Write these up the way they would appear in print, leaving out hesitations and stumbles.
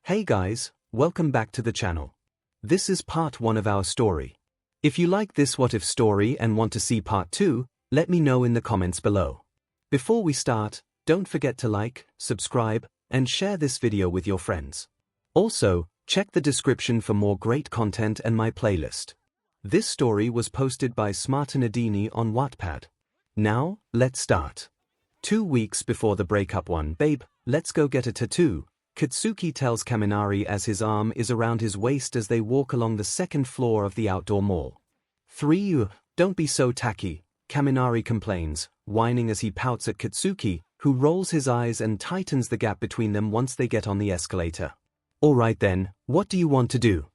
Hey guys, welcome back to the channel. This is part 1 of our story. If you like this what if story and want to see part 2, let me know in the comments below. Before we start, don't forget to like, subscribe, and share this video with your friends. Also, check the description for more great content and my playlist. This story was posted by SmartyNadiny on Wattpad. Now, let's start. 2 weeks before the breakup, babe, let's go get a tattoo. Katsuki tells Kaminari as his arm is around his waist as they walk along the second floor of the outdoor mall. 3. Don't be so tacky, Kaminari complains, whining as he pouts at Katsuki, who rolls his eyes and tightens the gap between them once they get on the escalator. Alright then, what do you want to do?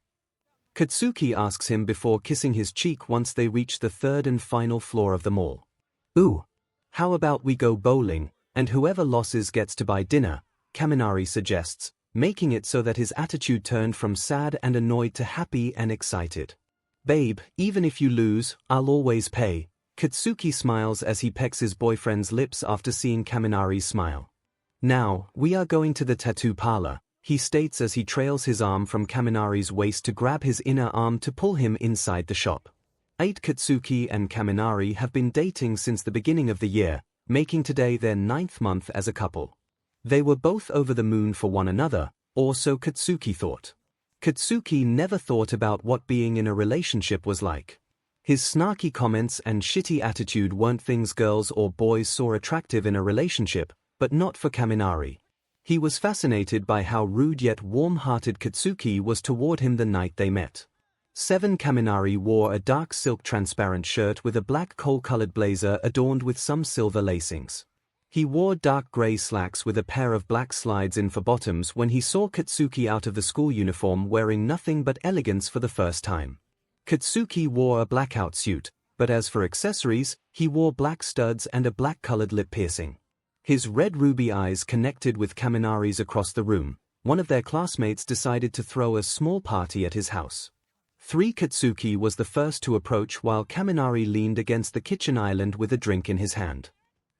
Katsuki asks him before kissing his cheek once they reach the third and final floor of the mall. Ooh, how about we go bowling, and whoever loses gets to buy dinner, Kaminari suggests, making it so that his attitude turned from sad and annoyed to happy and excited. Babe, even if you lose, I'll always pay. Katsuki smiles as he pecks his boyfriend's lips after seeing Kaminari's smile. Now, we are going to the tattoo parlor, he states as he trails his arm from Kaminari's waist to grab his inner arm to pull him inside the shop. Katsuki and Kaminari have been dating since the beginning of the year, making today their 9th month as a couple. They were both over the moon for one another, or so Katsuki thought. Katsuki never thought about what being in a relationship was like. His snarky comments and shitty attitude weren't things girls or boys saw attractive in a relationship, but not for Kaminari. He was fascinated by how rude yet warm-hearted Katsuki was toward him the night they met. 7. Kaminari wore a dark silk transparent shirt with a black coal-colored blazer adorned with some silver lacings. He wore dark gray slacks with a pair of black slides-in for bottoms when he saw Katsuki out of the school uniform wearing nothing but elegance for the first time. Katsuki wore a blackout suit, but as for accessories, he wore black studs and a black-colored lip piercing. His red ruby eyes connected with Kaminari's across the room. One of their classmates decided to throw a small party at his house. 3. Katsuki was the first to approach while Kaminari leaned against the kitchen island with a drink in his hand.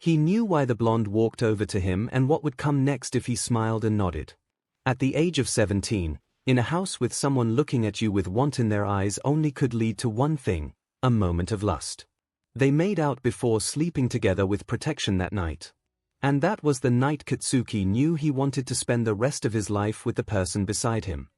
He knew why the blonde walked over to him and what would come next if he smiled and nodded. At the age of 17, in a house with someone looking at you with want in their eyes only could lead to one thing, a moment of lust. They made out before sleeping together with protection that night. And that was the night Katsuki knew he wanted to spend the rest of his life with the person beside him.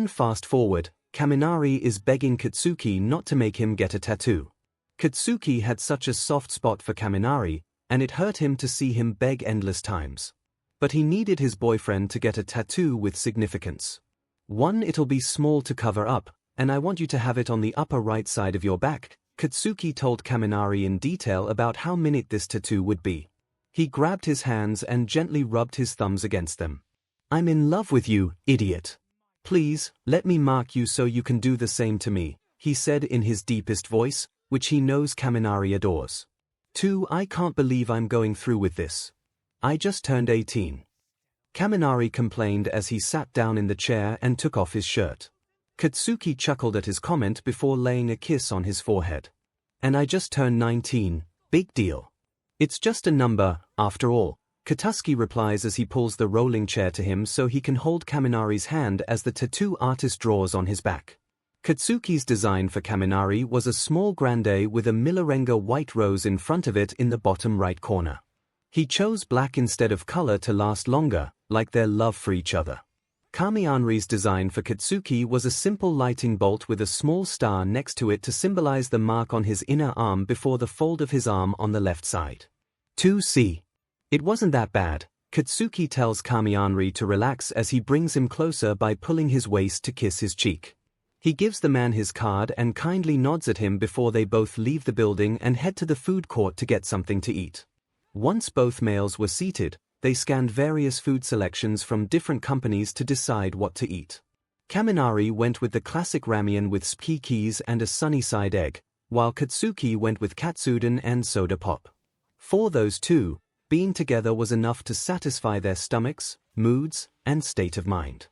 Fast forward, Kaminari is begging Katsuki not to make him get a tattoo. Katsuki had such a soft spot for Kaminari, and it hurt him to see him beg endless times. But he needed his boyfriend to get a tattoo with significance. 1. It'll be small to cover up, and I want you to have it on the upper right side of your back, Katsuki told Kaminari in detail about how minute this tattoo would be. He grabbed his hands and gently rubbed his thumbs against them. I'm in love with you, idiot. Please, let me mark you so you can do the same to me, he said in his deepest voice, which he knows Kaminari adores. 2. I can't believe I'm going through with this. I just turned 18. Kaminari complained as he sat down in the chair and took off his shirt. Katsuki chuckled at his comment before laying a kiss on his forehead. And I just turned 19, big deal. It's just a number, after all, Katsuki replies as he pulls the rolling chair to him so he can hold Kaminari's hand as the tattoo artist draws on his back. Katsuki's design for Kaminari was a small grande with a Milarenga white rose in front of it in the bottom right corner. He chose black instead of color to last longer, like their love for each other. Kaminari's design for Katsuki was a simple lighting bolt with a small star next to it to symbolize the mark on his inner arm before the fold of his arm on the left side. 2. It wasn't that bad, Katsuki tells Kaminari to relax as he brings him closer by pulling his waist to kiss his cheek. He gives the man his card and kindly nods at him before they both leave the building and head to the food court to get something to eat. Once both males were seated, they scanned various food selections from different companies to decide what to eat. Kaminari went with the classic ramen with 𝗵𝗃𝗄𝑠 and a sunny side egg, while Katsuki went with katsudon and soda pop. For those two, being together was enough to satisfy their stomachs, moods, and state of mind.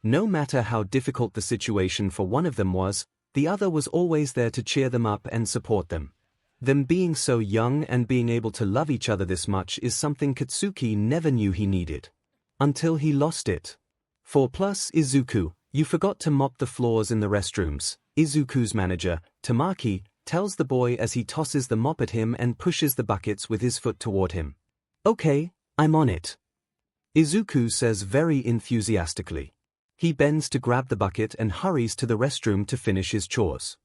No matter how difficult the situation for one of them was, the other was always there to cheer them up and support them. Them being so young and being able to love each other this much is something Katsuki never knew he needed. Until he lost it. 4 plus Izuku, you forgot to mop the floors in the restrooms. Izuku's manager, Tamaki, tells the boy as he tosses the mop at him and pushes the buckets with his foot toward him. Okay, I'm on it. Izuku says very enthusiastically. He bends to grab the bucket and hurries to the restroom to finish his chores.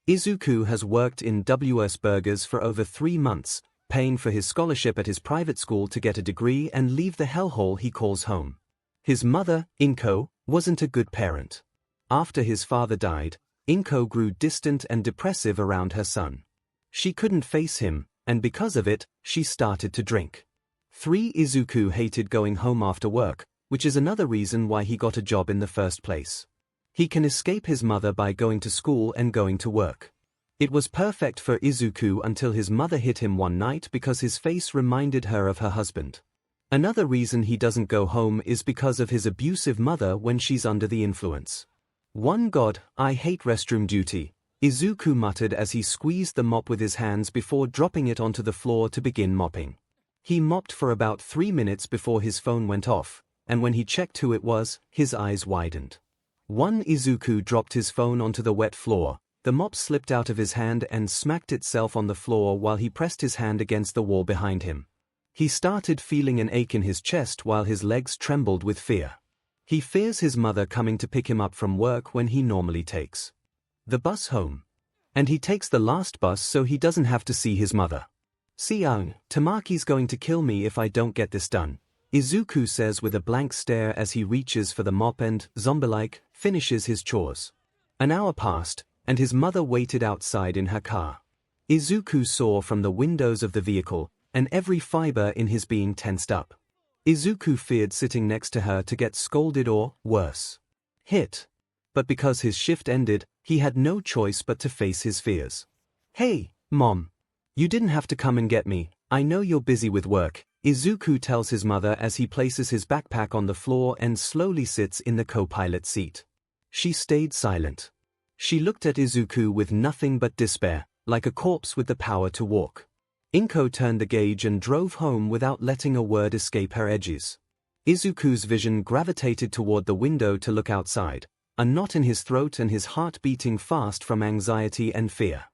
Izuku has worked in 𝗬𝗧𝗏 burgers for over 3 months, paying for his scholarship at his private school to get a degree and leave the hellhole he calls home. His mother, 𝗏𝗏, wasn't a good parent. After his father died, 𝗏𝗏 grew distant and depressive around her son. She couldn't face him, and because of it, she started to drink. 3 Izuku hated going home after work, which is another reason why he got a job in the first place. He can escape his mother by going to school and going to work. It was perfect for Izuku until his mother hit him one night because his face reminded her of her husband. Another reason he doesn't go home is because of his abusive mother when she's under the influence. One God, I hate restroom duty, Izuku muttered as he squeezed the mop with his hands before dropping it onto the floor to begin mopping. He mopped for about 3 minutes before his phone went off, and when he checked who it was, his eyes widened. One Izuku dropped his phone onto the wet floor, the mop slipped out of his hand and smacked itself on the floor while he pressed his hand against the wall behind him. He started feeling an ache in his chest while his legs trembled with fear. He fears his mother coming to pick him up from work when he normally takes the bus home. And he takes the last bus so he doesn't have to see his mother. Tamaki's going to kill me if I don't get this done, Izuku says with a blank stare as he reaches for the mop and, zombie-like, finishes his chores. An hour passed, and his mother waited outside in her car. Izuku saw from the windows of the vehicle, and every fiber in his being tensed up. Izuku feared sitting next to her to get scolded or, worse, hit. But because his shift ended, he had no choice but to face his fears. Hey, Mom. You didn't have to come and get me, I know you're busy with work, Izuku tells his mother as he places his backpack on the floor and slowly sits in the co-pilot seat. She stayed silent. She looked at Izuku with nothing but despair, like a corpse with the power to walk. 𝗏𝗏 turned the gauge and drove home without letting a word escape her edges. Izuku's vision gravitated toward the window to look outside, a knot in his throat and his heart beating fast from anxiety and fear.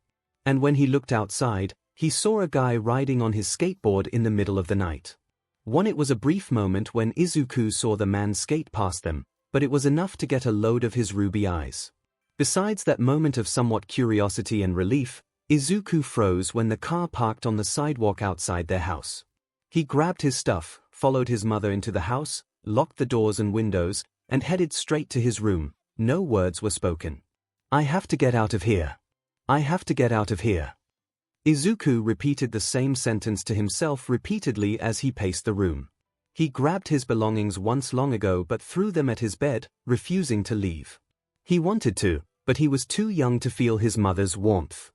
And when he looked outside, he saw a guy riding on his skateboard in the middle of the night. It was a brief moment when Izuku saw the man skate past them, but it was enough to get a load of his ruby eyes. Besides that moment of somewhat curiosity and relief, Izuku froze when the car parked on the sidewalk outside their house. He grabbed his stuff, followed his mother into the house, locked the doors and windows, and headed straight to his room. No words were spoken. I have to get out of here. I have to get out of here. Izuku repeated the same sentence to himself repeatedly as he paced the room. He grabbed his belongings once long ago but threw them at his bed, refusing to leave. He wanted to, but he was too young to feel his mother's warmth.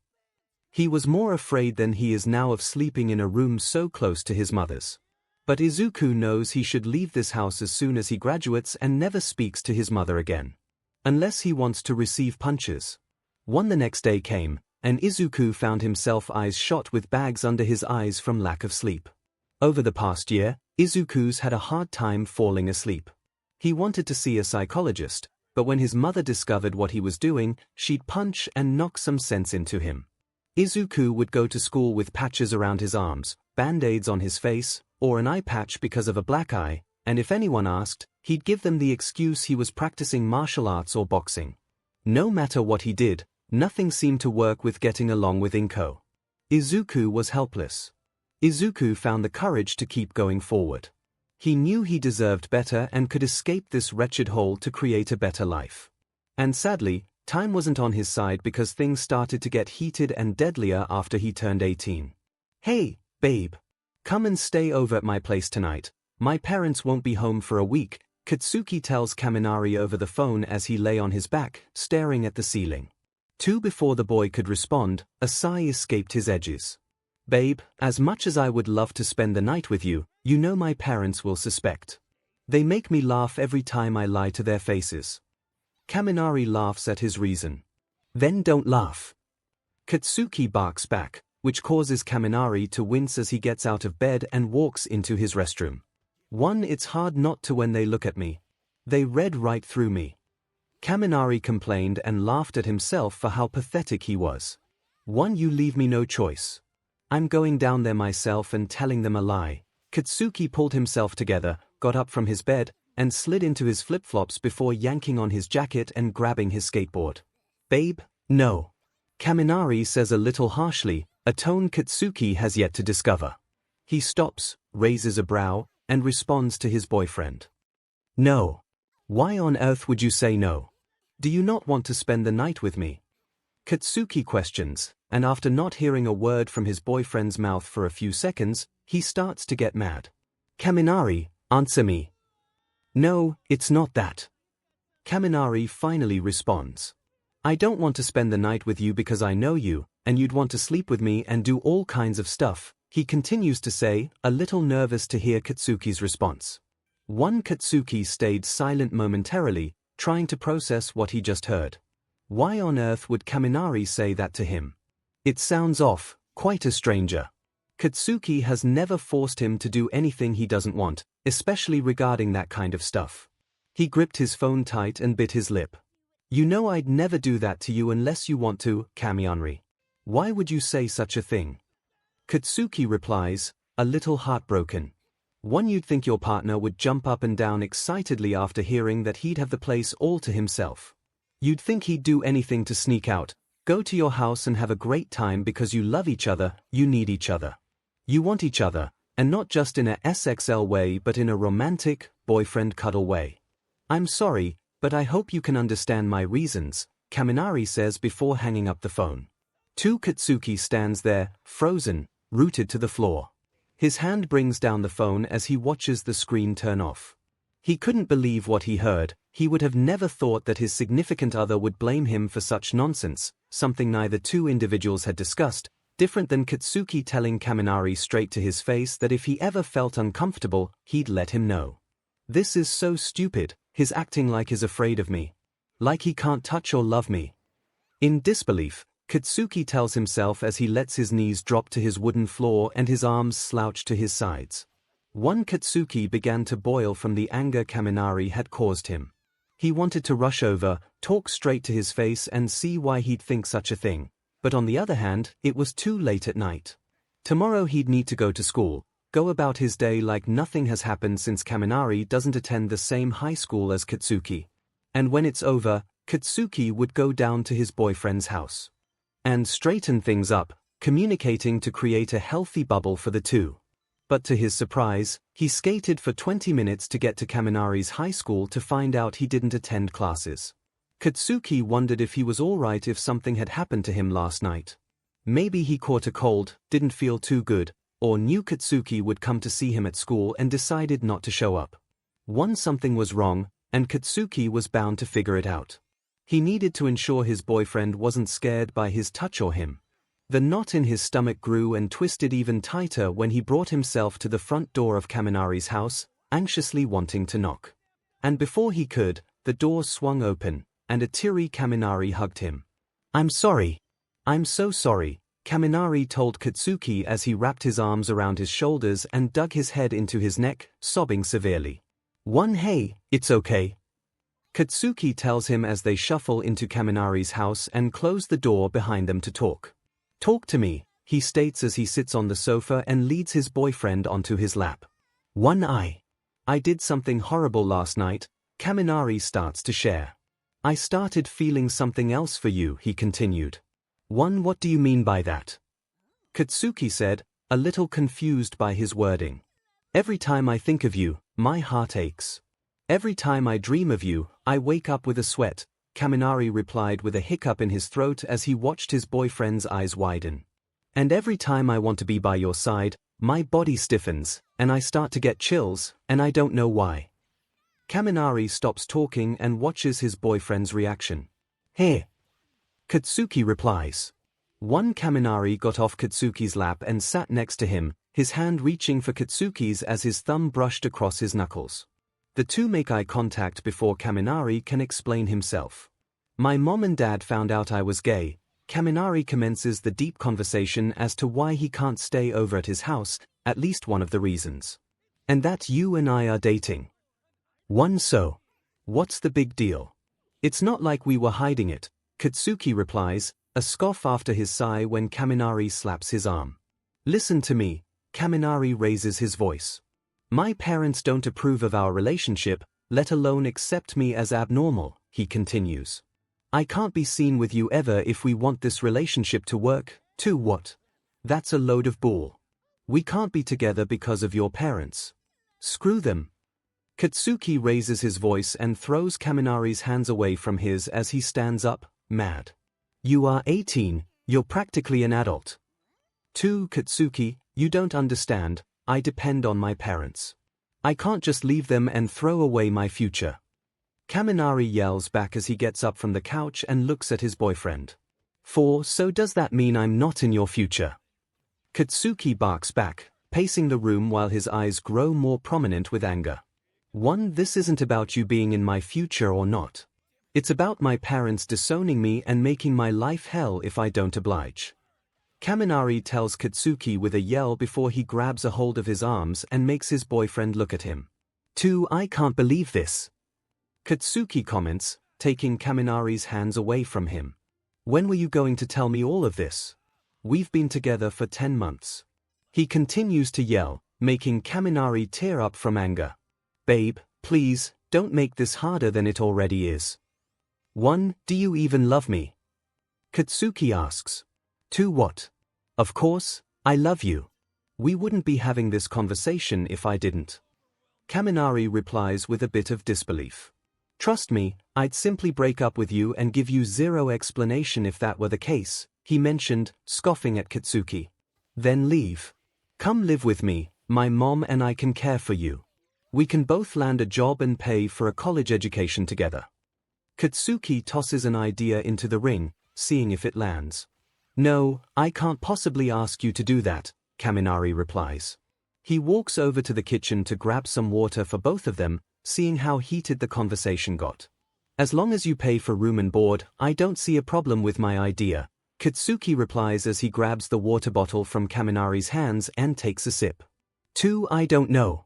He was more afraid than he is now of sleeping in a room so close to his mother's. But Izuku knows he should leave this house as soon as he graduates and never speaks to his mother again. Unless he wants to receive punches. The next day came, and Izuku found himself eyes shot with bags under his eyes from lack of sleep. Over the past year, Izuku's had a hard time falling asleep. He wanted to see a psychologist, but when his mother discovered what he was doing, she'd punch and knock some sense into him. Izuku would go to school with patches around his arms, band-aids on his face, or an eye patch because of a black eye, and if anyone asked, he'd give them the excuse he was practicing martial arts or boxing. No matter what he did, nothing seemed to work with getting along with 𝗏𝗏. Izuku was helpless. Izuku found the courage to keep going forward. He knew he deserved better and could escape this wretched hole to create a better life. And sadly, time wasn't on his side because things started to get heated and deadlier after he turned 18. Hey, babe. Come and stay over at my place tonight. My parents won't be home for a week, Katsuki tells Kaminari over the phone as he lay on his back, staring at the ceiling. Before the boy could respond, a sigh escaped his edges. Babe, as much as I would love to spend the night with you, you know my parents will suspect. They make me laugh every time I lie to their faces. Kaminari laughs at his reason. Then don't laugh. Katsuki barks back, which causes Kaminari to wince as he gets out of bed and walks into his restroom. It's hard not to when they look at me. They read right through me. Kaminari complained and laughed at himself for how pathetic he was. You leave me no choice. I'm going down there myself and telling them a lie. Katsuki pulled himself together, got up from his bed, and slid into his flip-flops before yanking on his jacket and grabbing his skateboard. Babe, no. Kaminari says a little harshly, a tone Katsuki has yet to discover. He stops, raises a brow, and responds to his boyfriend. No. Why on earth would you say no? Do you not want to spend the night with me? Katsuki questions, and after not hearing a word from his boyfriend's mouth for a few seconds, he starts to get mad. Kaminari, answer me. No, it's not that. Kaminari finally responds. I don't want to spend the night with you because I know you, and you'd want to sleep with me and do all kinds of stuff, he continues to say, a little nervous to hear Katsuki's response. Katsuki stayed silent momentarily, trying to process what he just heard. Why on earth would Kaminari say that to him? It sounds off, quite a stranger. Katsuki has never forced him to do anything he doesn't want, especially regarding that kind of stuff. He gripped his phone tight and bit his lip. You know I'd never do that to you unless you want to, Kaminari. Why would you say such a thing? Katsuki replies, a little heartbroken. You'd think your partner would jump up and down excitedly after hearing that he'd have the place all to himself. You'd think he'd do anything to sneak out, go to your house and have a great time because you love each other, you need each other. You want each other, and not just in a SXL way but in a romantic, boyfriend cuddle way. I'm sorry, but I hope you can understand my reasons, Kaminari says before hanging up the phone. Katsuki stands there, frozen, rooted to the floor. His hand brings down the phone as he watches the screen turn off. He couldn't believe what he heard. He would have never thought that his significant other would blame him for such nonsense, something neither two individuals had discussed, different than Katsuki telling Kaminari straight to his face that if he ever felt uncomfortable, he'd let him know. This is so stupid, his acting like he's afraid of me. Like he can't touch or love me. In disbelief, Katsuki tells himself as he lets his knees drop to his wooden floor and his arms slouch to his sides. Katsuki began to boil from the anger Kaminari had caused him. He wanted to rush over, talk straight to his face and see why he'd think such a thing, but on the other hand, it was too late at night. Tomorrow he'd need to go to school, go about his day like nothing has happened since Kaminari doesn't attend the same high school as Katsuki. And when it's over, Katsuki would go down to his boyfriend's house and straighten things up, communicating to create a healthy bubble for the two. But to his surprise, he skated for 20 minutes to get to Kaminari's high school to find out he didn't attend classes. Katsuki wondered if he was alright if something had happened to him last night. Maybe he caught a cold, didn't feel too good, or knew Katsuki would come to see him at school and decided not to show up. Something was wrong, and Katsuki was bound to figure it out. He needed to ensure his boyfriend wasn't scared by his touch or him. The knot in his stomach grew and twisted even tighter when he brought himself to the front door of Kaminari's house, anxiously wanting to knock. And before he could, the door swung open, and a teary Kaminari hugged him. I'm sorry. I'm so sorry, Kaminari told Katsuki as he wrapped his arms around his shoulders and dug his head into his neck, sobbing severely. Hey, it's okay. Katsuki tells him as they shuffle into Kaminari's house and close the door behind them to talk. Talk to me, he states as he sits on the sofa and leads his boyfriend onto his lap. I did something horrible last night, Kaminari starts to share. I started feeling something else for you, he continued. What do you mean by that? Katsuki said, a little confused by his wording. Every time I think of you, my heart aches. Every time I dream of you, I wake up with a sweat, Kaminari replied with a hiccup in his throat as he watched his boyfriend's eyes widen. And every time I want to be by your side, my body stiffens, and I start to get chills, and I don't know why. Kaminari stops talking and watches his boyfriend's reaction. Hey. Katsuki replies. Kaminari got off Katsuki's lap and sat next to him, his hand reaching for Katsuki's as his thumb brushed across his knuckles. The two make eye contact before Kaminari can explain himself. My mom and dad found out I was gay. Kaminari commences the deep conversation as to why he can't stay over at his house, at least one of the reasons. And that you and I are dating. So. What's the big deal? It's not like we were hiding it, Katsuki replies, a scoff after his sigh when Kaminari slaps his arm. Listen to me, Kaminari raises his voice. My parents don't approve of our relationship, let alone accept me as abnormal, he continues. I can't be seen with you ever if we want this relationship to work, to what? That's a load of bull. We can't be together because of your parents. Screw them. Katsuki raises his voice and throws Kaminari's hands away from his as he stands up, mad. You are 18, you're practically an adult. 2. Katsuki, you don't understand, I depend on my parents. I can't just leave them and throw away my future. Kaminari yells back as he gets up from the couch and looks at his boyfriend. 4. So does that mean I'm not in your future? Katsuki barks back, pacing the room while his eyes grow more prominent with anger. 1. This isn't about you being in my future or not. It's about my parents disowning me and making my life hell if I don't oblige. Kaminari tells Katsuki with a yell before he grabs a hold of his arms and makes his boyfriend look at him. 2. I can't believe this. Katsuki comments, taking Kaminari's hands away from him. When were you going to tell me all of this? We've been together for 10 months. He continues to yell, making Kaminari tear up from anger. Babe, please, don't make this harder than it already is. 1. Do you even love me? Katsuki asks. 2. What? Of course, I love you. We wouldn't be having this conversation if I didn't. Kaminari replies with a bit of disbelief. Trust me, I'd simply break up with you and give you zero explanation if that were the case, he mentioned, scoffing at Katsuki. Then leave. Come live with me, my mom and I can care for you. We can both land a job and pay for a college education together. Katsuki tosses an idea into the ring, seeing if it lands. No, I can't possibly ask you to do that, Kaminari replies. He walks over to the kitchen to grab some water for both of them, seeing how heated the conversation got. As long as you pay for room and board, I don't see a problem with my idea, Katsuki replies as he grabs the water bottle from Kaminari's hands and takes a sip. 2. I don't know.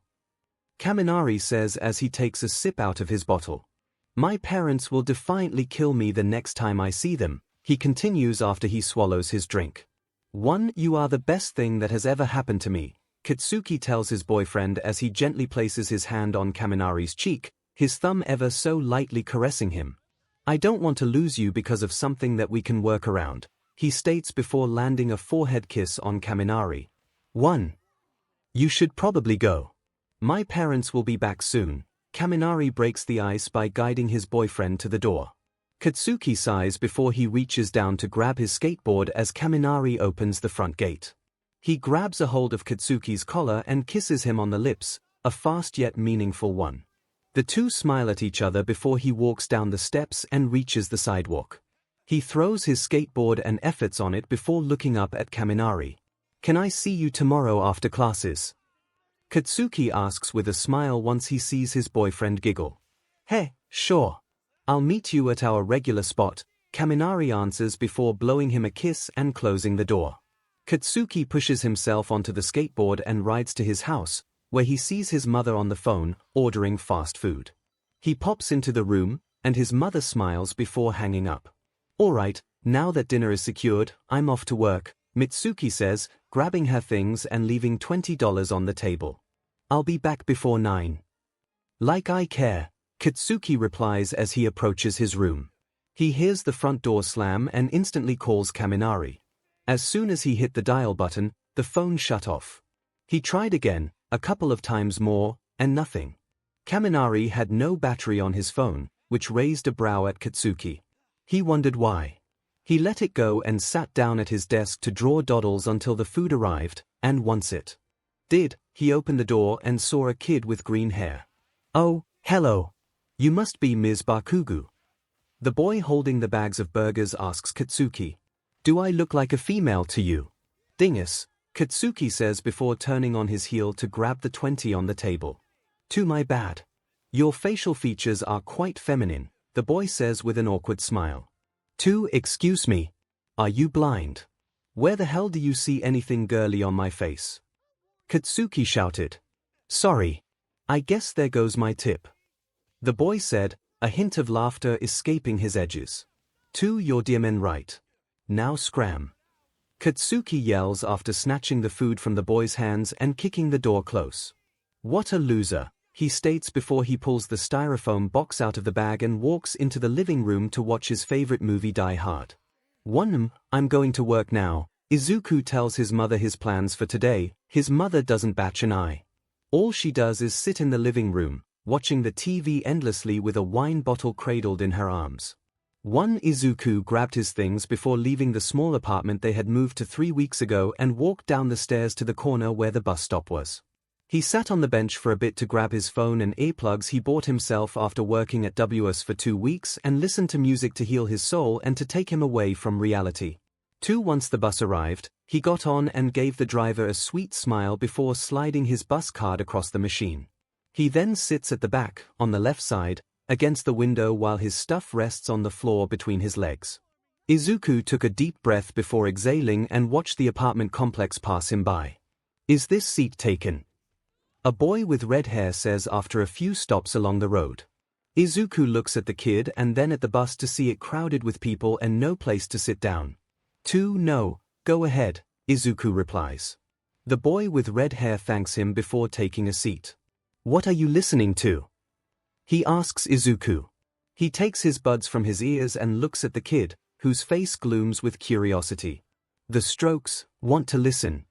Kaminari says as he takes a sip out of his bottle. My parents will defiantly kill me the next time I see them, he continues after he swallows his drink. 1. You are the best thing that has ever happened to me, Katsuki tells his boyfriend as he gently places his hand on Kaminari's cheek, his thumb ever so lightly caressing him. I don't want to lose you because of something that we can work around, he states before landing a forehead kiss on Kaminari. 1. You should probably go. My parents will be back soon. Kaminari breaks the ice by guiding his boyfriend to the door. Katsuki sighs before he reaches down to grab his skateboard as Kaminari opens the front gate. He grabs a hold of Katsuki's collar and kisses him on the lips, a fast yet meaningful one. The two smile at each other before he walks down the steps and reaches the sidewalk. He throws his skateboard and efforts on it before looking up at Kaminari. Can I see you tomorrow after classes? Katsuki asks with a smile once he sees his boyfriend giggle. Hey, sure. I'll meet you at our regular spot, Kaminari answers before blowing him a kiss and closing the door. Katsuki pushes himself onto the skateboard and rides to his house, where he sees his mother on the phone, ordering fast food. He pops into the room, and his mother smiles before hanging up. Alright, now that dinner is secured, I'm off to work, Mitsuki says, grabbing her things and leaving $20 on the table. I'll be back before 9. Like I care, Katsuki replies as he approaches his room. He hears the front door slam and instantly calls Kaminari. As soon as he hit the dial button, the phone shut off. He tried again, a couple of times more, and nothing. Kaminari had no battery on his phone, which raised a brow at Katsuki. He wondered why. He let it go and sat down at his desk to draw doodles until the food arrived, and once it did, he opened the door and saw a kid with green hair. Oh, hello. You must be Ms. Bakugo. The boy holding the bags of burgers asks Katsuki. Do I look like a female to you? Dingus, Katsuki says before turning on his heel to grab the 20 on the table. To my bad. Your facial features are quite feminine, the boy says with an awkward smile. 2. Excuse me. Are you blind? Where the hell do you see anything girly on my face? Katsuki shouted. Sorry. I guess there goes my tip. The boy said, a hint of laughter escaping his edges. Your dear men right. Now scram. Katsuki yells after snatching the food from the boy's hands and kicking the door close. What a loser, he states before he pulls the styrofoam box out of the bag and walks into the living room to watch his favorite movie Die Hard. I'm going to work now. Izuku tells his mother his plans for today. His mother doesn't bat an eye. All she does is sit in the living room, watching the TV endlessly with a wine bottle cradled in her arms. Izuku grabbed his things before leaving the small apartment they had moved to 3 weeks ago and walked down the stairs to the corner where the bus stop was. He sat on the bench for a bit to grab his phone and earplugs he bought himself after working at 𝗬𝗧 for 2 weeks and listened to music to heal his soul and to take him away from reality. Once the bus arrived, he got on and gave the driver a sweet smile before sliding his bus card across the machine. He then sits at the back, on the left side, against the window while his stuff rests on the floor between his legs. Izuku took a deep breath before exhaling and watched the apartment complex pass him by. Is this seat taken? A boy with red hair says after a few stops along the road. Izuku looks at the kid and then at the bus to see it crowded with people and no place to sit down. No, go ahead, Izuku replies. The boy with red hair thanks him before taking a seat. What are you listening to? He asks Izuku. He takes his buds from his ears and looks at the kid, whose face glooms with curiosity. The Strokes, want to listen.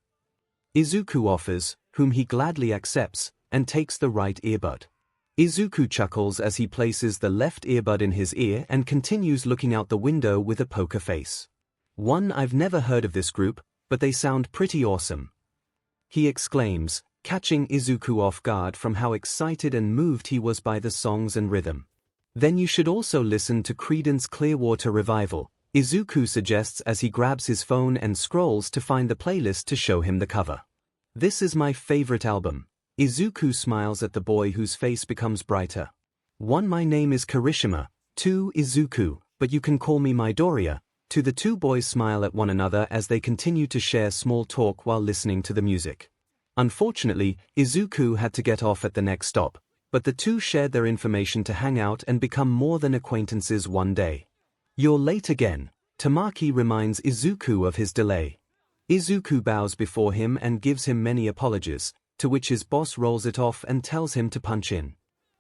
Izuku offers, whom he gladly accepts, and takes the right earbud. Izuku chuckles as he places the left earbud in his ear and continues looking out the window with a poker face. I've never heard of this group, but they sound pretty awesome. He exclaims, catching Izuku off guard from how excited and moved he was by the songs and rhythm. Then you should also listen to Creedence Clearwater Revival, Izuku suggests as he grabs his phone and scrolls to find the playlist to show him the cover. This is my favorite album. Izuku smiles at the boy whose face becomes brighter. My name is Kirishima. Izuku, but you can call me Midoriya. The two boys smile at one another as they continue to share small talk while listening to the music. Unfortunately, Izuku had to get off at the next stop, but the two shared their information to hang out and become more than acquaintances one day. You're late again, Tamaki reminds Izuku of his delay. Izuku bows before him and gives him many apologies, to which his boss rolls it off and tells him to punch in.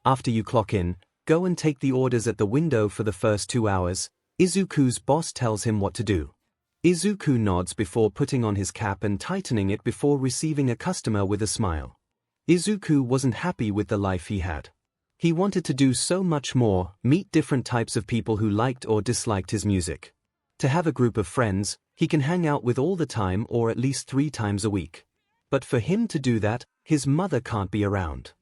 After you clock in, go and take the orders at the window for the first 2 hours, Izuku's boss tells him what to do. Izuku nods before putting on his cap and tightening it before receiving a customer with a smile. Izuku wasn't happy with the life he had. He wanted to do so much more, meet different types of people who liked or disliked his music. To have a group of friends he can hang out with all the time or at least 3 times a week. But for him to do that, his mother can't be around.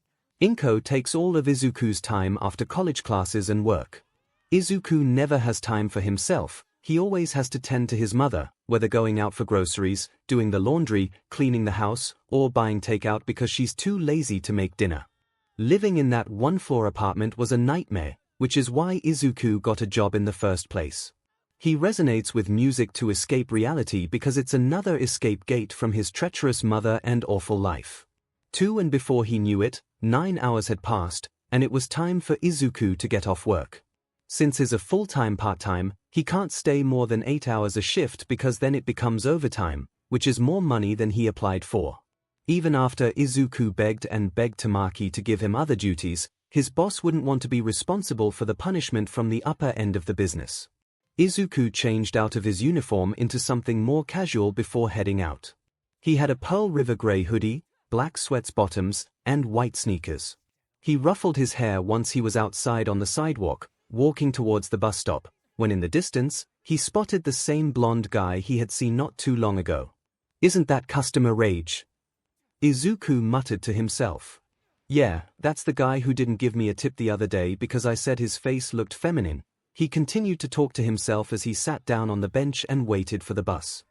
Inko takes all of Izuku's time after college classes and work. Izuku never has time for himself. He always has to tend to his mother, whether going out for groceries, doing the laundry, cleaning the house, or buying takeout because she's too lazy to make dinner. Living in that one-floor apartment was a nightmare, which is why Izuku got a job in the first place. He resonates with music to escape reality because it's another escape gate from his treacherous mother and awful life. And before he knew it, 9 hours had passed, and it was time for Izuku to get off work. Since he's a full-time part-time, he can't stay more than 8 hours a shift because then it becomes overtime, which is more money than he applied for. Even after Izuku begged and begged Tamaki to give him other duties, his boss wouldn't want to be responsible for the punishment from the upper end of the business. Izuku changed out of his uniform into something more casual before heading out. He had a Pearl River gray hoodie, black sweats bottoms, and white sneakers. He ruffled his hair once he was outside on the sidewalk, walking towards the bus stop, when in the distance, he spotted the same blonde guy he had seen not too long ago. Isn't that customer rage? Izuku muttered to himself. Yeah, that's the guy who didn't give me a tip the other day because I said his face looked feminine. He continued to talk to himself as he sat down on the bench and waited for the bus.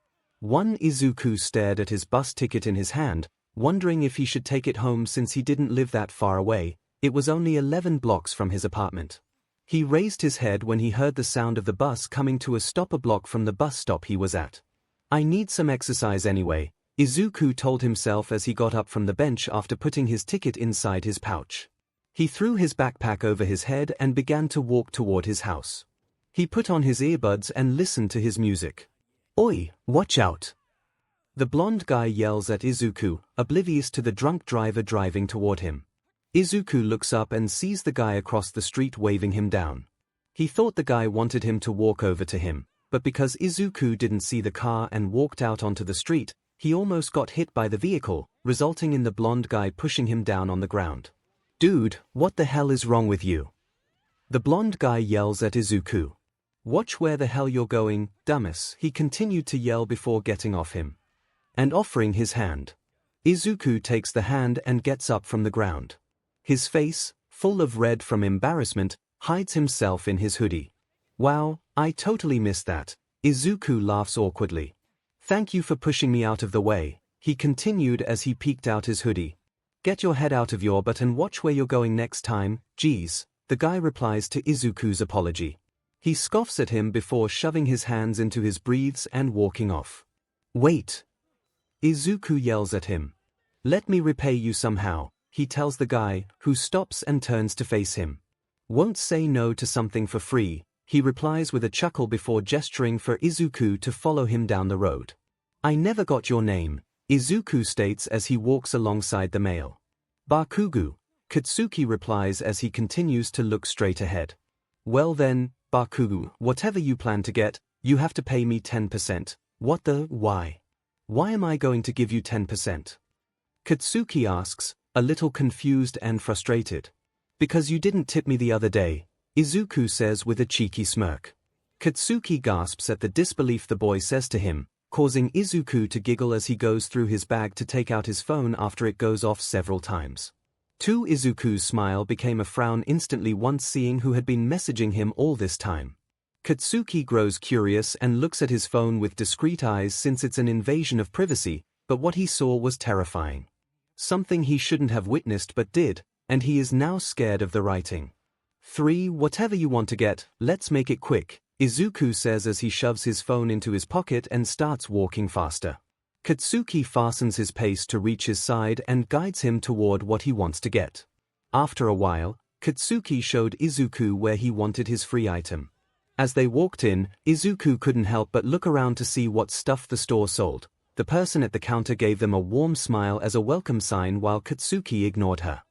Izuku stared at his bus ticket in his hand, wondering if he should take it home since he didn't live that far away. It was only 11 blocks from his apartment. He raised his head when he heard the sound of the bus coming to a stop a block from the bus stop he was at. I need some exercise anyway, Izuku told himself as he got up from the bench after putting his ticket inside his pouch. He threw his backpack over his head and began to walk toward his house. He put on his earbuds and listened to his music. "Oi, watch out!" The blonde guy yells at Izuku, oblivious to the drunk driver driving toward him. Izuku looks up and sees the guy across the street waving him down. He thought the guy wanted him to walk over to him, but because Izuku didn't see the car and walked out onto the street, he almost got hit by the vehicle, resulting in the blonde guy pushing him down on the ground. "Dude, what the hell is wrong with you?" The blonde guy yells at Izuku. "Watch where the hell you're going, dumbass," he continued to yell before getting off him and offering his hand. Izuku takes the hand and gets up from the ground. His face, full of red from embarrassment, hides himself in his hoodie. "Wow, I totally missed that." Izuku laughs awkwardly. "Thank you for pushing me out of the way," he continued as he peeked out his hoodie. "Get your head out of your butt and watch where you're going next time, jeez," the guy replies to Izuku's apology. He scoffs at him before shoving his hands into his briefs and walking off. "Wait!" Izuku yells at him. "Let me repay you somehow," he tells the guy, who stops and turns to face him. "Won't say no to something for free," he replies with a chuckle before gesturing for Izuku to follow him down the road. "I never got your name," Izuku states as he walks alongside the male. "Bakugo," Katsuki replies as he continues to look straight ahead. "Well then, Bakugo, whatever you plan to get, you have to pay me 10%. What the, why? Why am I going to give you 10%? Katsuki asks, a little confused and frustrated. "Because you didn't tip me the other day," Izuku says with a cheeky smirk. Katsuki gasps at the disbelief the boy says to him, causing Izuku to giggle as he goes through his bag to take out his phone after it goes off several times. To Izuku's smile became a frown instantly once seeing who had been messaging him all this time. Katsuki grows curious and looks at his phone with discreet eyes since it's an invasion of privacy, but what he saw was terrifying. Something he shouldn't have witnessed but did, and he is now scared of the writing. "3. Whatever you want to get, let's make it quick," Izuku says as he shoves his phone into his pocket and starts walking faster. Katsuki fastens his pace to reach his side and guides him toward what he wants to get. After a while, Katsuki showed Izuku where he wanted his free item. As they walked in, Izuku couldn't help but look around to see what stuff the store sold. The person at the counter gave them a warm smile as a welcome sign while Katsuki ignored her.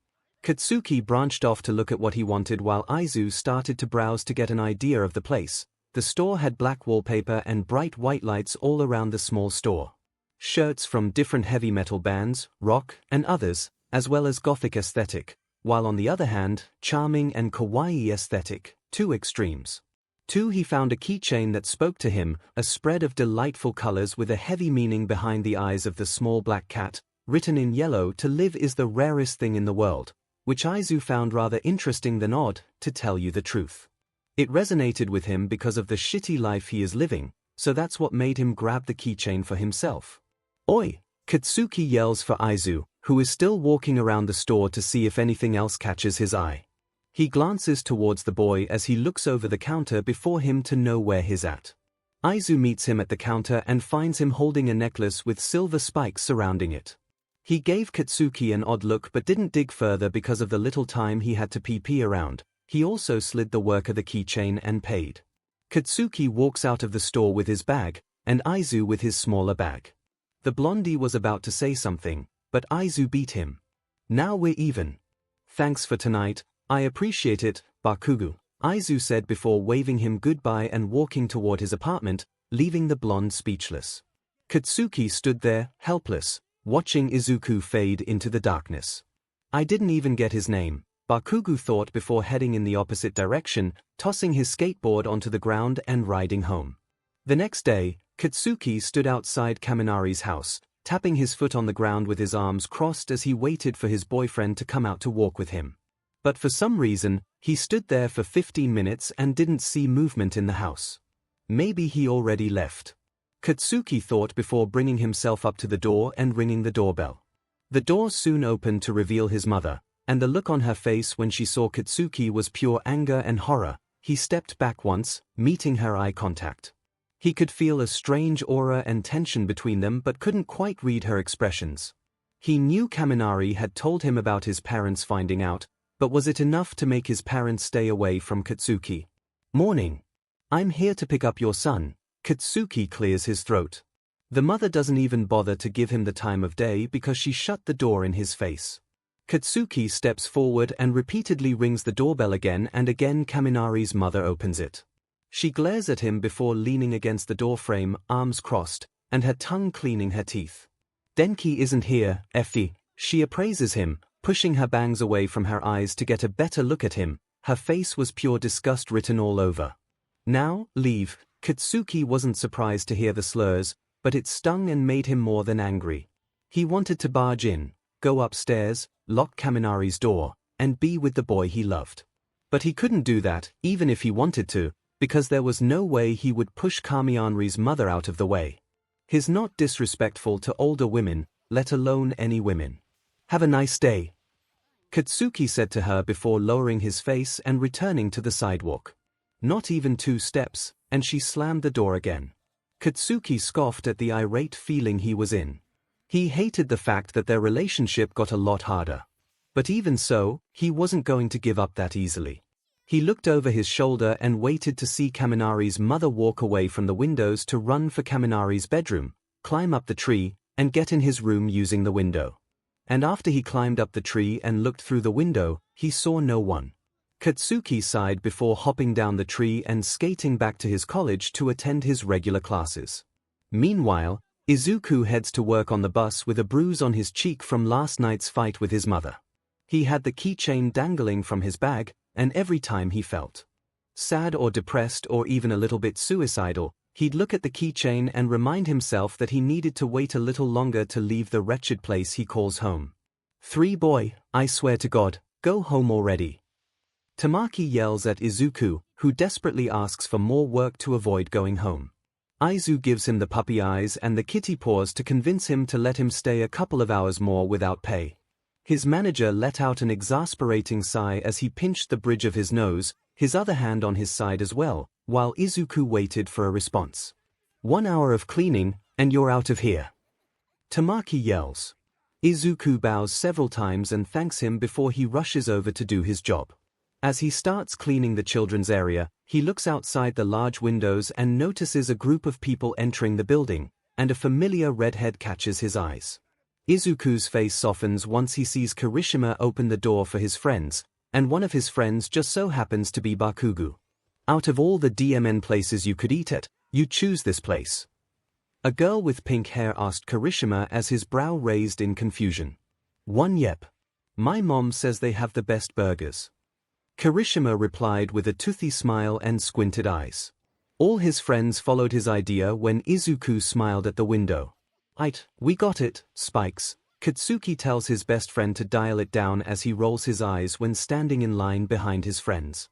Katsuki branched off to look at what he wanted while Izu started to browse to get an idea of the place. The store had black wallpaper and bright white lights all around the small store. Shirts from different heavy metal bands, rock, and others, as well as gothic aesthetic, while on the other hand, charming and kawaii aesthetic, two extremes. 2. He found a keychain that spoke to him, a spread of delightful colors with a heavy meaning behind the eyes of the small black cat, written in yellow, "To live is the rarest thing in the world," which Izu found rather interesting than odd, to tell you the truth. It resonated with him because of the shitty life he is living, so that's what made him grab the keychain for himself. "Oi!" Katsuki yells for Izu, who is still walking around the store to see if anything else catches his eye. He glances towards the boy as he looks over the counter before him to know where he's at. Izu meets him at the counter and finds him holding a necklace with silver spikes surrounding it. He gave Katsuki an odd look but didn't dig further because of the little time he had to pee around. He also slid the worker the keychain and paid. Katsuki walks out of the store with his bag, and Izu with his smaller bag. The blondie was about to say something, but Izu beat him. "Now we're even. Thanks for tonight, I appreciate it, Bakugo," Izu said before waving him goodbye and walking toward his apartment, leaving the blonde speechless. Katsuki stood there, helpless, watching Izuku fade into the darkness. "I didn't even get his name," Bakugo thought before heading in the opposite direction, tossing his skateboard onto the ground and riding home. The next day, Katsuki stood outside Kaminari's house, tapping his foot on the ground with his arms crossed as he waited for his boyfriend to come out to walk with him. But for some reason, he stood there for 15 minutes and didn't see movement in the house. Maybe he already left. Katsuki thought before bringing himself up to the door and ringing the doorbell. The door soon opened to reveal his mother, and the look on her face when she saw Katsuki was pure anger and horror. He stepped back once, meeting her eye contact. He could feel a strange aura and tension between them but couldn't quite read her expressions. He knew Kaminari had told him about his parents finding out, But was it enough to make his parents stay away from Katsuki? Morning. I'm here to pick up your son. Katsuki clears his throat. The mother doesn't even bother to give him the time of day because she shut the door in his face. Katsuki steps forward and repeatedly rings the doorbell again and again. Kaminari's mother opens it. She glares at him before leaning against the doorframe, arms crossed, and her tongue cleaning her teeth. Denki isn't here, Effie. She appraises him, pushing her bangs away from her eyes to get a better look at him. Her face was pure disgust written all over. Now, leave. Katsuki wasn't surprised to hear the slurs, but it stung and made him more than angry. He wanted to barge in, go upstairs, lock Kaminari's door, and be with the boy he loved. But he couldn't do that, even if he wanted to, because there was no way he would push Kaminari's mother out of the way. He's not disrespectful to older women, let alone any women. Have a nice day, Katsuki said to her before lowering his face and returning to the sidewalk. Not even 2 steps, and she slammed the door again. Katsuki scoffed at the irate feeling he was in. He hated the fact that their relationship got a lot harder. But even so, he wasn't going to give up that easily. He looked over his shoulder and waited to see Kaminari's mother walk away from the windows to run for Kaminari's bedroom, climb up the tree, and get in his room using the window. And after he climbed up the tree and looked through the window, he saw no one. Katsuki sighed before hopping down the tree and skating back to his college to attend his regular classes. Meanwhile, Izuku heads to work on the bus with a bruise on his cheek from last night's fight with his mother. He had the keychain dangling from his bag, and every time he felt sad or depressed or even a little bit suicidal, he'd look at the keychain and remind himself that he needed to wait a little longer to leave the wretched place he calls home. Boy, I swear to God, go home already. Tamaki yells at Izuku, who desperately asks for more work to avoid going home. Aizu gives him the puppy eyes and the kitty paws to convince him to let him stay a couple of hours more without pay. His manager let out an exasperating sigh as he pinched the bridge of his nose, his other hand on his side as well, while Izuku waited for a response. 1 hour of cleaning, and you're out of here. Tamaki yells. Izuku bows several times and thanks him before he rushes over to do his job. As he starts cleaning the children's area, he looks outside the large windows and notices a group of people entering the building, and a familiar redhead catches his eyes. Izuku's face softens once he sees Kirishima open the door for his friends, and one of his friends just so happens to be Bakugo. Out of all the DMN places you could eat at, you choose this place. A girl with pink hair asked Kirishima as his brow raised in confusion. Yep. My mom says they have the best burgers. Kirishima replied with a toothy smile and squinted eyes. All his friends followed his idea when Izuku smiled at the window. We got it, Spikes. Katsuki tells his best friend to dial it down as he rolls his eyes when standing in line behind his friends.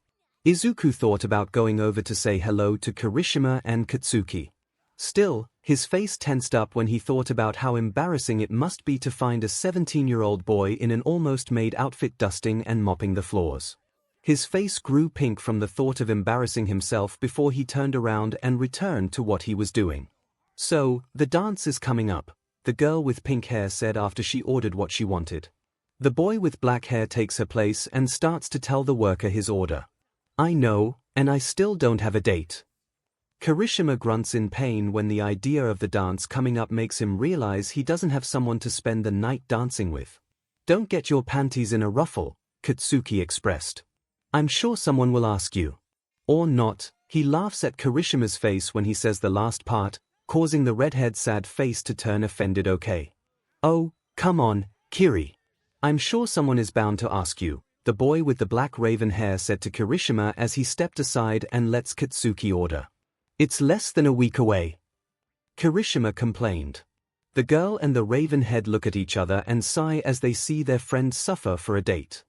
Izuku thought about going over to say hello to Kirishima and Katsuki. Still, his face tensed up when he thought about how embarrassing it must be to find a 17-year-old boy in an almost made outfit dusting and mopping the floors. His face grew pink from the thought of embarrassing himself before he turned around and returned to what he was doing. So, the dance is coming up, the girl with pink hair said after she ordered what she wanted. The boy with black hair takes her place and starts to tell the worker his order. I know, and I still don't have a date. Kirishima grunts in pain when the idea of the dance coming up makes him realize he doesn't have someone to spend the night dancing with. Don't get your panties in a ruffle, Katsuki expressed. I'm sure someone will ask you. Or not. He laughs at Kirishima's face when he says the last part, causing the redhead's sad face to turn offended. Okay. Oh, come on, Kiri. I'm sure someone is bound to ask you, the boy with the black raven hair said to Kirishima as he stepped aside and lets Katsuki order. It's less than a week away. Kirishima complained. The girl and the raven head look at each other and sigh as they see their friend suffer for a date.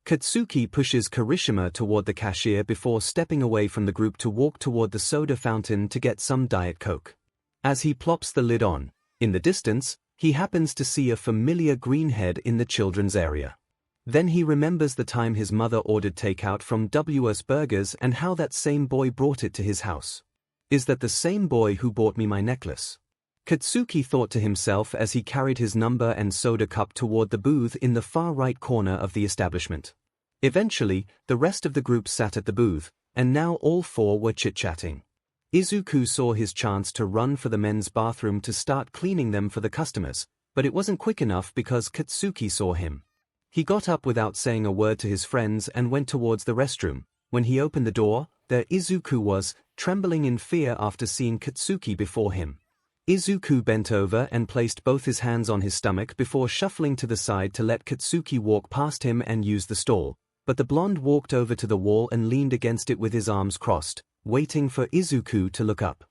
Katsuki pushes Kirishima toward the cashier before stepping away from the group to walk toward the soda fountain to get some Diet Coke. As he plops the lid on, in the distance, he happens to see a familiar green head in the children's area. Then he remembers the time his mother ordered takeout from 𝗬𝗲𝗄𝗏 Burgers and how that same boy brought it to his house. Is that the same boy who bought me my necklace? Katsuki thought to himself as he carried his number and soda cup toward the booth in the far right corner of the establishment. Eventually, the rest of the group sat at the booth, and now all four were chit-chatting. Izuku saw his chance to run for the men's bathroom to start cleaning them for the customers, but it wasn't quick enough because Katsuki saw him. He got up without saying a word to his friends and went towards the restroom. When he opened the door, there Izuku was, trembling in fear after seeing Katsuki before him. Izuku bent over and placed both his hands on his stomach before shuffling to the side to let Katsuki walk past him and use the stall, but the blonde walked over to the wall and leaned against it with his arms crossed, waiting for Izuku to look up.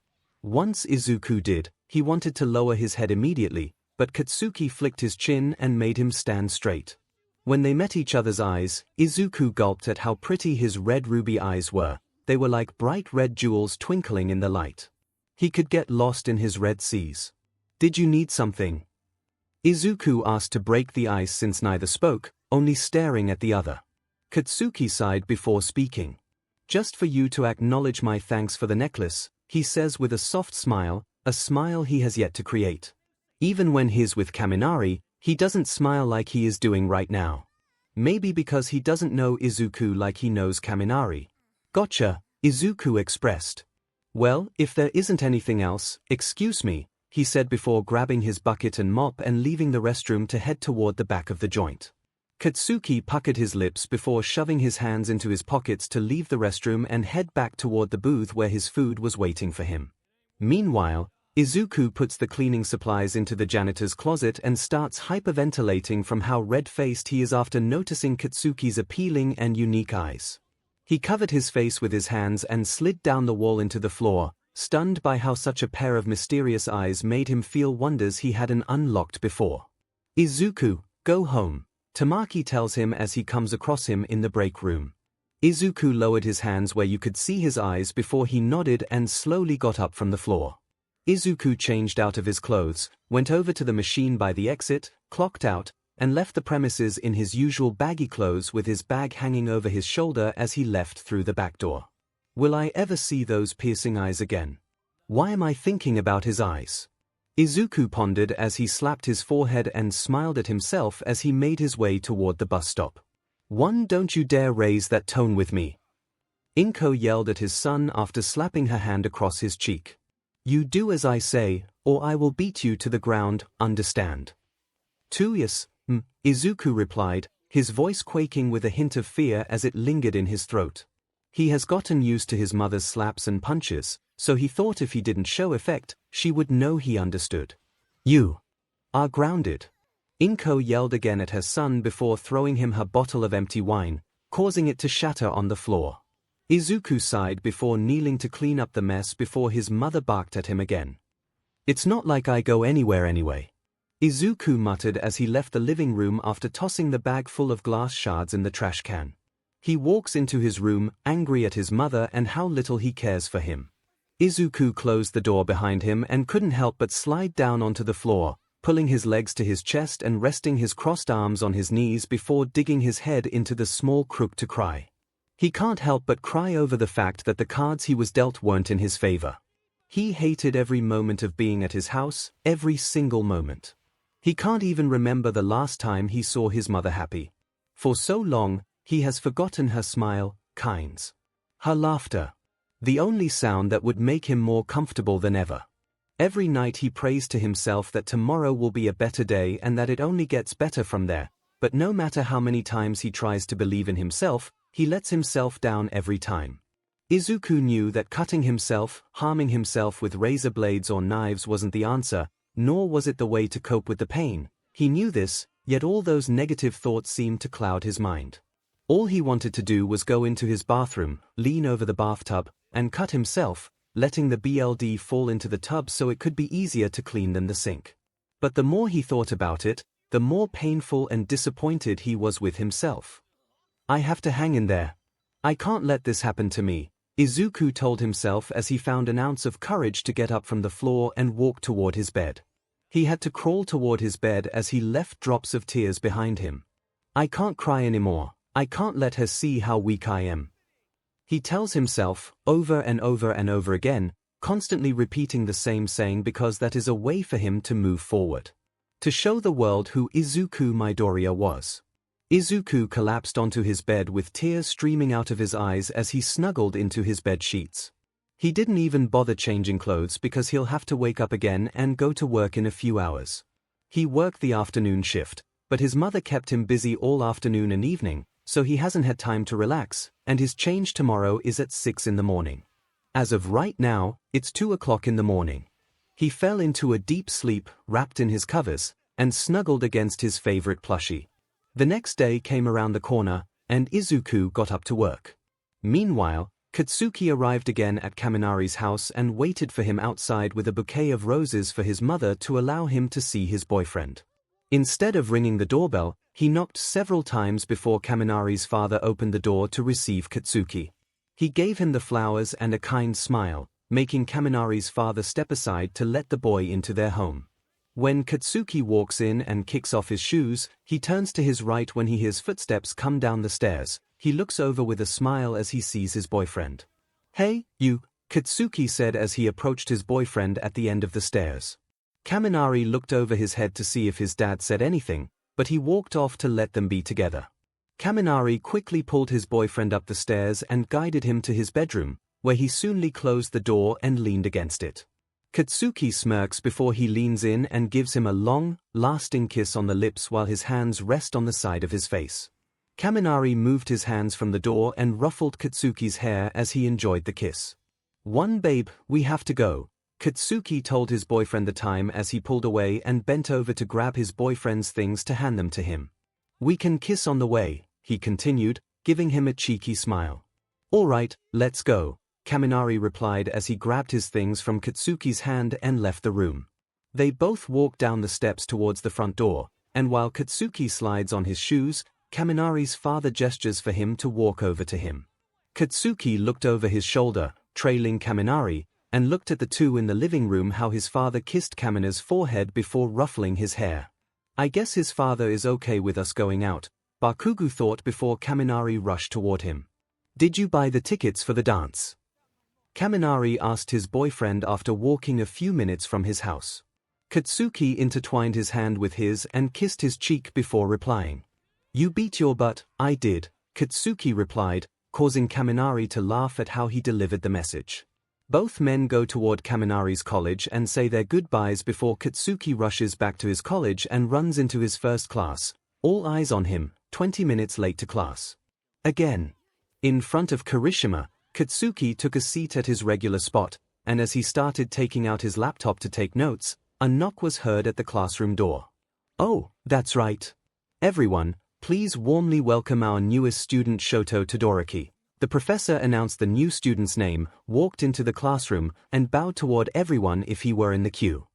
Once Izuku did, he wanted to lower his head immediately, but Katsuki flicked his chin and made him stand straight. When they met each other's eyes, Izuku gulped at how pretty his red ruby eyes were. They were like bright red jewels twinkling in the light. He could get lost in his red seas. "Did you need something?" Izuku asked to break the ice since neither spoke, only staring at the other. Katsuki sighed before speaking. "Just for you to acknowledge my thanks for the necklace," he says with a soft smile, a smile he has yet to create. Even when he's with Kaminari, he doesn't smile like he is doing right now. Maybe because he doesn't know Izuku like he knows Kaminari. "Gotcha," Izuku expressed. "Well, if there isn't anything else, excuse me," he said before grabbing his bucket and mop and leaving the restroom to head toward the back of the joint. Katsuki puckered his lips before shoving his hands into his pockets to leave the restroom and head back toward the booth where his food was waiting for him. Meanwhile, Izuku puts the cleaning supplies into the janitor's closet and starts hyperventilating from how red-faced he is after noticing Katsuki's appealing and unique eyes. He covered his face with his hands and slid down the wall into the floor, stunned by how such a pair of mysterious eyes made him feel wonders he hadn't unlocked before. "Izuku, go home," Tamaki tells him as he comes across him in the break room. Izuku lowered his hands where you could see his eyes before he nodded and slowly got up from the floor. Izuku changed out of his clothes, went over to the machine by the exit, clocked out, and left the premises in his usual baggy clothes with his bag hanging over his shoulder as he left through the back door. Will I ever see those piercing eyes again? Why am I thinking about his eyes? Izuku pondered as he slapped his forehead and smiled at himself as he made his way toward the bus stop. Don't you dare raise that tone with me," 𝐒𝐭 yelled at his son after slapping her hand across his cheek. "You do as I say, or I will beat you to the ground, understand?" "Yes, Izuku replied, his voice quaking with a hint of fear as it lingered in his throat. He has gotten used to his mother's slaps and punches, so he thought if he didn't show effect, she would know he understood. "You are grounded," 𝐒𝐭 yelled again at her son before throwing him her bottle of empty wine, causing it to shatter on the floor. Izuku sighed before kneeling to clean up the mess before his mother barked at him again. "It's not like I go anywhere anyway," Izuku muttered as he left the living room after tossing the bag full of glass shards in the trash can. He walks into his room, angry at his mother and how little he cares for him. Izuku closed the door behind him and couldn't help but slide down onto the floor, pulling his legs to his chest and resting his crossed arms on his knees before digging his head into the small crook to cry. He can't help but cry over the fact that the cards he was dealt weren't in his favor. He hated every moment of being at his house, every single moment. He can't even remember the last time he saw his mother happy. For so long, he has forgotten her smile, her laughter. The only sound that would make him more comfortable than ever. Every night he prays to himself that tomorrow will be a better day and that it only gets better from there, but no matter how many times he tries to believe in himself, he lets himself down every time. Izuku knew that cutting himself, harming himself with razor blades or knives wasn't the answer, nor was it the way to cope with the pain. He knew this, yet all those negative thoughts seemed to cloud his mind. All he wanted to do was go into his bathroom, lean over the bathtub, and cut himself, letting the BLD fall into the tub so it could be easier to clean than the sink. But the more he thought about it, the more painful and disappointed he was with himself. "I have to hang in there. I can't let this happen to me," Izuku told himself as he found an ounce of courage to get up from the floor and walk toward his bed. He had to crawl toward his bed as he left drops of tears behind him. "I can't cry anymore. I can't let her see how weak I am," he tells himself, over and over and over again, constantly repeating the same saying because that is a way for him to move forward. To show the world who Izuku-who Midoriya was. Izuku collapsed onto his bed with tears streaming out of his eyes as he snuggled into his bed sheets. He didn't even bother changing clothes because he'll have to wake up again and go to work in a few hours. He worked the afternoon shift, but his mother kept him busy all afternoon and evening, so he hasn't had time to relax, and his change tomorrow is at 6 in the morning. As of right now, it's 2 o'clock in the morning. He fell into a deep sleep, wrapped in his covers, and snuggled against his favorite plushie. The next day came around the corner, and Izuku got up to work. Meanwhile, Katsuki arrived again at Kaminari's house and waited for him outside with a bouquet of roses for his mother to allow him to see his boyfriend. Instead of ringing the doorbell, he knocked several times before Kaminari's father opened the door to receive Katsuki. He gave him the flowers and a kind smile, making Kaminari's father step aside to let the boy into their home. When Katsuki walks in and kicks off his shoes, he turns to his right when he hears footsteps come down the stairs. He looks over with a smile as he sees his boyfriend. "Hey, you," Katsuki said as he approached his boyfriend at the end of the stairs. Kaminari looked over his head to see if his dad said anything, but he walked off to let them be together. Kaminari quickly pulled his boyfriend up the stairs and guided him to his bedroom, where he soonly closed the door and leaned against it. Katsuki smirks before he leans in and gives him a long, lasting kiss on the lips while his hands rest on the side of his face. Kaminari moved his hands from the door and ruffled Katsuki's hair as he enjoyed the kiss. Babe, we have to go," Katsuki told his boyfriend the time as he pulled away and bent over to grab his boyfriend's things to hand them to him. "We can kiss on the way," he continued, giving him a cheeky smile. "All right, let's go," Kaminari replied as he grabbed his things from Katsuki's hand and left the room. They both walked down the steps towards the front door, and while Katsuki slides on his shoes, Kaminari's father gestures for him to walk over to him. Katsuki looked over his shoulder, trailing Kaminari, and looked at the two in the living room how his father kissed Kamina's forehead before ruffling his hair. "I guess his father is okay with us going out," Bakugo thought before Kaminari rushed toward him. "Did you buy the tickets for the dance?" Kaminari asked his boyfriend after walking a few minutes from his house. Katsuki intertwined his hand with his and kissed his cheek before replying. "You beat your butt, I did," Katsuki replied, causing Kaminari to laugh at how he delivered the message. Both men go toward Kaminari's college and say their goodbyes before Katsuki rushes back to his college and runs into his first class, all eyes on him, 20 minutes late to class. Again. In front of Kirishima, Katsuki took a seat at his regular spot, and as he started taking out his laptop to take notes, a knock was heard at the classroom door. "Oh, that's right. Everyone, please warmly welcome our newest student Shoto Todoroki." The professor announced the new student's name, walked into the classroom, and bowed toward everyone if he were in the queue.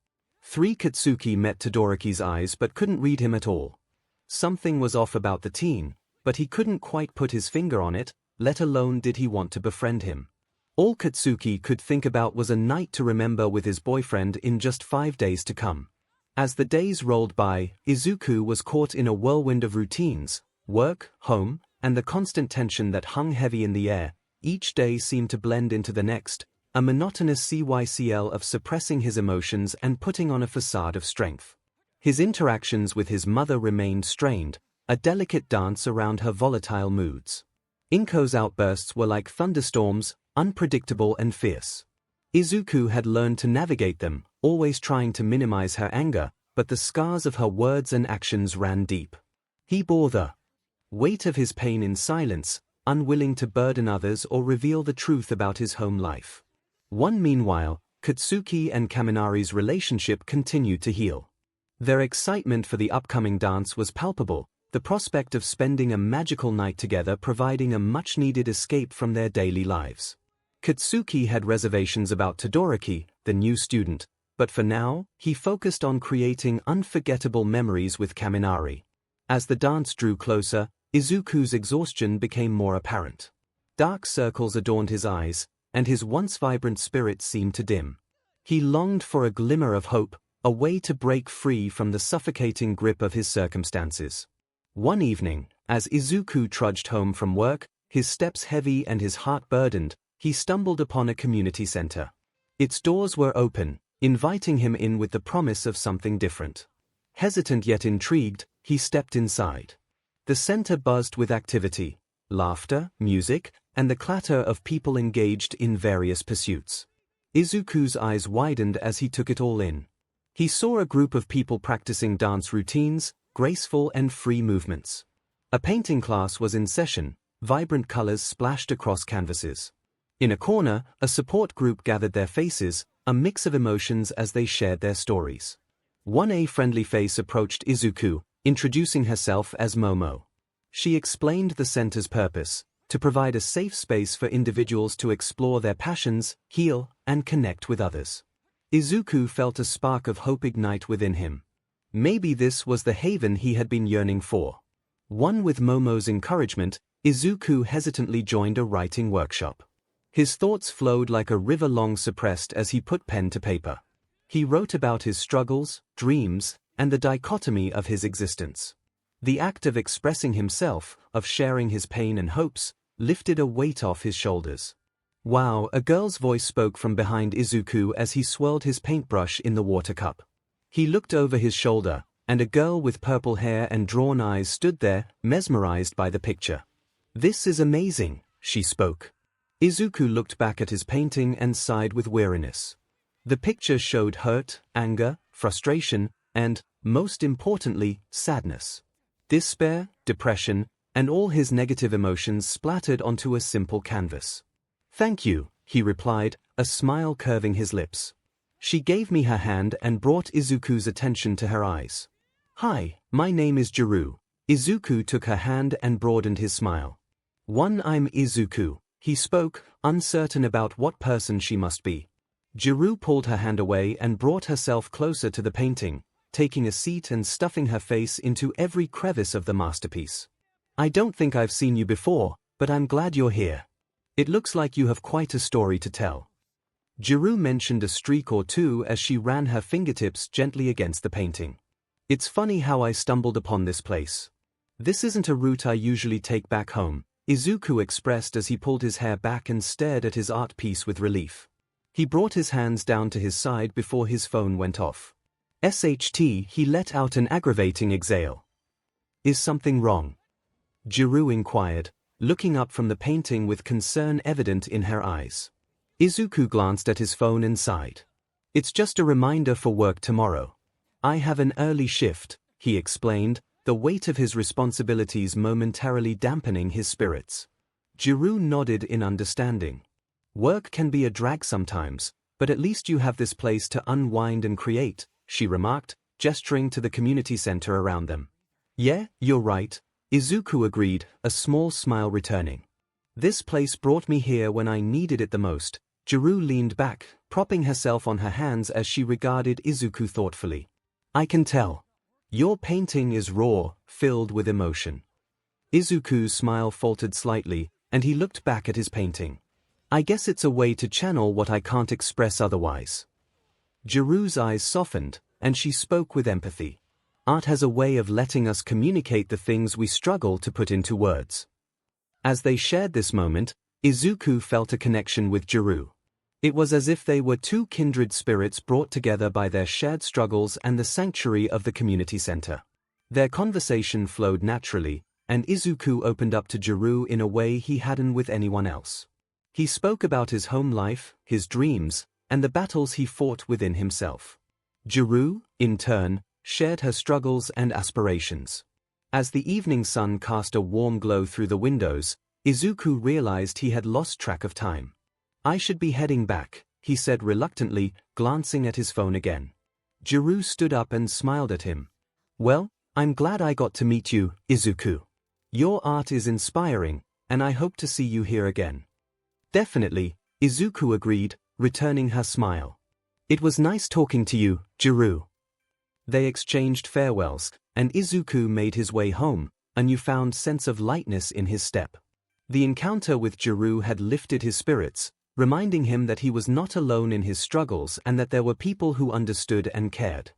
Katsuki met Todoroki's eyes but couldn't read him at all. Something was off about the teen, but he couldn't quite put his finger on it, let alone did he want to befriend him. All Katsuki could think about was a night to remember with his boyfriend in just 5 days to come. As the days rolled by, Izuku was caught in a whirlwind of routines, work, home, and the constant tension that hung heavy in the air. Each day seemed to blend into the next, a monotonous cycle of suppressing his emotions and putting on a facade of strength. His interactions with his mother remained strained, a delicate dance around her volatile moods. Inko's outbursts were like thunderstorms, unpredictable and fierce. Izuku had learned to navigate them, always trying to minimize her anger, but the scars of her words and actions ran deep. He bore the weight of his pain in silence, unwilling to burden others or reveal the truth about his home life. Meanwhile, Katsuki and Kaminari's relationship continued to heal. Their excitement for the upcoming dance was palpable, the prospect of spending a magical night together providing a much-needed escape from their daily lives. Katsuki had reservations about Todoroki, the new student, but for now, he focused on creating unforgettable memories with Kaminari. As the dance drew closer, Izuku's exhaustion became more apparent. Dark circles adorned his eyes, and his once vibrant spirit seemed to dim. He longed for a glimmer of hope, a way to break free from the suffocating grip of his circumstances. One evening, as Izuku trudged home from work, his steps heavy and his heart burdened, he stumbled upon a community center. Its doors were open, inviting him in with the promise of something different. Hesitant yet intrigued, he stepped inside. The center buzzed with activity, laughter, music, and the clatter of people engaged in various pursuits. Izuku's eyes widened as he took it all in. He saw a group of people practicing dance routines, graceful and free movements. A painting class was in session, vibrant colors splashed across canvases. In a corner, a support group gathered their faces, a mix of emotions as they shared their stories. One friendly face approached Izuku, introducing herself as Momo. She explained the center's purpose, to provide a safe space for individuals to explore their passions, heal, and connect with others. Izuku felt a spark of hope ignite within him. Maybe this was the haven he had been yearning for. With Momo's encouragement, Izuku hesitantly joined a writing workshop. His thoughts flowed like a river long suppressed as he put pen to paper. He wrote about his struggles, dreams, and the dichotomy of his existence. The act of expressing himself, of sharing his pain and hopes, lifted a weight off his shoulders. Wow! A girl's voice spoke from behind Izuku as he swirled his paintbrush in the water cup. He looked over his shoulder, and a girl with purple hair and drawn eyes stood there, mesmerized by the picture. "This is amazing," she spoke. Izuku looked back at his painting and sighed with weariness. The picture showed hurt, anger, frustration, and, most importantly, sadness. Despair, depression, and all his negative emotions splattered onto a simple canvas. "Thank you," he replied, a smile curving his lips. She gave me her hand and brought Izuku's attention to her eyes. "Hi, my name is 𝗔𝗂. Izuku took her hand and broadened his smile. "I'm Izuku," he spoke, uncertain about what person she must be. 𝗔𝗂 pulled her hand away and brought herself closer to the painting, taking a seat and stuffing her face into every crevice of the masterpiece. "I don't think I've seen you before, but I'm glad you're here. It looks like you have quite a story to tell." 𝗔𝗂 mentioned a streak or two as she ran her fingertips gently against the painting. "It's funny how I stumbled upon this place. This isn't a route I usually take back home," Izuku expressed as he pulled his hair back and stared at his art piece with relief. He brought his hands down to his side before his phone went off. He let out an aggravating exhale. "Is something wrong?" 𝗔𝗂 inquired, looking up from the painting with concern evident in her eyes. Izuku glanced at his phone and sighed. "It's just a reminder for work tomorrow. I have an early shift," he explained, the weight of his responsibilities momentarily dampening his spirits. 𝗔𝗂 nodded in understanding. "Work can be a drag sometimes, but at least you have this place to unwind and create," she remarked, gesturing to the community center around them. "Yeah, you're right," Izuku agreed, a small smile returning. "This place brought me here when I needed it the most." 𝗔𝗂 leaned back, propping herself on her hands as she regarded Izuku thoughtfully. "I can tell. Your painting is raw, filled with emotion." Izuku's smile faltered slightly, and he looked back at his painting. "I guess it's a way to channel what I can't express otherwise." 𝗔𝗂's eyes softened, and she spoke with empathy. "Art has a way of letting us communicate the things we struggle to put into words." As they shared this moment, Izuku felt a connection with 𝗔𝗂. It was as if they were two kindred spirits brought together by their shared struggles and the sanctuary of the community center. Their conversation flowed naturally, and Izuku opened up to 𝗔𝗂 in a way he hadn't with anyone else. He spoke about his home life, his dreams, and the battles he fought within himself. 𝗔𝗂, in turn, shared her struggles and aspirations. As the evening sun cast a warm glow through the windows, Izuku realized he had lost track of time. "I should be heading back," he said reluctantly, glancing at his phone again. 𝗔𝗂 stood up and smiled at him. "Well, I'm glad I got to meet you, Izuku. Your art is inspiring, and I hope to see you here again." "Definitely," Izuku agreed, returning her smile. "It was nice talking to you, 𝗔𝗂." They exchanged farewells, and Izuku made his way home, a newfound sense of lightness in his step. The encounter with 𝗔𝗂 had lifted his spirits, reminding him that he was not alone in his struggles and that there were people who understood and cared.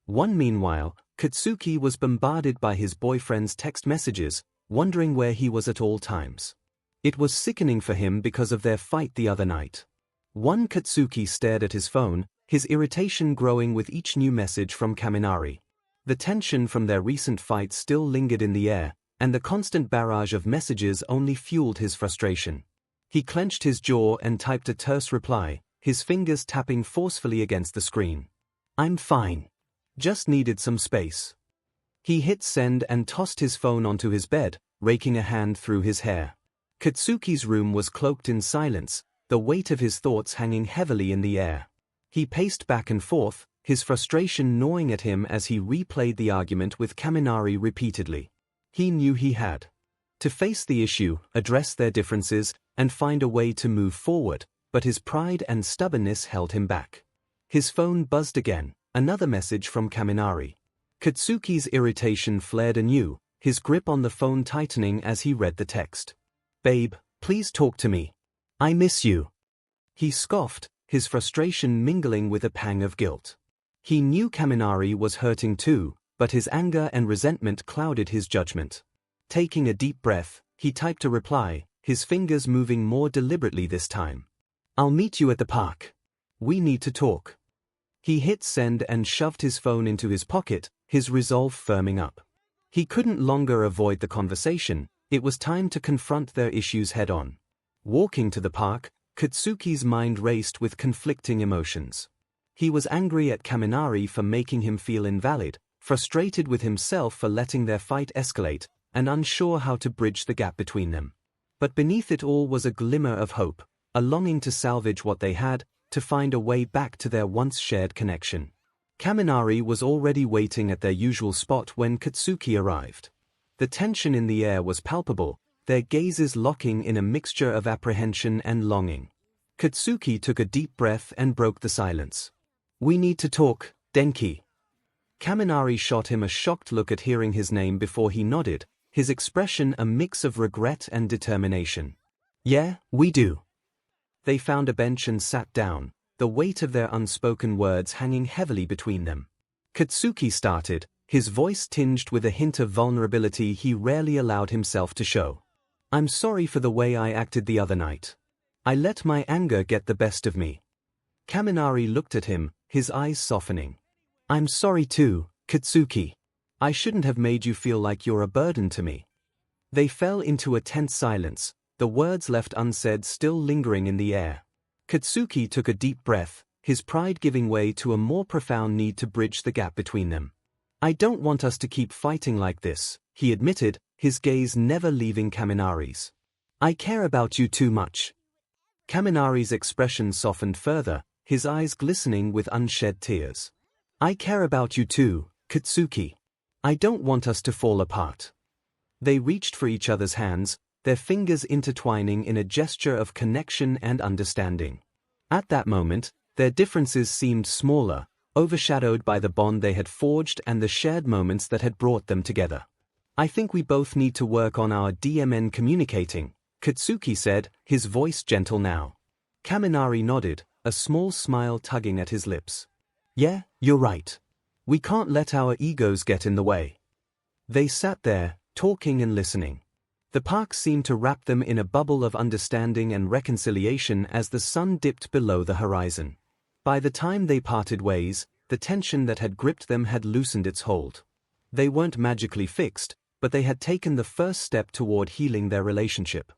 Meanwhile, Katsuki was bombarded by his boyfriend's text messages, wondering where he was at all times. It was sickening for him because of their fight the other night. Katsuki stared at his phone, his irritation growing with each new message from Kaminari. The tension from their recent fight still lingered in the air, and the constant barrage of messages only fueled his frustration. He clenched his jaw and typed a terse reply, his fingers tapping forcefully against the screen. "I'm fine. Just needed some space." He hit send and tossed his phone onto his bed, raking a hand through his hair. Katsuki's room was cloaked in silence, the weight of his thoughts hanging heavily in the air. He paced back and forth, his frustration gnawing at him as he replayed the argument with Kaminari repeatedly. He knew he had to face the issue, address their differences, and find a way to move forward, but his pride and stubbornness held him back. His phone buzzed again, another message from Kaminari. Katsuki's irritation flared anew, his grip on the phone tightening as he read the text. "Babe, please talk to me. I miss you." He scoffed, his frustration mingling with a pang of guilt. He knew Kaminari was hurting too, but his anger and resentment clouded his judgment. Taking a deep breath, he typed a reply, his fingers moving more deliberately this time. "I'll meet you at the park. We need to talk." He hit send and shoved his phone into his pocket, his resolve firming up. He couldn't longer avoid the conversation, it was time to confront their issues head-on. Walking to the park, Katsuki's mind raced with conflicting emotions. He was angry at Kaminari for making him feel invalid, frustrated with himself for letting their fight escalate, and unsure how to bridge the gap between them. But beneath it all was a glimmer of hope, a longing to salvage what they had, to find a way back to their once-shared connection. Kaminari was already waiting at their usual spot when Katsuki arrived. The tension in the air was palpable, their gazes locking in a mixture of apprehension and longing. Katsuki took a deep breath and broke the silence. "We need to talk, Denki." Kaminari shot him a shocked look at hearing his name before he nodded, his expression a mix of regret and determination. "Yeah, we do." They found a bench and sat down, the weight of their unspoken words hanging heavily between them. Katsuki started, his voice tinged with a hint of vulnerability he rarely allowed himself to show. "I'm sorry for the way I acted the other night. I let my anger get the best of me." Kaminari looked at him, his eyes softening. "I'm sorry too, Katsuki. I shouldn't have made you feel like you're a burden to me." They fell into a tense silence, the words left unsaid still lingering in the air. Katsuki took a deep breath, his pride giving way to a more profound need to bridge the gap between them. "I don't want us to keep fighting like this," he admitted, his gaze never leaving Kaminari's. "I care about you too much." Kaminari's expression softened further, his eyes glistening with unshed tears. "I care about you too, Katsuki. I don't want us to fall apart." They reached for each other's hands, their fingers intertwining in a gesture of connection and understanding. At that moment, their differences seemed smaller, overshadowed by the bond they had forged and the shared moments that had brought them together. "I think we both need to work on our DMN communicating," Katsuki said, his voice gentle now. Kaminari nodded, a small smile tugging at his lips. "Yeah, you're right. We can't let our egos get in the way." They sat there, talking and listening. The park seemed to wrap them in a bubble of understanding and reconciliation as the sun dipped below the horizon. By the time they parted ways, the tension that had gripped them had loosened its hold. They weren't magically fixed, but they had taken the first step toward healing their relationship.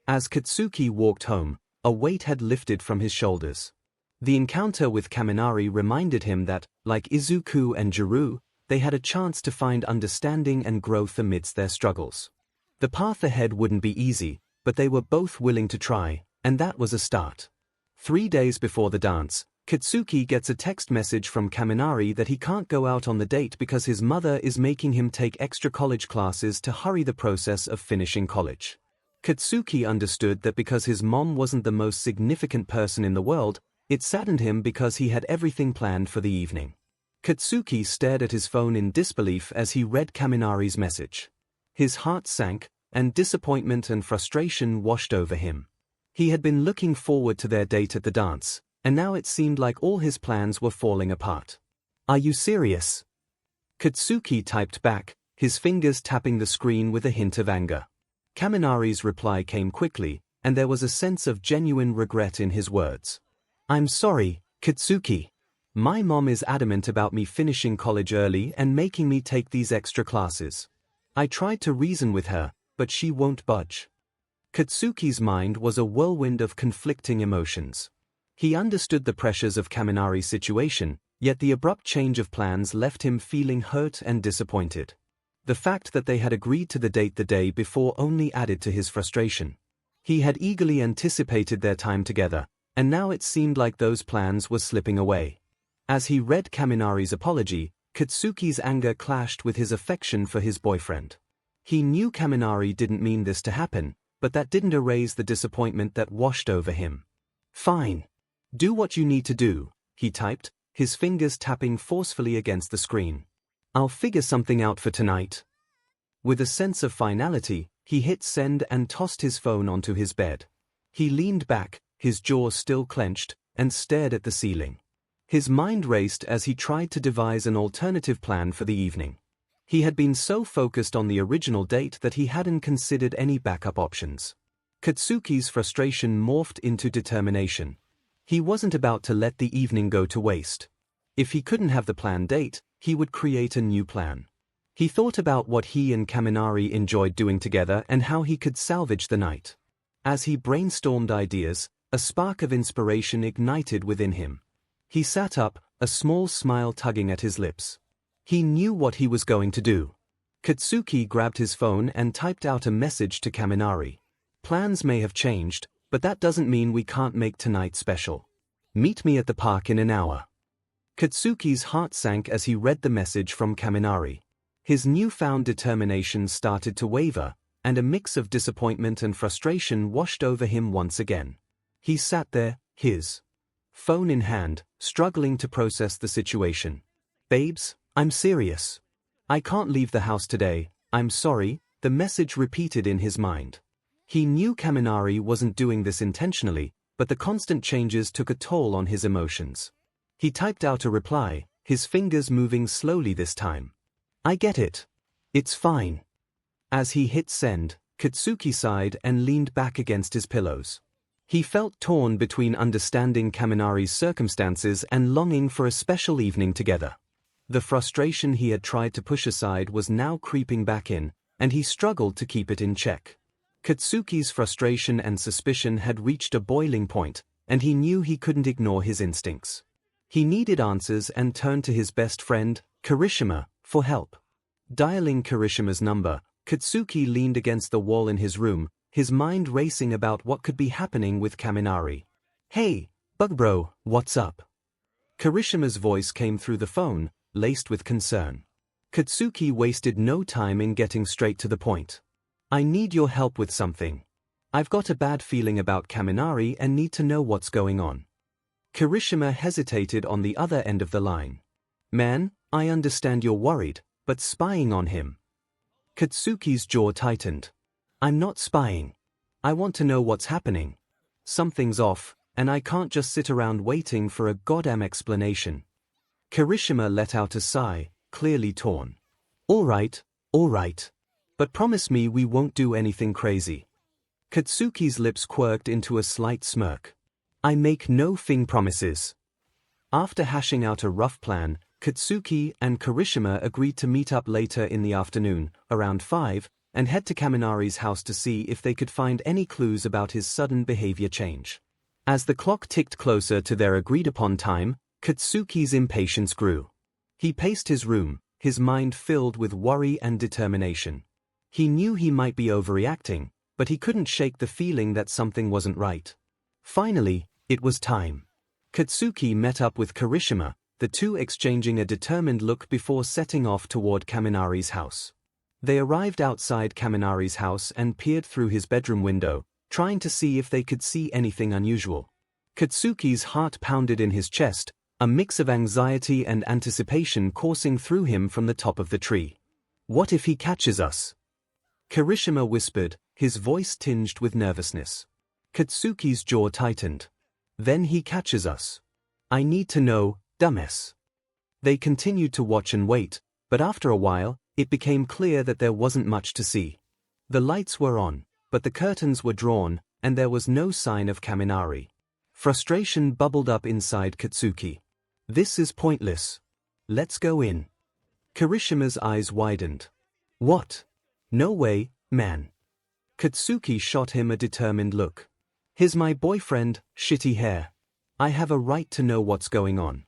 As Katsuki walked home, a weight had lifted from his shoulders. The encounter with Kaminari reminded him that, like Izuku and 𝗔𝗂, they had a chance to find understanding and growth amidst their struggles. The path ahead wouldn't be easy, but they were both willing to try, and that was a start. 3 days before the dance, Katsuki gets a text message from Kaminari that he can't go out on the date because his mother is making him take extra college classes to hurry the process of finishing college. Katsuki understood that because his mom wasn't the most significant person in the world, it saddened him because he had everything planned for the evening. Katsuki stared at his phone in disbelief as he read Kaminari's message. His heart sank, and disappointment and frustration washed over him. He had been looking forward to their date at the dance, and now it seemed like all his plans were falling apart. "Are you serious?" Katsuki typed back, his fingers tapping the screen with a hint of anger. Kaminari's reply came quickly, and there was a sense of genuine regret in his words. "I'm sorry, Katsuki. My mom is adamant about me finishing college early and making me take these extra classes. I tried to reason with her, but she won't budge. Katsuki's mind was a whirlwind of conflicting emotions. He understood the pressures of Kaminari's situation, yet the abrupt change of plans left him feeling hurt and disappointed. The fact that they had agreed to the date the day before only added to his frustration. He had eagerly anticipated their time together, and now it seemed like those plans were slipping away. As he read Kaminari's apology, Katsuki's anger clashed with his affection for his boyfriend. He knew Kaminari didn't mean this to happen, but that didn't erase the disappointment that washed over him. Fine. Do what you need to do, he typed, his fingers tapping forcefully against the screen. I'll figure something out for tonight. With a sense of finality, he hit send and tossed his phone onto his bed. He leaned back, his jaw still clenched, and stared at the ceiling. His mind raced as he tried to devise an alternative plan for the evening. He had been so focused on the original date that he hadn't considered any backup options. Katsuki's frustration morphed into determination. He wasn't about to let the evening go to waste. If he couldn't have the planned date, he would create a new plan. He thought about what he and Kaminari enjoyed doing together and how he could salvage the night. As he brainstormed ideas, a spark of inspiration ignited within him. He sat up, a small smile tugging at his lips. He knew what he was going to do. Katsuki grabbed his phone and typed out a message to Kaminari. Plans may have changed, but that doesn't mean we can't make tonight special. Meet me at the park in an hour. Katsuki's heart sank as he read the message from Kaminari. His newfound determination started to waver, and a mix of disappointment and frustration washed over him once again. He sat there, his phone in hand, struggling to process the situation. Babes, I'm serious. I can't leave the house today, I'm sorry, the message repeated in his mind. He knew Kaminari wasn't doing this intentionally, but the constant changes took a toll on his emotions. He typed out a reply, his fingers moving slowly this time. I get it. It's fine. As he hit send, Katsuki sighed and leaned back against his pillows. He felt torn between understanding Kaminari's circumstances and longing for a special evening together. The frustration he had tried to push aside was now creeping back in, and he struggled to keep it in check. Katsuki's frustration and suspicion had reached a boiling point, and he knew he couldn't ignore his instincts. He needed answers and turned to his best friend, 𝗓𝗓𝗄, for help. Dialing 𝗓𝗓𝗄's number, Katsuki leaned against the wall in his room, his mind racing about what could be happening with Kaminari. Hey, bug bro, what's up? 𝗓𝗓𝗄's voice came through the phone, laced with concern. Katsuki wasted no time in getting straight to the point. I need your help with something. I've got a bad feeling about Kaminari and need to know what's going on. 𝗓𝗓𝗄 hesitated on the other end of the line. Man, I understand you're worried, but spying on him. Katsuki's jaw tightened. I'm not spying. I want to know what's happening. Something's off, and I can't just sit around waiting for a goddamn explanation. 𝗓𝗓𝗄 let out a sigh, clearly torn. All right, but promise me we won't do anything crazy. Katsuki's lips quirked into a slight smirk. I make no promises. After hashing out a rough plan, Katsuki and 𝗓𝗓𝗄 agreed to meet up later in the afternoon, around 5, and head to Kaminari's house to see if they could find any clues about his sudden behavior change. As the clock ticked closer to their agreed-upon time, Katsuki's impatience grew. He paced his room, his mind filled with worry and determination. He knew he might be overreacting, but he couldn't shake the feeling that something wasn't right. Finally, it was time. Katsuki met up with 𝗓𝗓𝗄, the two exchanging a determined look before setting off toward Kaminari's house. They arrived outside Kaminari's house and peered through his bedroom window, trying to see if they could see anything unusual. Katsuki's heart pounded in his chest, a mix of anxiety and anticipation coursing through him from the top of the tree. What if he catches us? 𝗓𝗓𝗄 whispered, his voice tinged with nervousness. Katsuki's jaw tightened. Then he catches us. I need to know, dumbass. They continued to watch and wait, but after a while, it became clear that there wasn't much to see. The lights were on, but the curtains were drawn, and there was no sign of Kaminari. Frustration bubbled up inside Katsuki. This is pointless. Let's go in. 𝗓𝗓𝗄's eyes widened. What? No way, man. Katsuki shot him a determined look. He's my boyfriend, shitty hair. I have a right to know what's going on.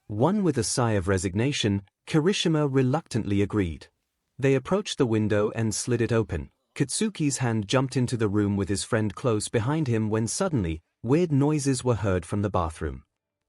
One with a sigh of resignation, Kirishima reluctantly agreed. They approached the window and slid it open. Katsuki's hand jumped into the room with his friend close behind him when suddenly, weird noises were heard from the bathroom.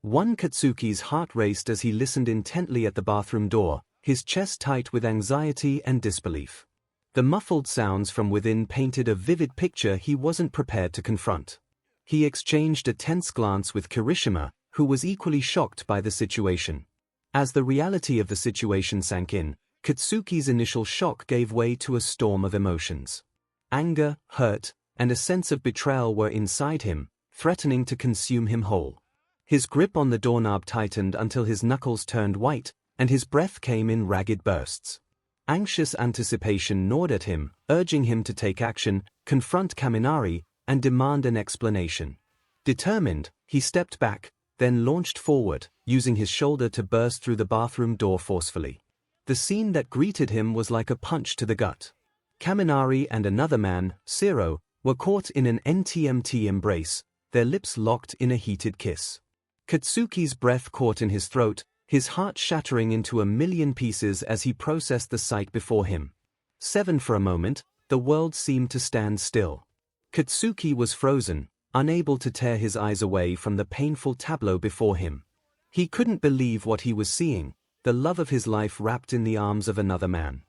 Katsuki's heart raced as he listened intently at the bathroom door, his chest tight with anxiety and disbelief. The muffled sounds from within painted a vivid picture he wasn't prepared to confront. He exchanged a tense glance with Kirishima, who was equally shocked by the situation. As the reality of the situation sank in, Katsuki's initial shock gave way to a storm of emotions. Anger, hurt, and a sense of betrayal were inside him, threatening to consume him whole. His grip on the doorknob tightened until his knuckles turned white, and his breath came in ragged bursts. Anxious anticipation gnawed at him, urging him to take action, confront Kaminari, and demand an explanation. Determined, he stepped back, then launched forward, using his shoulder to burst through the bathroom door forcefully. The scene that greeted him was like a punch to the gut. Kaminari and another man, 𝗬𝗪, were caught in an NTMT embrace, their lips locked in a heated kiss. Katsuki's breath caught in his throat, his heart shattering into a million pieces as he processed the sight before him. For a moment, the world seemed to stand still. Katsuki was frozen, unable to tear his eyes away from the painful tableau before him. He couldn't believe what he was seeing, the love of his life wrapped in the arms of another man.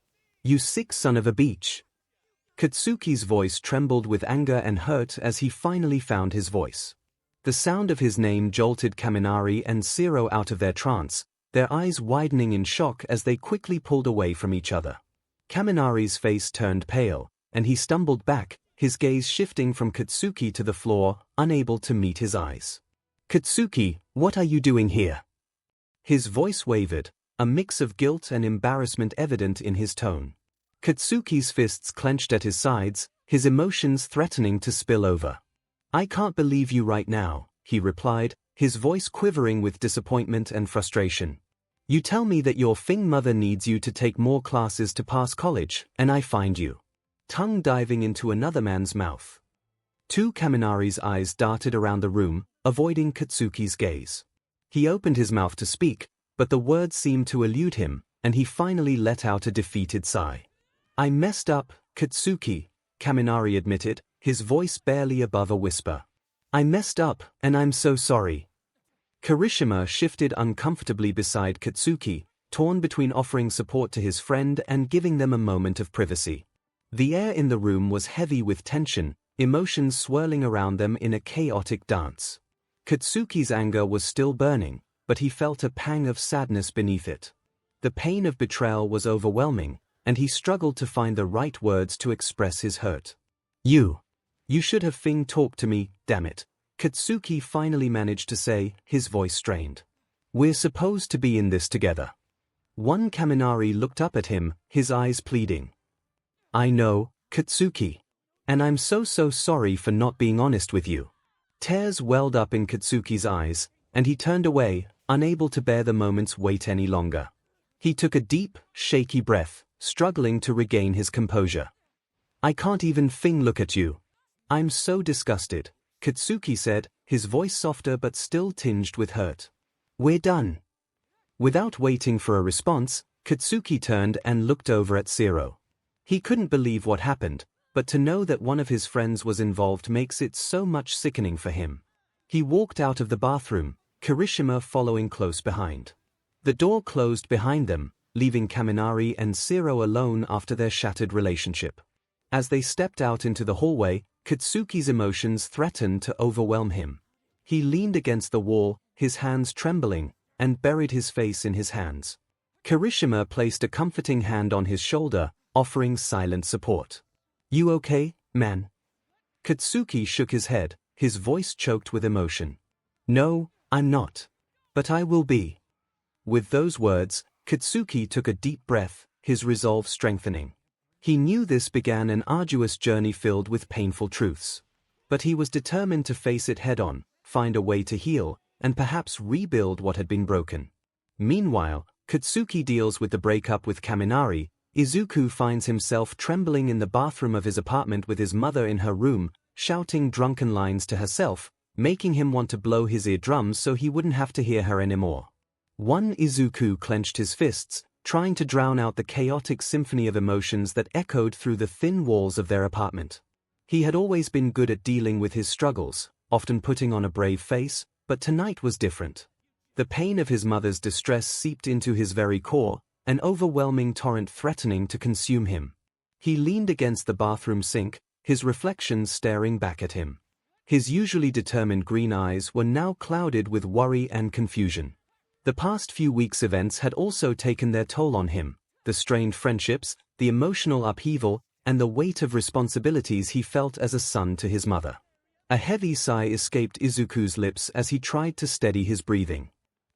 You sick son of a bitch. Katsuki's voice trembled with anger and hurt as he finally found his voice. The sound of his name jolted Kaminari and 𝗬𝗪 out of their trance, their eyes widening in shock as they quickly pulled away from each other. Kaminari's face turned pale, and he stumbled back, his gaze shifting from Katsuki to the floor, unable to meet his eyes. Katsuki, what are you doing here? His voice wavered, a mix of guilt and embarrassment evident in his tone. Katsuki's fists clenched at his sides, his emotions threatening to spill over. I can't believe you right now, he replied, his voice quivering with disappointment and frustration. You tell me that your mother needs you to take more classes to pass college, and I find you. Tongue diving into another man's mouth. Kaminari's eyes darted around the room, avoiding Katsuki's gaze. He opened his mouth to speak, but the words seemed to elude him, and he finally let out a defeated sigh. I messed up, Katsuki, Kaminari admitted, his voice barely above a whisper. I messed up, and I'm so sorry. Kirishima shifted uncomfortably beside Katsuki, torn between offering support to his friend and giving them a moment of privacy. The air in the room was heavy with tension, emotions swirling around them in a chaotic dance. Katsuki's anger was still burning, but he felt a pang of sadness beneath it. The pain of betrayal was overwhelming, and he struggled to find the right words to express his hurt. You should have talked to me, damn it. Katsuki finally managed to say, his voice strained. We're supposed to be in this together. Kaminari looked up at him, his eyes pleading. I know, Katsuki. And I'm so sorry for not being honest with you. Tears welled up in Katsuki's eyes, and he turned away, unable to bear the moment's weight any longer. He took a deep, shaky breath, struggling to regain his composure. I can't even look at you. I'm so disgusted, Katsuki said, his voice softer but still tinged with hurt. We're done. Without waiting for a response, Katsuki turned and looked over at 𝗬𝗪. He couldn't believe what happened, but to know that one of his friends was involved makes it so much sickening for him. He walked out of the bathroom, Kirishima following close behind. The door closed behind them, leaving Kaminari and 𝗬𝗪 alone after their shattered relationship. As they stepped out into the hallway, Katsuki's emotions threatened to overwhelm him. He leaned against the wall, his hands trembling, and buried his face in his hands. Kirishima placed a comforting hand on his shoulder, offering silent support. You okay, man? Katsuki shook his head, his voice choked with emotion. No, I'm not. But I will be. With those words, Katsuki took a deep breath, his resolve strengthening. He knew this began an arduous journey filled with painful truths. But he was determined to face it head-on, find a way to heal, and perhaps rebuild what had been broken. Meanwhile, Katsuki deals with the breakup with Kaminari, Izuku finds himself trembling in the bathroom of his apartment with his mother in her room, shouting drunken lines to herself, making him want to blow his eardrums so he wouldn't have to hear her anymore. Izuku clenched his fists, trying to drown out the chaotic symphony of emotions that echoed through the thin walls of their apartment. He had always been good at dealing with his struggles, often putting on a brave face, but tonight was different. The pain of his mother's distress seeped into his very core, an overwhelming torrent threatening to consume him. He leaned against the bathroom sink, his reflection staring back at him. His usually determined green eyes were now clouded with worry and confusion. The past few weeks' events had also taken their toll on him, the strained friendships, the emotional upheaval, and the weight of responsibilities he felt as a son to his mother. A heavy sigh escaped Izuku's lips as he tried to steady his breathing.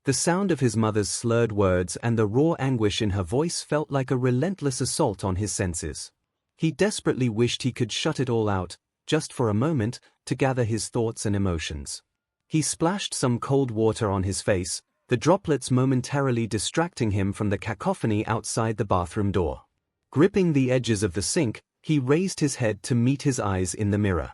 The sound of his mother's slurred words and the raw anguish in her voice felt like a relentless assault on his senses. He desperately wished he could shut it all out, just for a moment, to gather his thoughts and emotions. He splashed some cold water on his face, the droplets momentarily distracting him from the cacophony outside the bathroom door. Gripping the edges of the sink, he raised his head to meet his eyes in the mirror.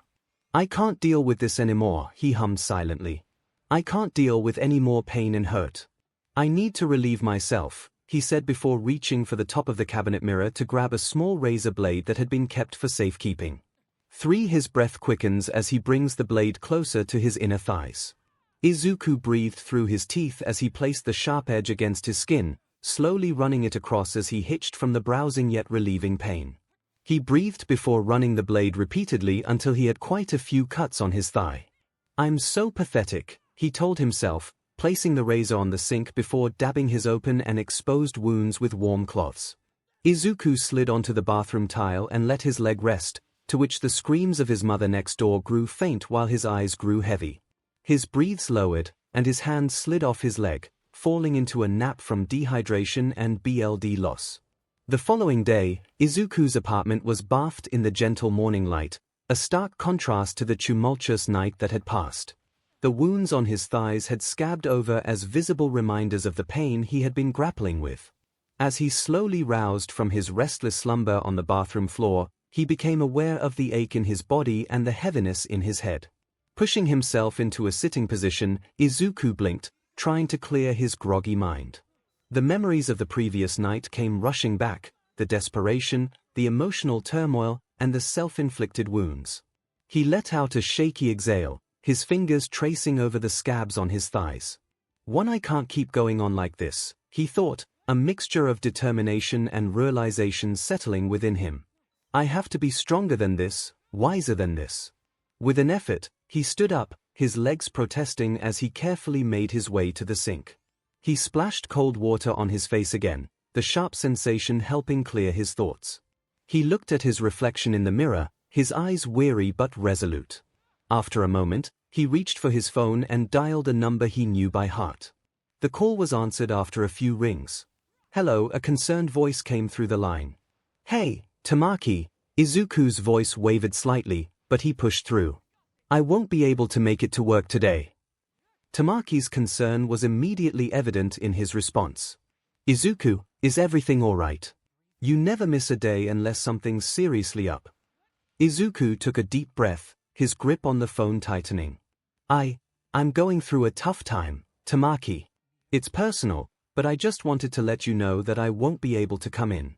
"I can't deal with this anymore," he hummed silently. "I can't deal with any more pain and hurt. I need to relieve myself," he said before reaching for the top of the cabinet mirror to grab a small razor blade that had been kept for safekeeping. His breath quickens as he brings the blade closer to his inner thighs. Izuku breathed through his teeth as he placed the sharp edge against his skin, slowly running it across as he hitched from the browsing yet relieving pain. He breathed before running the blade repeatedly until he had quite a few cuts on his thigh. "I'm so pathetic," he told himself, placing the razor on the sink before dabbing his open and exposed wounds with warm cloths. Izuku slid onto the bathroom tile and let his leg rest, to which the screams of his mother next door grew faint while his eyes grew heavy. His breaths lowered, and his hand slid off his leg, falling into a nap from dehydration and blood loss. The following day, Izuku's apartment was bathed in the gentle morning light, a stark contrast to the tumultuous night that had passed. The wounds on his thighs had scabbed over as visible reminders of the pain he had been grappling with. As he slowly roused from his restless slumber on the bathroom floor, he became aware of the ache in his body and the heaviness in his head. Pushing himself into a sitting position, Izuku blinked, trying to clear his groggy mind. The memories of the previous night came rushing back, the desperation, the emotional turmoil, and the self-inflicted wounds. He let out a shaky exhale, his fingers tracing over the scabs on his thighs. "I can't keep going on like this," he thought, a mixture of determination and realization settling within him. "I have to be stronger than this, wiser than this." With an effort, he stood up, his legs protesting as he carefully made his way to the sink. He splashed cold water on his face again, the sharp sensation helping clear his thoughts. He looked at his reflection in the mirror, his eyes weary but resolute. After a moment, he reached for his phone and dialed a number he knew by heart. The call was answered after a few rings. "Hello," a concerned voice came through the line. "Hey, Tamaki," Izuku's voice wavered slightly, but he pushed through. "I won't be able to make it to work today." Tamaki's concern was immediately evident in his response. "Izuku, is everything all right? You never miss a day unless something's seriously up." Izuku took a deep breath, his grip on the phone tightening. I'm going through a tough time, Tamaki. It's personal, but I just wanted to let you know that I won't be able to come in."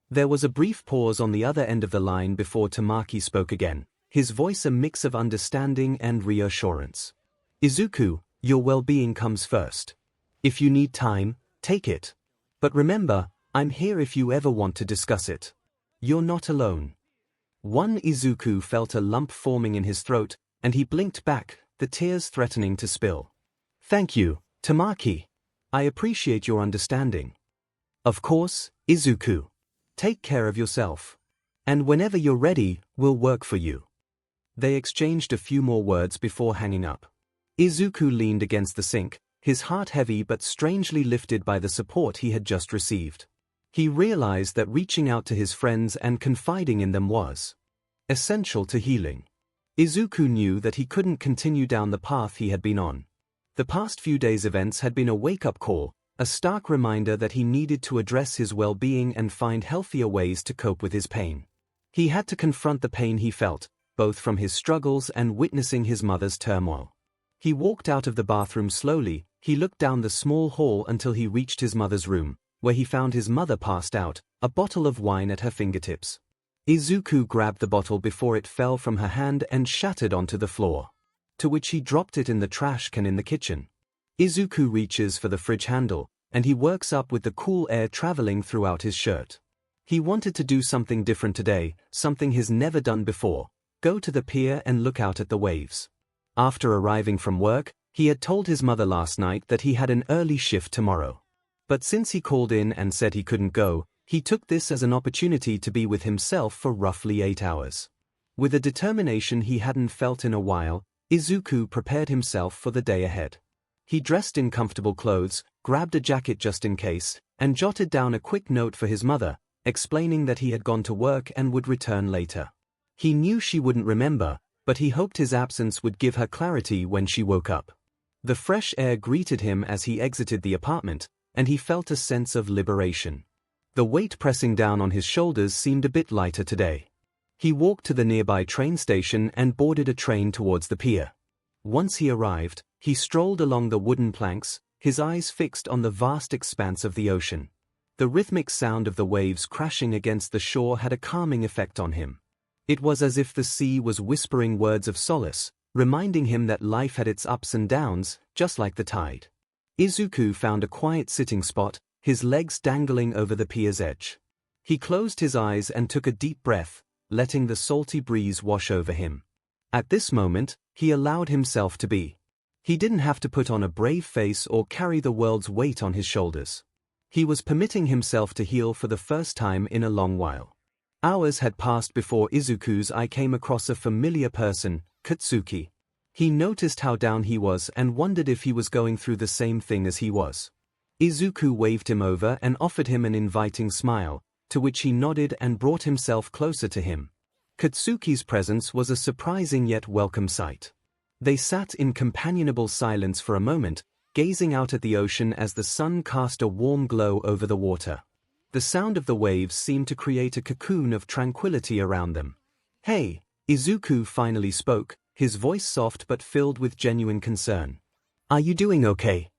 There was a brief pause on the other end of the line before Tamaki spoke again, his voice a mix of understanding and reassurance. "Izuku, your well-being comes first. If you need time, take it. But remember, I'm here if you ever want to discuss it. You're not alone." Izuku felt a lump forming in his throat, and he blinked back, the tears threatening to spill. "Thank you, Tamaki. I appreciate your understanding." "Of course, Izuku. Take care of yourself. And whenever you're ready, we'll work for you." They exchanged a few more words before hanging up. Izuku leaned against the sink, his heart heavy but strangely lifted by the support he had just received. He realized that reaching out to his friends and confiding in them was essential to healing. Izuku knew that he couldn't continue down the path he had been on. The past few days' events had been a wake-up call, a stark reminder that he needed to address his well-being and find healthier ways to cope with his pain. He had to confront the pain he felt, both from his struggles and witnessing his mother's turmoil. He walked out of the bathroom slowly. He looked down the small hall until he reached his mother's room, where he found his mother passed out, a bottle of wine at her fingertips. Izuku grabbed the bottle before it fell from her hand and shattered onto the floor, to which he dropped it in the trash can in the kitchen. Izuku reaches for the fridge handle, and he works up with the cool air traveling throughout his shirt. He wanted to do something different today, something he's never done before: go to the pier and look out at the waves. After arriving from work, he had told his mother last night that he had an early shift tomorrow. But since he called in and said he couldn't go, he took this as an opportunity to be with himself for roughly 8 hours. With a determination he hadn't felt in a while, Izuku prepared himself for the day ahead. He dressed in comfortable clothes, grabbed a jacket just in case, and jotted down a quick note for his mother, explaining that he had gone to work and would return later. He knew she wouldn't remember, but he hoped his absence would give her clarity when she woke up. The fresh air greeted him as he exited the apartment, and he felt a sense of liberation. The weight pressing down on his shoulders seemed a bit lighter today. He walked to the nearby train station and boarded a train towards the pier. Once he arrived, he strolled along the wooden planks, his eyes fixed on the vast expanse of the ocean. The rhythmic sound of the waves crashing against the shore had a calming effect on him. It was as if the sea was whispering words of solace, reminding him that life had its ups and downs, just like the tide. Izuku found a quiet sitting spot, his legs dangling over the pier's edge. He closed his eyes and took a deep breath, letting the salty breeze wash over him. At this moment, he allowed himself to be. He didn't have to put on a brave face or carry the world's weight on his shoulders. He was permitting himself to heal for the first time in a long while. Hours had passed before Izuku's eye came across a familiar person, Katsuki. He noticed how down he was and wondered if he was going through the same thing as he was. Izuku waved him over and offered him an inviting smile, to which he nodded and brought himself closer to him. Katsuki's presence was a surprising yet welcome sight. They sat in companionable silence for a moment, gazing out at the ocean as the sun cast a warm glow over the water. The sound of the waves seemed to create a cocoon of tranquility around them. "Hey," Izuku finally spoke, his voice soft but filled with genuine concern. "Are you doing okay?"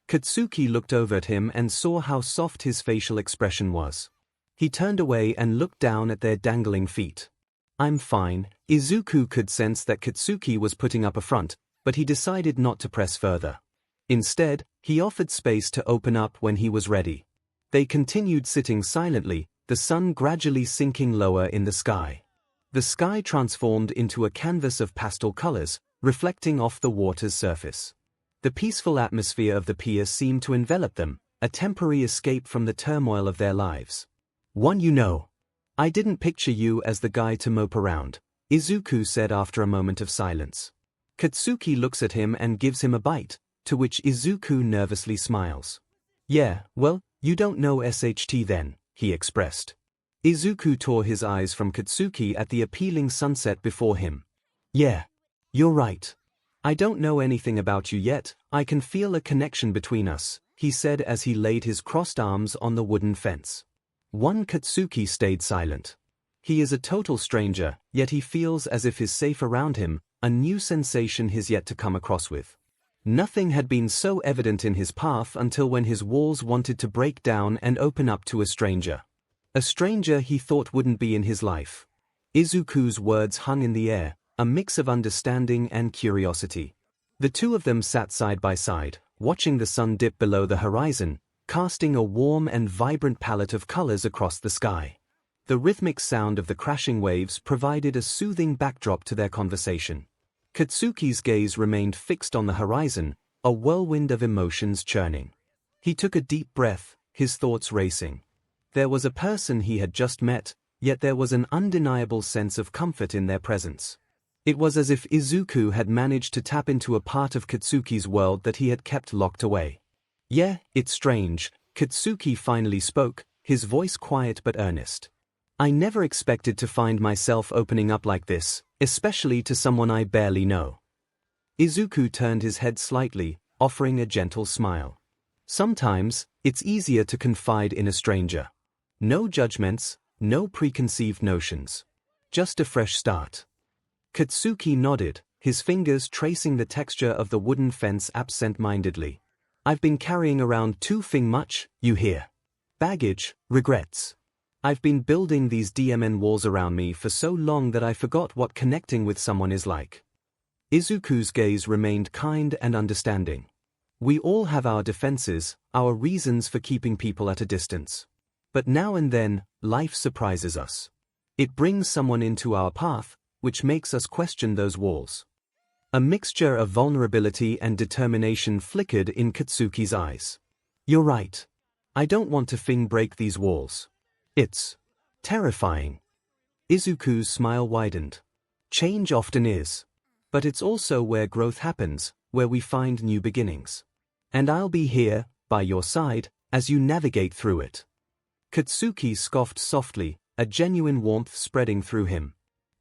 Katsuki looked over at him and saw how soft his facial expression was. He turned away and looked down at their dangling feet. "I'm fine." Izuku could sense that Katsuki was putting up a front, but he decided not to press further. Instead, he offered space to open up when he was ready. They continued sitting silently, the sun gradually sinking lower in the sky. The sky transformed into a canvas of pastel colors, reflecting off the water's surface. The peaceful atmosphere of the pier seemed to envelop them, a temporary escape from the turmoil of their lives. I didn't picture you as the guy to mope around," Izuku said after a moment of silence. Katsuki looks at him and gives him a bite, to which Izuku nervously smiles. "Yeah, well, you don't know SHT then," he expressed. Izuku tore his eyes from Katsuki at the appealing sunset before him. "Yeah, you're right. I don't know anything about you yet, I can feel a connection between us," he said as he laid his crossed arms on the wooden fence. Katsuki stayed silent. He is a total stranger, yet he feels as if he's safe around him, a new sensation he's yet to come across with. Nothing had been so evident in his path until when his walls wanted to break down and open up to a stranger. A stranger he thought wouldn't be in his life. Izuku's words hung in the air, a mix of understanding and curiosity. The two of them sat side by side, watching the sun dip below the horizon, casting a warm and vibrant palette of colors across the sky. The rhythmic sound of the crashing waves provided a soothing backdrop to their conversation. Katsuki's gaze remained fixed on the horizon, a whirlwind of emotions churning. He took a deep breath, his thoughts racing. There was a person he had just met, yet there was an undeniable sense of comfort in their presence. It was as if Izuku had managed to tap into a part of Katsuki's world that he had kept locked away. "Yeah, it's strange," Katsuki finally spoke, his voice quiet but earnest. "I never expected to find myself opening up like this, especially to someone I barely know." Izuku turned his head slightly, offering a gentle smile. Sometimes, it's easier to confide in a stranger. No judgments, no preconceived notions. Just a fresh start. Katsuki nodded, his fingers tracing the texture of the wooden fence absent-mindedly. I've been carrying around 𝗕𝗵𝗄, you hear? Baggage, regrets. I've been building these DMN walls around me for so long that I forgot what connecting with someone is like. Izuku's gaze remained kind and understanding. We all have our defenses, our reasons for keeping people at a distance. But now and then, life surprises us. It brings someone into our path, which makes us question those walls. A mixture of vulnerability and determination flickered in Katsuki's eyes. You're right. I don't want to break these walls. It's terrifying. Izuku's smile widened. Change often is. But it's also where growth happens, where we find new beginnings. And I'll be here, by your side, as you navigate through it. Katsuki scoffed softly, a genuine warmth spreading through him.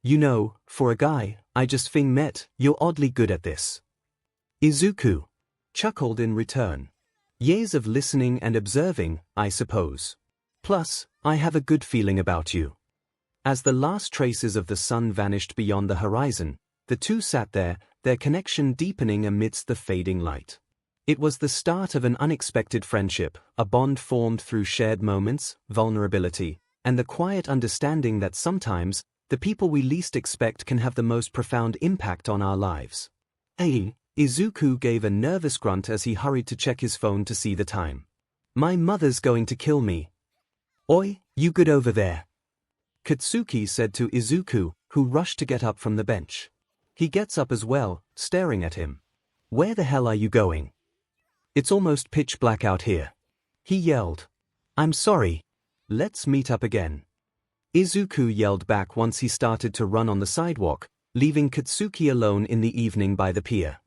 You know, for a guy I just met, you're oddly good at this. Izuku chuckled in return. Years of listening and observing, I suppose. Plus, I have a good feeling about you. As the last traces of the sun vanished beyond the horizon, the two sat there, their connection deepening amidst the fading light. It was the start of an unexpected friendship, a bond formed through shared moments, vulnerability, and the quiet understanding that sometimes, the people we least expect can have the most profound impact on our lives. Hey, Izuku gave a nervous grunt as he hurried to check his phone to see the time. My mother's going to kill me. Oi, you good over there? Katsuki said to Izuku, who rushed to get up from the bench. He gets up as well, staring at him. Where the hell are you going? It's almost pitch black out here. He yelled. I'm sorry. Let's meet up again. Izuku yelled back once he started to run on the sidewalk, leaving Katsuki alone in the evening by the pier.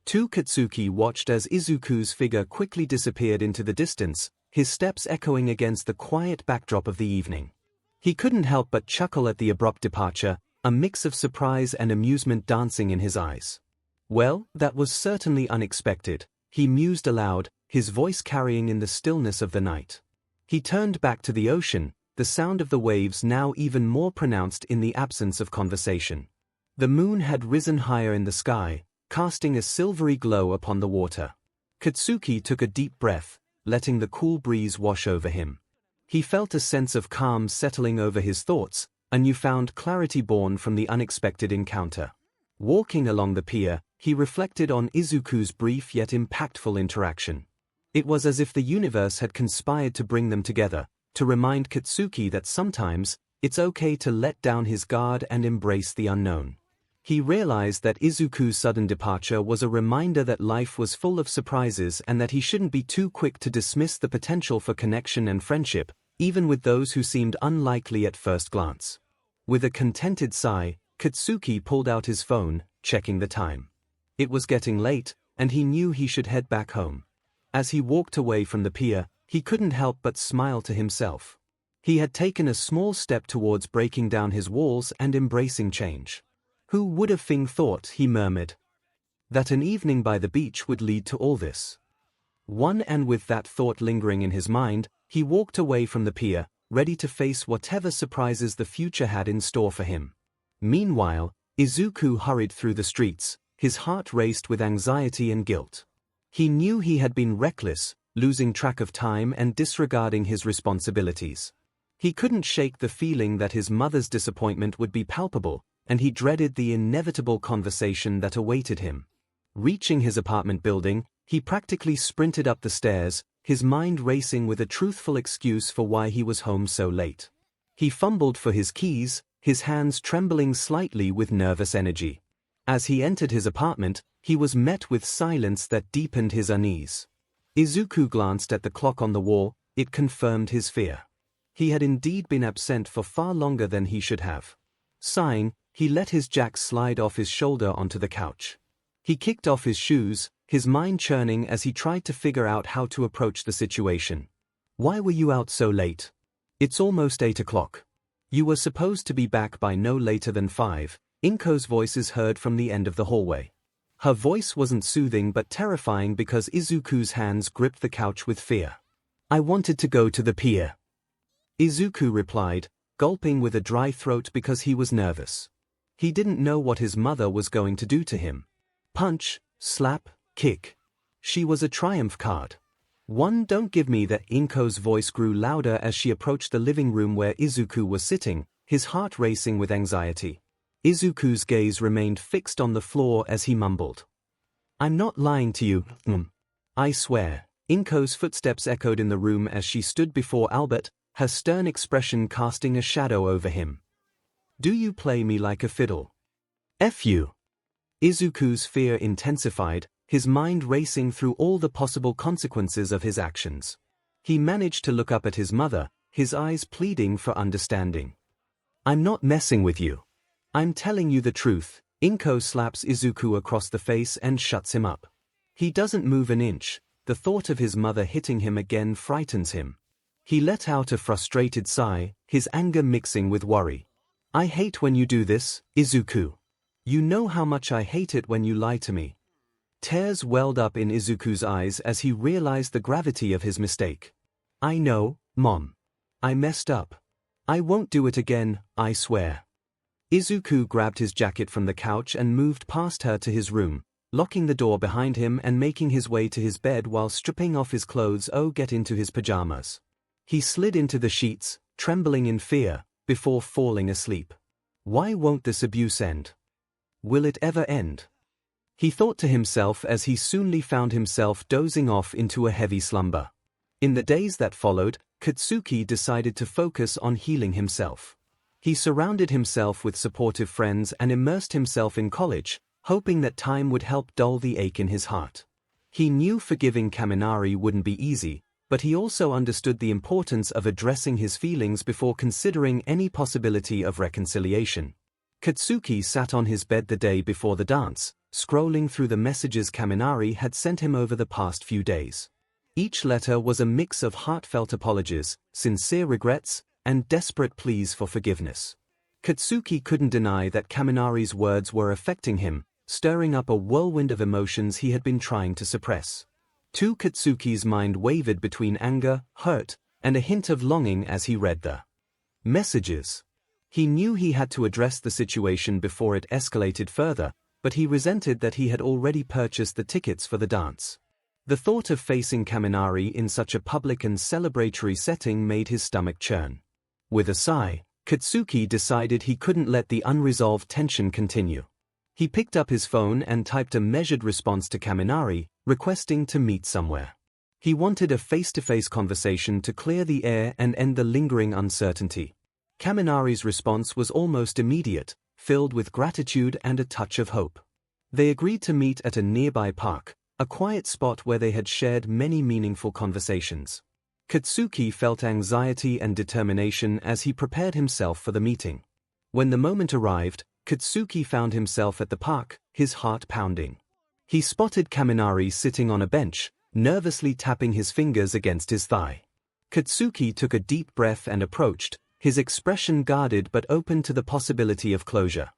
Katsuki watched as Izuku's figure quickly disappeared into the distance, his steps echoing against the quiet backdrop of the evening. He couldn't help but chuckle at the abrupt departure, a mix of surprise and amusement dancing in his eyes. Well, that was certainly unexpected, he mused aloud, his voice carrying in the stillness of the night. He turned back to the ocean, the sound of the waves now even more pronounced in the absence of conversation. The moon had risen higher in the sky, casting a silvery glow upon the water. Katsuki took a deep breath, letting the cool breeze wash over him. He felt a sense of calm settling over his thoughts, a newfound clarity born from the unexpected encounter. Walking along the pier, he reflected on Izuku's brief yet impactful interaction. It was as if the universe had conspired to bring them together, to remind Katsuki that sometimes, it's okay to let down his guard and embrace the unknown. He realized that Izuku's sudden departure was a reminder that life was full of surprises and that he shouldn't be too quick to dismiss the potential for connection and friendship, even with those who seemed unlikely at first glance. With a contented sigh, Katsuki pulled out his phone, checking the time. It was getting late, and he knew he should head back home. As he walked away from the pier, he couldn't help but smile to himself. He had taken a small step towards breaking down his walls and embracing change. Who would have thought, he murmured, that an evening by the beach would lead to all this? And with that thought lingering in his mind, he walked away from the pier, ready to face whatever surprises the future had in store for him. Meanwhile, Izuku hurried through the streets, his heart raced with anxiety and guilt. He knew he had been reckless, losing track of time and disregarding his responsibilities. He couldn't shake the feeling that his mother's disappointment would be palpable, and he dreaded the inevitable conversation that awaited him. Reaching his apartment building, he practically sprinted up the stairs, his mind racing with a truthful excuse for why he was home so late. He fumbled for his keys, his hands trembling slightly with nervous energy. As he entered his apartment, he was met with silence that deepened his unease. Izuku glanced at the clock on the wall, it confirmed his fear. He had indeed been absent for far longer than he should have. Sighing, he let his jacket slide off his shoulder onto the couch. He kicked off his shoes, his mind churning as he tried to figure out how to approach the situation. Why were you out so late? It's almost 8 o'clock. You were supposed to be back by no later than 5, Inko's voice is heard from the end of the hallway. Her voice wasn't soothing but terrifying because Izuku's hands gripped the couch with fear. "I wanted to go to the pier," Izuku replied, gulping with a dry throat because he was nervous. He didn't know what his mother was going to do to him. Punch, slap, kick. She was a triumph card. Don't give me that. Inko's voice grew louder as she approached the living room where Izuku was sitting, his heart racing with anxiety. Izuku's gaze remained fixed on the floor as he mumbled, "I'm not lying to you, I swear." Inko's footsteps echoed in the room as she stood before Albert, her stern expression casting a shadow over him. "Do you play me like a fiddle? F you." Izuku's fear intensified, his mind racing through all the possible consequences of his actions. He managed to look up at his mother, his eyes pleading for understanding. "I'm not messing with you. I'm telling you the truth." Inko slaps Izuku across the face and shuts him up. He doesn't move an inch. The thought of his mother hitting him again frightens him. He let out a frustrated sigh, his anger mixing with worry. "I hate when you do this, Izuku. You know how much I hate it when you lie to me." Tears welled up in Izuku's eyes as he realized the gravity of his mistake. "I know, Mom. I messed up. I won't do it again, I swear." Izuku grabbed his jacket from the couch and moved past her to his room, locking the door behind him and making his way to his bed while stripping off his clothes get into his pajamas. He slid into the sheets, trembling in fear, before falling asleep. Why won't this abuse end? Will it ever end? He thought to himself as he soonly found himself dozing off into a heavy slumber. In the days that followed, Katsuki decided to focus on healing himself. He surrounded himself with supportive friends and immersed himself in college, hoping that time would help dull the ache in his heart. He knew forgiving Kaminari wouldn't be easy, but he also understood the importance of addressing his feelings before considering any possibility of reconciliation. Katsuki sat on his bed the day before the dance, scrolling through the messages Kaminari had sent him over the past few days. Each letter was a mix of heartfelt apologies, sincere regrets, and desperate pleas for forgiveness. Katsuki couldn't deny that Kaminari's words were affecting him, stirring up a whirlwind of emotions he had been trying to suppress. Katsuki's mind wavered between anger, hurt, and a hint of longing as he read the messages. He knew he had to address the situation before it escalated further, but he resented that he had already purchased the tickets for the dance. The thought of facing Kaminari in such a public and celebratory setting made his stomach churn. With a sigh, Katsuki decided he couldn't let the unresolved tension continue. He picked up his phone and typed a measured response to Kaminari, requesting to meet somewhere. He wanted a face-to-face conversation to clear the air and end the lingering uncertainty. Kaminari's response was almost immediate, filled with gratitude and a touch of hope. They agreed to meet at a nearby park, a quiet spot where they had shared many meaningful conversations. Katsuki felt anxiety and determination as he prepared himself for the meeting. When the moment arrived, Katsuki found himself at the park, his heart pounding. He spotted Kaminari sitting on a bench, nervously tapping his fingers against his thigh. Katsuki took a deep breath and approached, his expression guarded but open to the possibility of closure.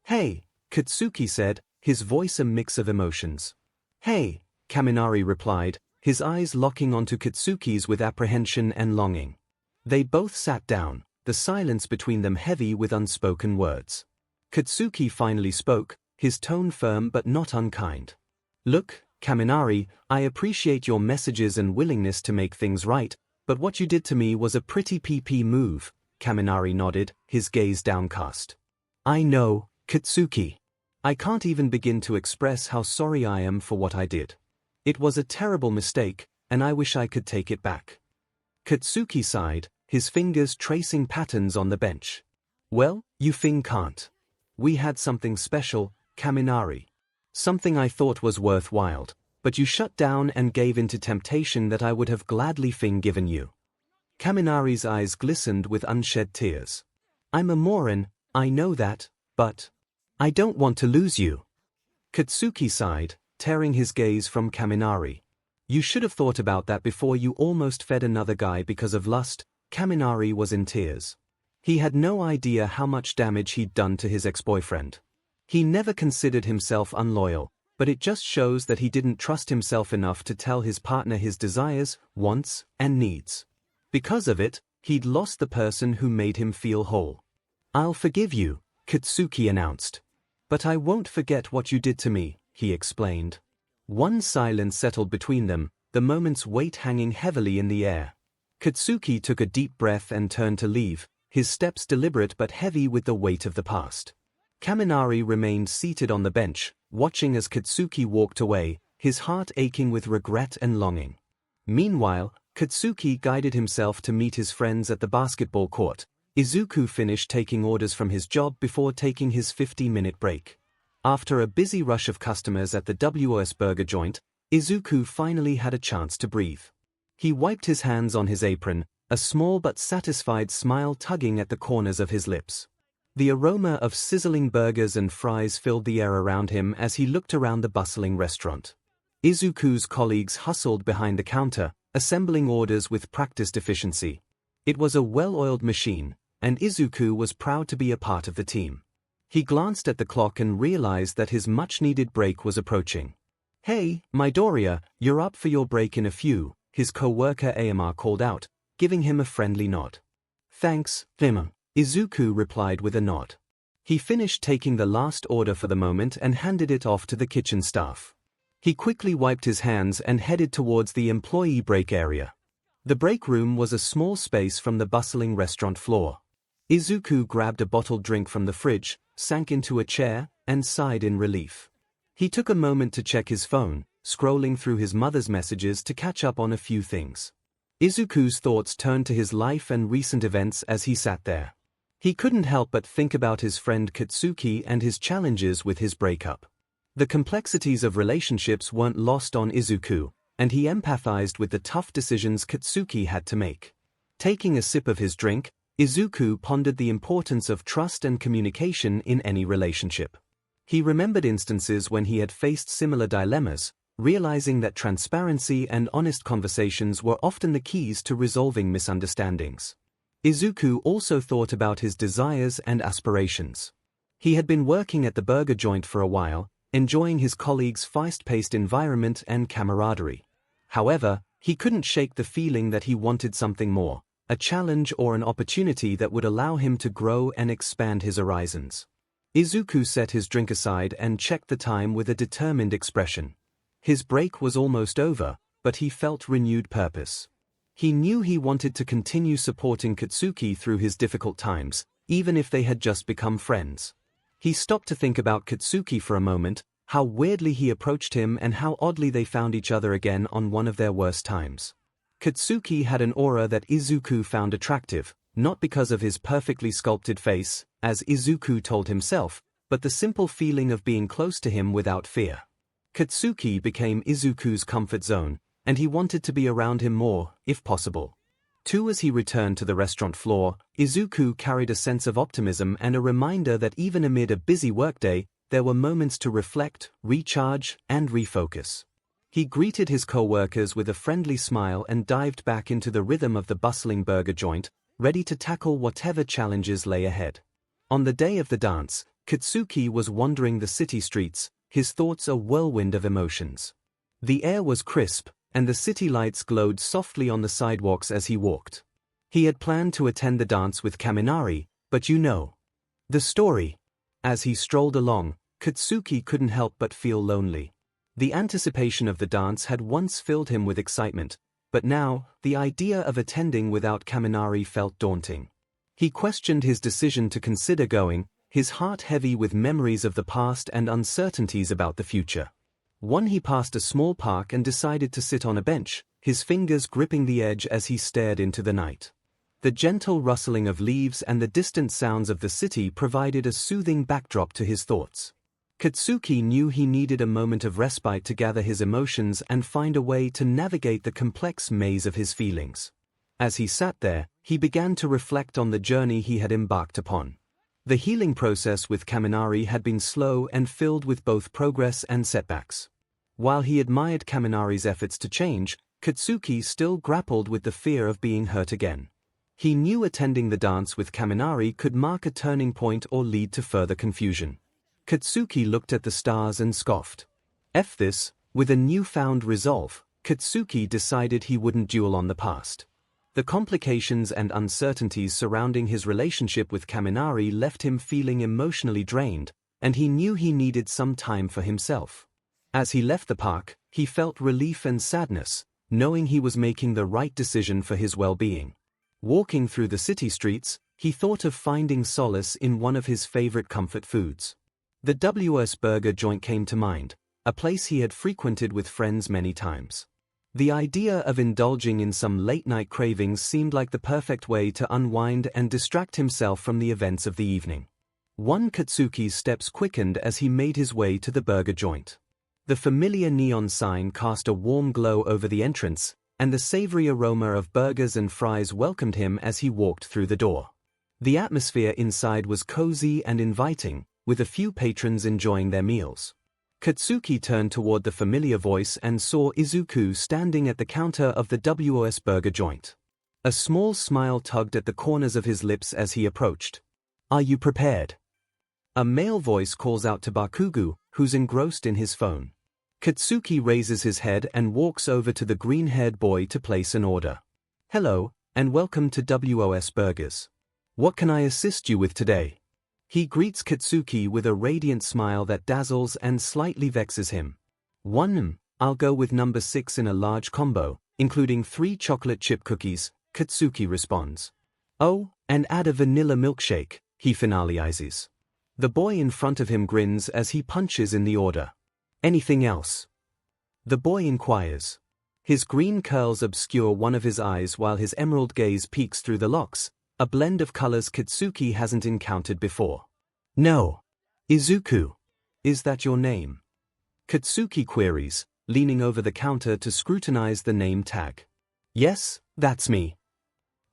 "Hey," Katsuki said, his voice a mix of emotions. "Hey," Kaminari replied, his eyes locking onto Katsuki's with apprehension and longing. They both sat down, the silence between them heavy with unspoken words. Katsuki finally spoke, his tone firm but not unkind. "Look, Kaminari, I appreciate your messages and willingness to make things right, but what you did to me was a pretty PP move." Kaminari nodded, his gaze downcast. "I know, Katsuki. I can't even begin to express how sorry I am for what I did. It was a terrible mistake, and I wish I could take it back." Katsuki sighed, his fingers tracing patterns on the bench. "Well, you can't. We had something special, Kaminari. Something I thought was worthwhile, but you shut down and gave into temptation that I would have gladly given you." Kaminari's eyes glistened with unshed tears. "I'm a moron, I know that, but I don't want to lose you." Katsuki sighed, tearing his gaze from Kaminari. "You should have thought about that before you almost fed another guy because of lust." Kaminari was in tears. He had no idea how much damage he'd done to his ex-boyfriend. He never considered himself unloyal, but it just shows that he didn't trust himself enough to tell his partner his desires, wants, and needs. Because of it, he'd lost the person who made him feel whole. "I'll forgive you," Katsuki announced. "But I won't forget what you did to me," he explained. One silence settled between them, the moment's weight hanging heavily in the air. Katsuki took a deep breath and turned to leave, his steps deliberate but heavy with the weight of the past. Kaminari remained seated on the bench, watching as Katsuki walked away, his heart aching with regret and longing. Meanwhile, Katsuki guided himself to meet his friends at the basketball court. Izuku finished taking orders from his job before taking his 50-minute break. After a busy rush of customers at the 𝗕𝗏𝗧𝗏 burger joint, Izuku finally had a chance to breathe. He wiped his hands on his apron, a small but satisfied smile tugging at the corners of his lips. The aroma of sizzling burgers and fries filled the air around him as he looked around the bustling restaurant. Izuku's colleagues hustled behind the counter, assembling orders with practiced efficiency. It was a well-oiled machine, and Izuku was proud to be a part of the team. He glanced at the clock and realized that his much-needed break was approaching. "Hey, Midoriya, you're up for your break in a few," his co-worker Ame called out, giving him a friendly nod. "Thanks, 𝗕𝗏𝗄," Izuku replied with a nod. He finished taking the last order for the moment and handed it off to the kitchen staff. He quickly wiped his hands and headed towards the employee break area. The break room was a small space from the bustling restaurant floor. Izuku grabbed a bottled drink from the fridge, sank into a chair, and sighed in relief. He took a moment to check his phone, scrolling through his mother's messages to catch up on a few things. Izuku's thoughts turned to his life and recent events as he sat there. He couldn't help but think about his friend Katsuki and his challenges with his breakup. The complexities of relationships weren't lost on Izuku, and he empathized with the tough decisions Katsuki had to make. Taking a sip of his drink, Izuku pondered the importance of trust and communication in any relationship. He remembered instances when he had faced similar dilemmas, realizing that transparency and honest conversations were often the keys to resolving misunderstandings. Izuku also thought about his desires and aspirations. He had been working at the burger joint for a while, enjoying his colleagues' fast-paced environment and camaraderie. However, he couldn't shake the feeling that he wanted something more, a challenge or an opportunity that would allow him to grow and expand his horizons. Izuku set his drink aside and checked the time with a determined expression. His break was almost over, but he felt renewed purpose. He knew he wanted to continue supporting Katsuki through his difficult times, even if they had just become friends. He stopped to think about Katsuki for a moment, how weirdly he approached him and how oddly they found each other again on one of their worst times. Katsuki had an aura that Izuku found attractive, not because of his perfectly sculpted face, as Izuku told himself, but the simple feeling of being close to him without fear. Katsuki became Izuku's comfort zone, and he wanted to be around him more, if possible. Too, as he returned to the restaurant floor, Izuku carried a sense of optimism and a reminder that even amid a busy workday, there were moments to reflect, recharge, and refocus. He greeted his co-workers with a friendly smile and dived back into the rhythm of the bustling burger joint, ready to tackle whatever challenges lay ahead. On the day of the dance, Katsuki was wandering the city streets, his thoughts a whirlwind of emotions. The air was crisp, and the city lights glowed softly on the sidewalks as he walked. He had planned to attend the dance with Kaminari, but you know the story. As he strolled along, Katsuki couldn't help but feel lonely. The anticipation of the dance had once filled him with excitement, but now, the idea of attending without Kaminari felt daunting. He questioned his decision to consider going, his heart heavy with memories of the past and uncertainties about the future. He passed a small park and decided to sit on a bench, his fingers gripping the edge as he stared into the night. The gentle rustling of leaves and the distant sounds of the city provided a soothing backdrop to his thoughts. Katsuki knew he needed a moment of respite to gather his emotions and find a way to navigate the complex maze of his feelings. As he sat there, he began to reflect on the journey he had embarked upon. The healing process with Kaminari had been slow and filled with both progress and setbacks. While he admired Kaminari's efforts to change, Katsuki still grappled with the fear of being hurt again. He knew attending the dance with Kaminari could mark a turning point or lead to further confusion. Katsuki looked at the stars and scoffed. F this, with a newfound resolve, Katsuki decided he wouldn't dwell on the past. The complications and uncertainties surrounding his relationship with Kaminari left him feeling emotionally drained, and he knew he needed some time for himself. As he left the park, he felt relief and sadness, knowing he was making the right decision for his well-being. Walking through the city streets, he thought of finding solace in one of his favorite comfort foods. The 𝗕𝗏𝗧𝗏 burger joint came to mind, a place he had frequented with friends many times. The idea of indulging in some late-night cravings seemed like the perfect way to unwind and distract himself from the events of the evening. Katsuki's steps quickened as he made his way to the burger joint. The familiar neon sign cast a warm glow over the entrance, and the savory aroma of burgers and fries welcomed him as he walked through the door. The atmosphere inside was cozy and inviting, with a few patrons enjoying their meals. Katsuki turned toward the familiar voice and saw Izuku standing at the counter of the 𝗕𝗏𝗧𝗏 burger joint. A small smile tugged at the corners of his lips as he approached. "Are you prepared?" A male voice calls out to Bakugo, who's engrossed in his phone. Katsuki raises his head and walks over to the green-haired boy to place an order. "Hello, and welcome to 𝗕𝗏𝗧𝗏 Burgers. What can I assist you with today?" He greets Katsuki with a radiant smile that dazzles and slightly vexes him. I'll go with number 6 in a large combo, including 3 chocolate chip cookies," Katsuki responds. "Oh, and add a vanilla milkshake," he finalizes. The boy in front of him grins as he punches in the order. "Anything else?" the boy inquires. His green curls obscure one of his eyes while his emerald gaze peeks through the locks, a blend of colors Katsuki hasn't encountered before. "No. Izuku. Is that your name?" Katsuki queries, leaning over the counter to scrutinize the name tag. "Yes, that's me."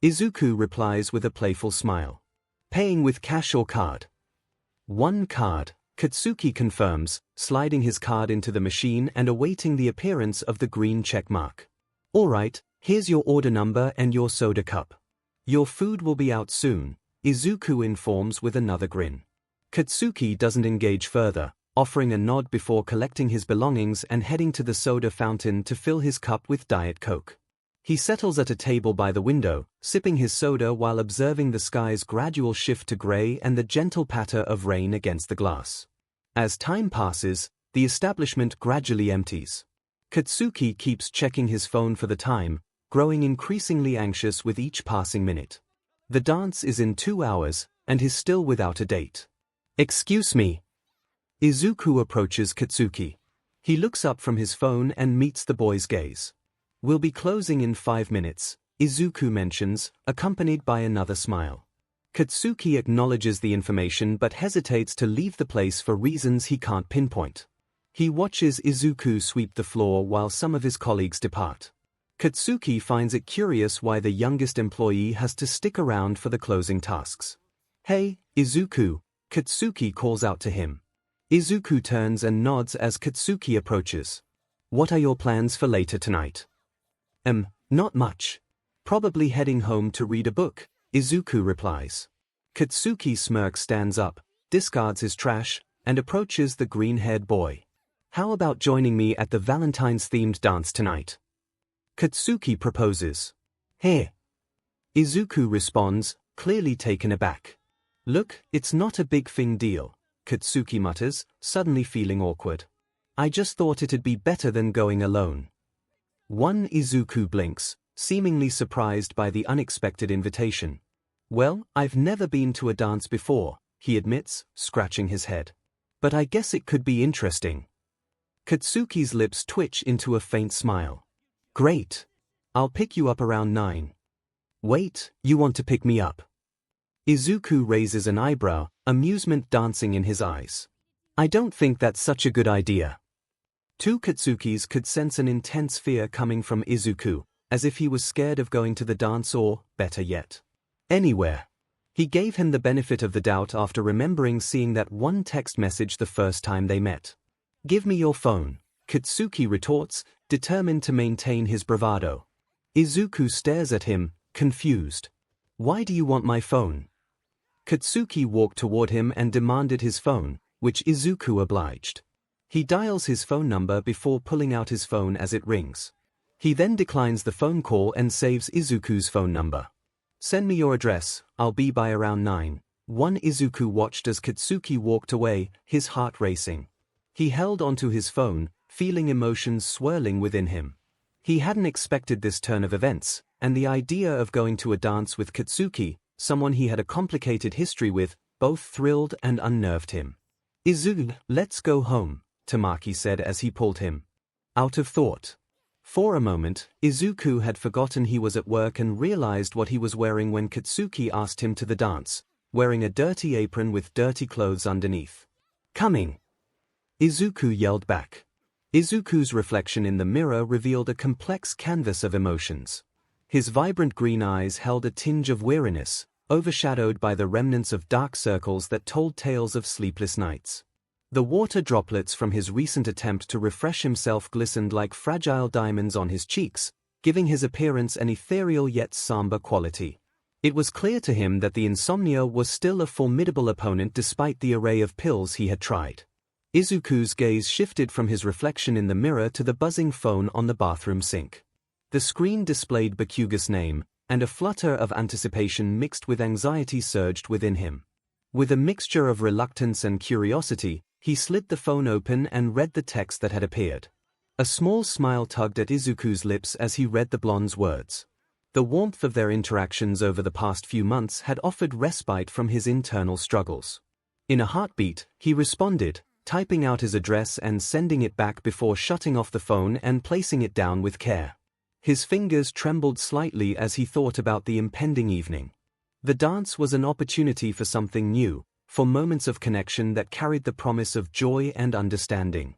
Izuku replies with a playful smile. "Paying with cash or card?" "One card," Katsuki confirms, sliding his card into the machine and awaiting the appearance of the green check mark. "All right, here's your order number and your soda cup. Your food will be out soon," Izuku informs with another grin. Katsuki doesn't engage further, offering a nod before collecting his belongings and heading to the soda fountain to fill his cup with Diet Coke. He settles at a table by the window, sipping his soda while observing the sky's gradual shift to gray and the gentle patter of rain against the glass. As time passes, the establishment gradually empties. Katsuki keeps checking his phone for the time, growing increasingly anxious with each passing minute. The dance is in 2 hours, and he's still without a date. "Excuse me." Izuku approaches Katsuki. He looks up from his phone and meets the boy's gaze. "We'll be closing in 5 minutes, Izuku mentions, accompanied by another smile. Katsuki acknowledges the information but hesitates to leave the place for reasons he can't pinpoint. He watches Izuku sweep the floor while some of his colleagues depart. Katsuki finds it curious why the youngest employee has to stick around for the closing tasks. "Hey, Izuku," Katsuki calls out to him. Izuku turns and nods as Katsuki approaches. "What are your plans for later tonight?" Not much. Probably heading home to read a book," Izuku replies. Katsuki's smirk stands up, discards his trash, and approaches the green-haired boy. "How about joining me at the Valentine's-themed dance tonight?" Katsuki proposes. "Hey." Izuku responds, clearly taken aback. "Look, it's not a big deal," Katsuki mutters, suddenly feeling awkward. "I just thought it'd be better than going alone." Izuku blinks, seemingly surprised by the unexpected invitation. "Well, I've never been to a dance before," he admits, scratching his head. "But I guess it could be interesting." Katsuki's lips twitch into a faint smile. "Great. I'll pick you up around 9. "Wait, you want to pick me up?" Izuku raises an eyebrow, amusement dancing in his eyes. "I don't think that's such a good idea." Two Katsukis could sense an intense fear coming from Izuku, as if he was scared of going to the dance or, better yet, anywhere. He gave him the benefit of the doubt after remembering seeing that one text message the first time they met. "Give me your phone," Katsuki retorts, determined to maintain his bravado. Izuku stares at him, confused. "Why do you want my phone?" Katsuki walked toward him and demanded his phone, which Izuku obliged. He dials his phone number before pulling out his phone as it rings. He then declines the phone call and saves Izuku's phone number. "Send me your address, I'll be by around 9:01. Izuku watched as Katsuki walked away, his heart racing. He held onto his phone, feeling emotions swirling within him. He hadn't expected this turn of events, and the idea of going to a dance with Katsuki, someone he had a complicated history with, both thrilled and unnerved him. "Izuku, let's go home," Tamaki said as he pulled him out of thought. For a moment, Izuku had forgotten he was at work and realized what he was wearing when Katsuki asked him to the dance, wearing a dirty apron with dirty clothes underneath. "Coming!" Izuku yelled back. Izuku's reflection in the mirror revealed a complex canvas of emotions. His vibrant green eyes held a tinge of weariness, overshadowed by the remnants of dark circles that told tales of sleepless nights. The water droplets from his recent attempt to refresh himself glistened like fragile diamonds on his cheeks, giving his appearance an ethereal yet somber quality. It was clear to him that the insomnia was still a formidable opponent despite the array of pills he had tried. Izuku's gaze shifted from his reflection in the mirror to the buzzing phone on the bathroom sink. The screen displayed Bakuga's name, and a flutter of anticipation mixed with anxiety surged within him. With a mixture of reluctance and curiosity, he slid the phone open and read the text that had appeared. A small smile tugged at Izuku's lips as he read the blonde's words. The warmth of their interactions over the past few months had offered respite from his internal struggles. In a heartbeat, he responded, typing out his address and sending it back before shutting off the phone and placing it down with care. His fingers trembled slightly as he thought about the impending evening. The dance was an opportunity for something new, for moments of connection that carried the promise of joy and understanding.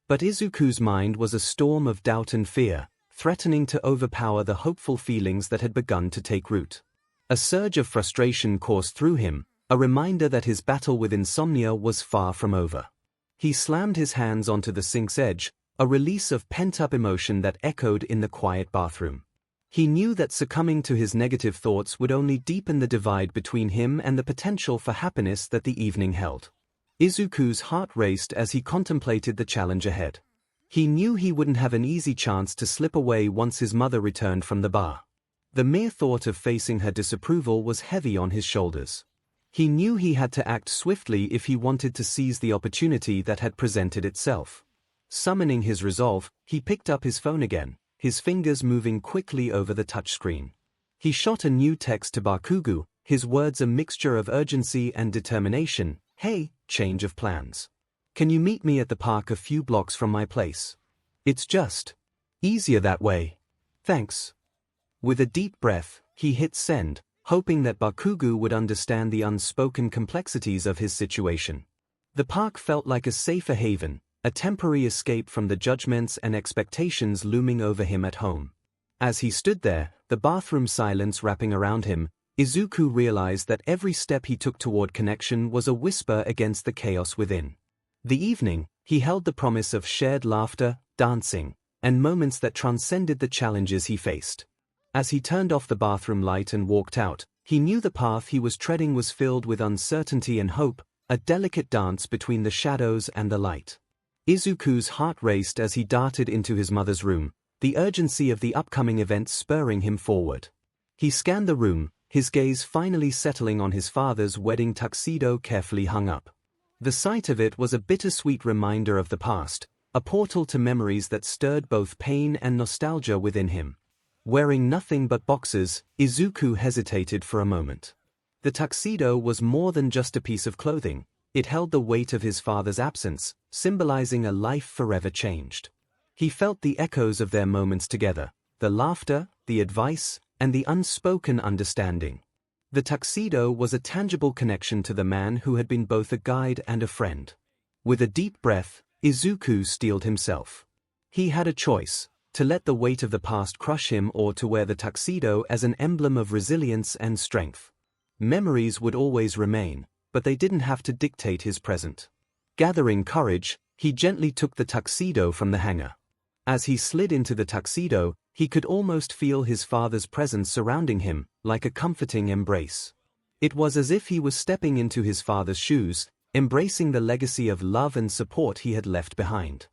But Izuku's mind was a storm of doubt and fear, threatening to overpower the hopeful feelings that had begun to take root. A surge of frustration coursed through him, a reminder that his battle with insomnia was far from over. He slammed his hands onto the sink's edge, a release of pent-up emotion that echoed in the quiet bathroom. He knew that succumbing to his negative thoughts would only deepen the divide between him and the potential for happiness that the evening held. Izuku's heart raced as he contemplated the challenge ahead. He knew he wouldn't have an easy chance to slip away once his mother returned from the bar. The mere thought of facing her disapproval was heavy on his shoulders. He knew he had to act swiftly if he wanted to seize the opportunity that had presented itself. Summoning his resolve, he picked up his phone again, his fingers moving quickly over the touchscreen. He shot a new text to Bakugo, his words a mixture of urgency and determination. "Hey, change of plans. Can you meet me at the park a few blocks from my place? It's just easier that way. Thanks." With a deep breath, he hit send, hoping that Bakugo would understand the unspoken complexities of his situation. The park felt like a safer haven, a temporary escape from the judgments and expectations looming over him at home. As he stood there, the bathroom silence wrapping around him, Izuku realized that every step he took toward connection was a whisper against the chaos within. The evening, he held the promise of shared laughter, dancing, and moments that transcended the challenges he faced. As he turned off the bathroom light and walked out, he knew the path he was treading was filled with uncertainty and hope, a delicate dance between the shadows and the light. Izuku's heart raced as he darted into his mother's room, the urgency of the upcoming event spurring him forward. He scanned the room, his gaze finally settling on his father's wedding tuxedo carefully hung up. The sight of it was a bittersweet reminder of the past, a portal to memories that stirred both pain and nostalgia within him. Wearing nothing but boxers, Izuku hesitated for a moment. The tuxedo was more than just a piece of clothing, it held the weight of his father's absence, symbolizing a life forever changed. He felt the echoes of their moments together, the laughter, the advice, and the unspoken understanding. The tuxedo was a tangible connection to the man who had been both a guide and a friend. With a deep breath, Izuku steeled himself. He had a choice: to let the weight of the past crush him or to wear the tuxedo as an emblem of resilience and strength. Memories would always remain, but they didn't have to dictate his present. Gathering courage, he gently took the tuxedo from the hanger. As he slid into the tuxedo, he could almost feel his father's presence surrounding him, like a comforting embrace. It was as if he was stepping into his father's shoes, embracing the legacy of love and support he had left behind.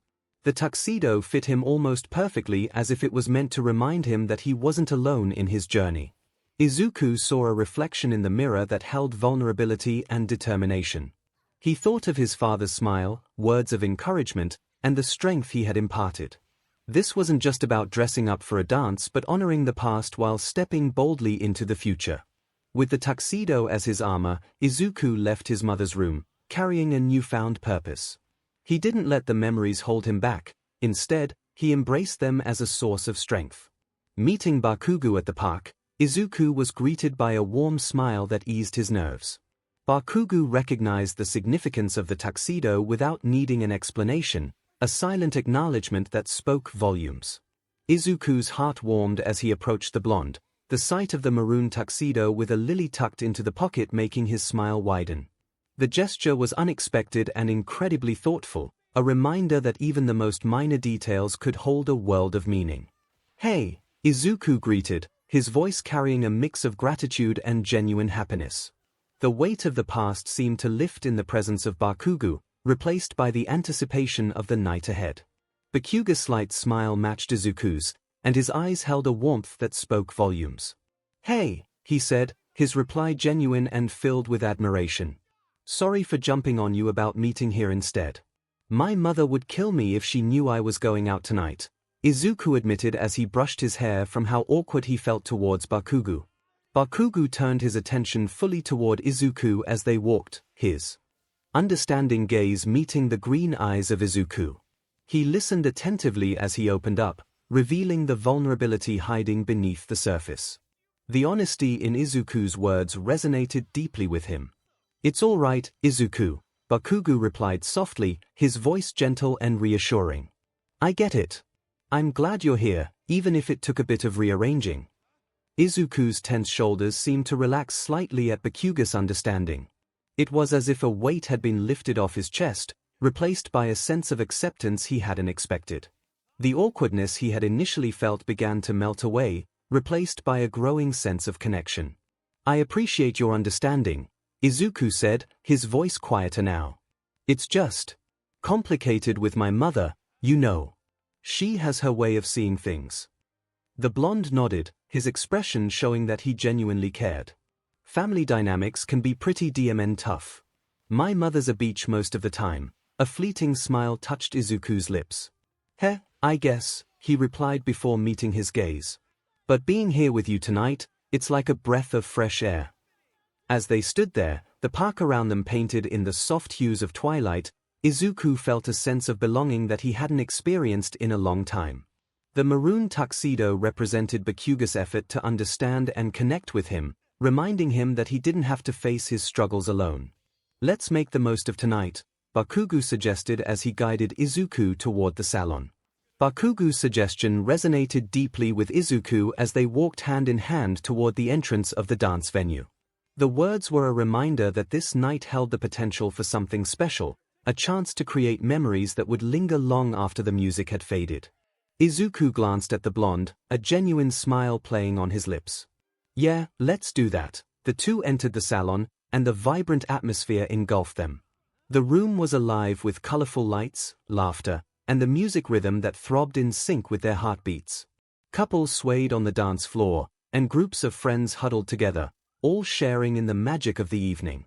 The tuxedo fit him almost perfectly, as if it was meant to remind him that he wasn't alone in his journey. Izuku saw a reflection in the mirror that held vulnerability and determination. He thought of his father's smile, words of encouragement, and the strength he had imparted. This wasn't just about dressing up for a dance, but honoring the past while stepping boldly into the future. With the tuxedo as his armor, Izuku left his mother's room, carrying a newfound purpose. He didn't let the memories hold him back. Instead, he embraced them as a source of strength. Meeting Bakugo at the park, Izuku was greeted by a warm smile that eased his nerves. Bakugo recognized the significance of the tuxedo without needing an explanation, a silent acknowledgement that spoke volumes. Izuku's heart warmed as he approached the blonde, the sight of the maroon tuxedo with a lily tucked into the pocket making his smile widen. The gesture was unexpected and incredibly thoughtful, a reminder that even the most minor details could hold a world of meaning. "Hey," Izuku greeted, his voice carrying a mix of gratitude and genuine happiness. The weight of the past seemed to lift in the presence of Bakugo, replaced by the anticipation of the night ahead. Bakugo's slight smile matched Izuku's, and his eyes held a warmth that spoke volumes. "Hey," he said, his reply genuine and filled with admiration. "Sorry for jumping on you about meeting here instead. My mother would kill me if she knew I was going out tonight," Izuku admitted as he brushed his hair from how awkward he felt towards Bakugo. Bakugo turned his attention fully toward Izuku as they walked, his understanding gaze meeting the green eyes of Izuku. He listened attentively as he opened up, revealing the vulnerability hiding beneath the surface. The honesty in Izuku's words resonated deeply with him. "It's all right, Izuku," Bakugo replied softly, his voice gentle and reassuring. "I get it. I'm glad you're here, even if it took a bit of rearranging." Izuku's tense shoulders seemed to relax slightly at Bakugo's understanding. It was as if a weight had been lifted off his chest, replaced by a sense of acceptance he hadn't expected. The awkwardness he had initially felt began to melt away, replaced by a growing sense of connection. "I appreciate your understanding," Izuku said, his voice quieter now. "It's just complicated with my mother, you know. She has her way of seeing things." The blonde nodded, his expression showing that he genuinely cared. "Family dynamics can be pretty tough. My mother's a beach most of the time." A fleeting smile touched Izuku's lips. I guess," he replied before meeting his gaze. "But being here with you tonight, it's like a breath of fresh air." As they stood there, the park around them painted in the soft hues of twilight, Izuku felt a sense of belonging that he hadn't experienced in a long time. The maroon tuxedo represented Bakugo's effort to understand and connect with him, reminding him that he didn't have to face his struggles alone. "Let's make the most of tonight," Bakugo suggested as he guided Izuku toward the salon. Bakugo's suggestion resonated deeply with Izuku as they walked hand in hand toward the entrance of the dance venue. The words were a reminder that this night held the potential for something special, a chance to create memories that would linger long after the music had faded. Izuku glanced at the blonde, a genuine smile playing on his lips. "Yeah, let's do that." The two entered the salon, and the vibrant atmosphere engulfed them. The room was alive with colorful lights, laughter, and the music rhythm that throbbed in sync with their heartbeats. Couples swayed on the dance floor, and groups of friends huddled together, all sharing in the magic of the evening.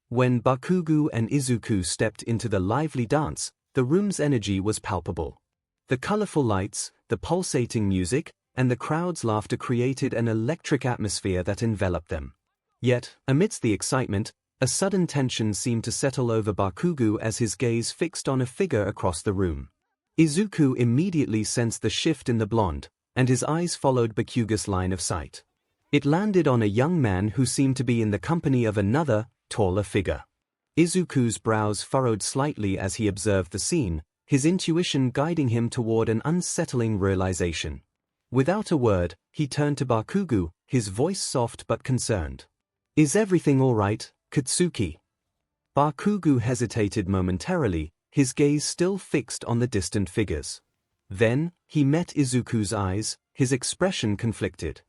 When Bakugo and Izuku stepped into the lively dance, the room's energy was palpable. The colorful lights, the pulsating music, and the crowd's laughter created an electric atmosphere that enveloped them. Yet, amidst the excitement, a sudden tension seemed to settle over Bakugo as his gaze fixed on a figure across the room. Izuku immediately sensed the shift in the blonde, and his eyes followed Bakugo's line of sight. It landed on a young man who seemed to be in the company of another, taller figure. Izuku's brows furrowed slightly as he observed the scene, his intuition guiding him toward an unsettling realization. Without a word, he turned to Bakugo, his voice soft but concerned. "Is everything all right, Katsuki?" Bakugo hesitated momentarily, his gaze still fixed on the distant figures. Then, he met Izuku's eyes, his expression conflicted.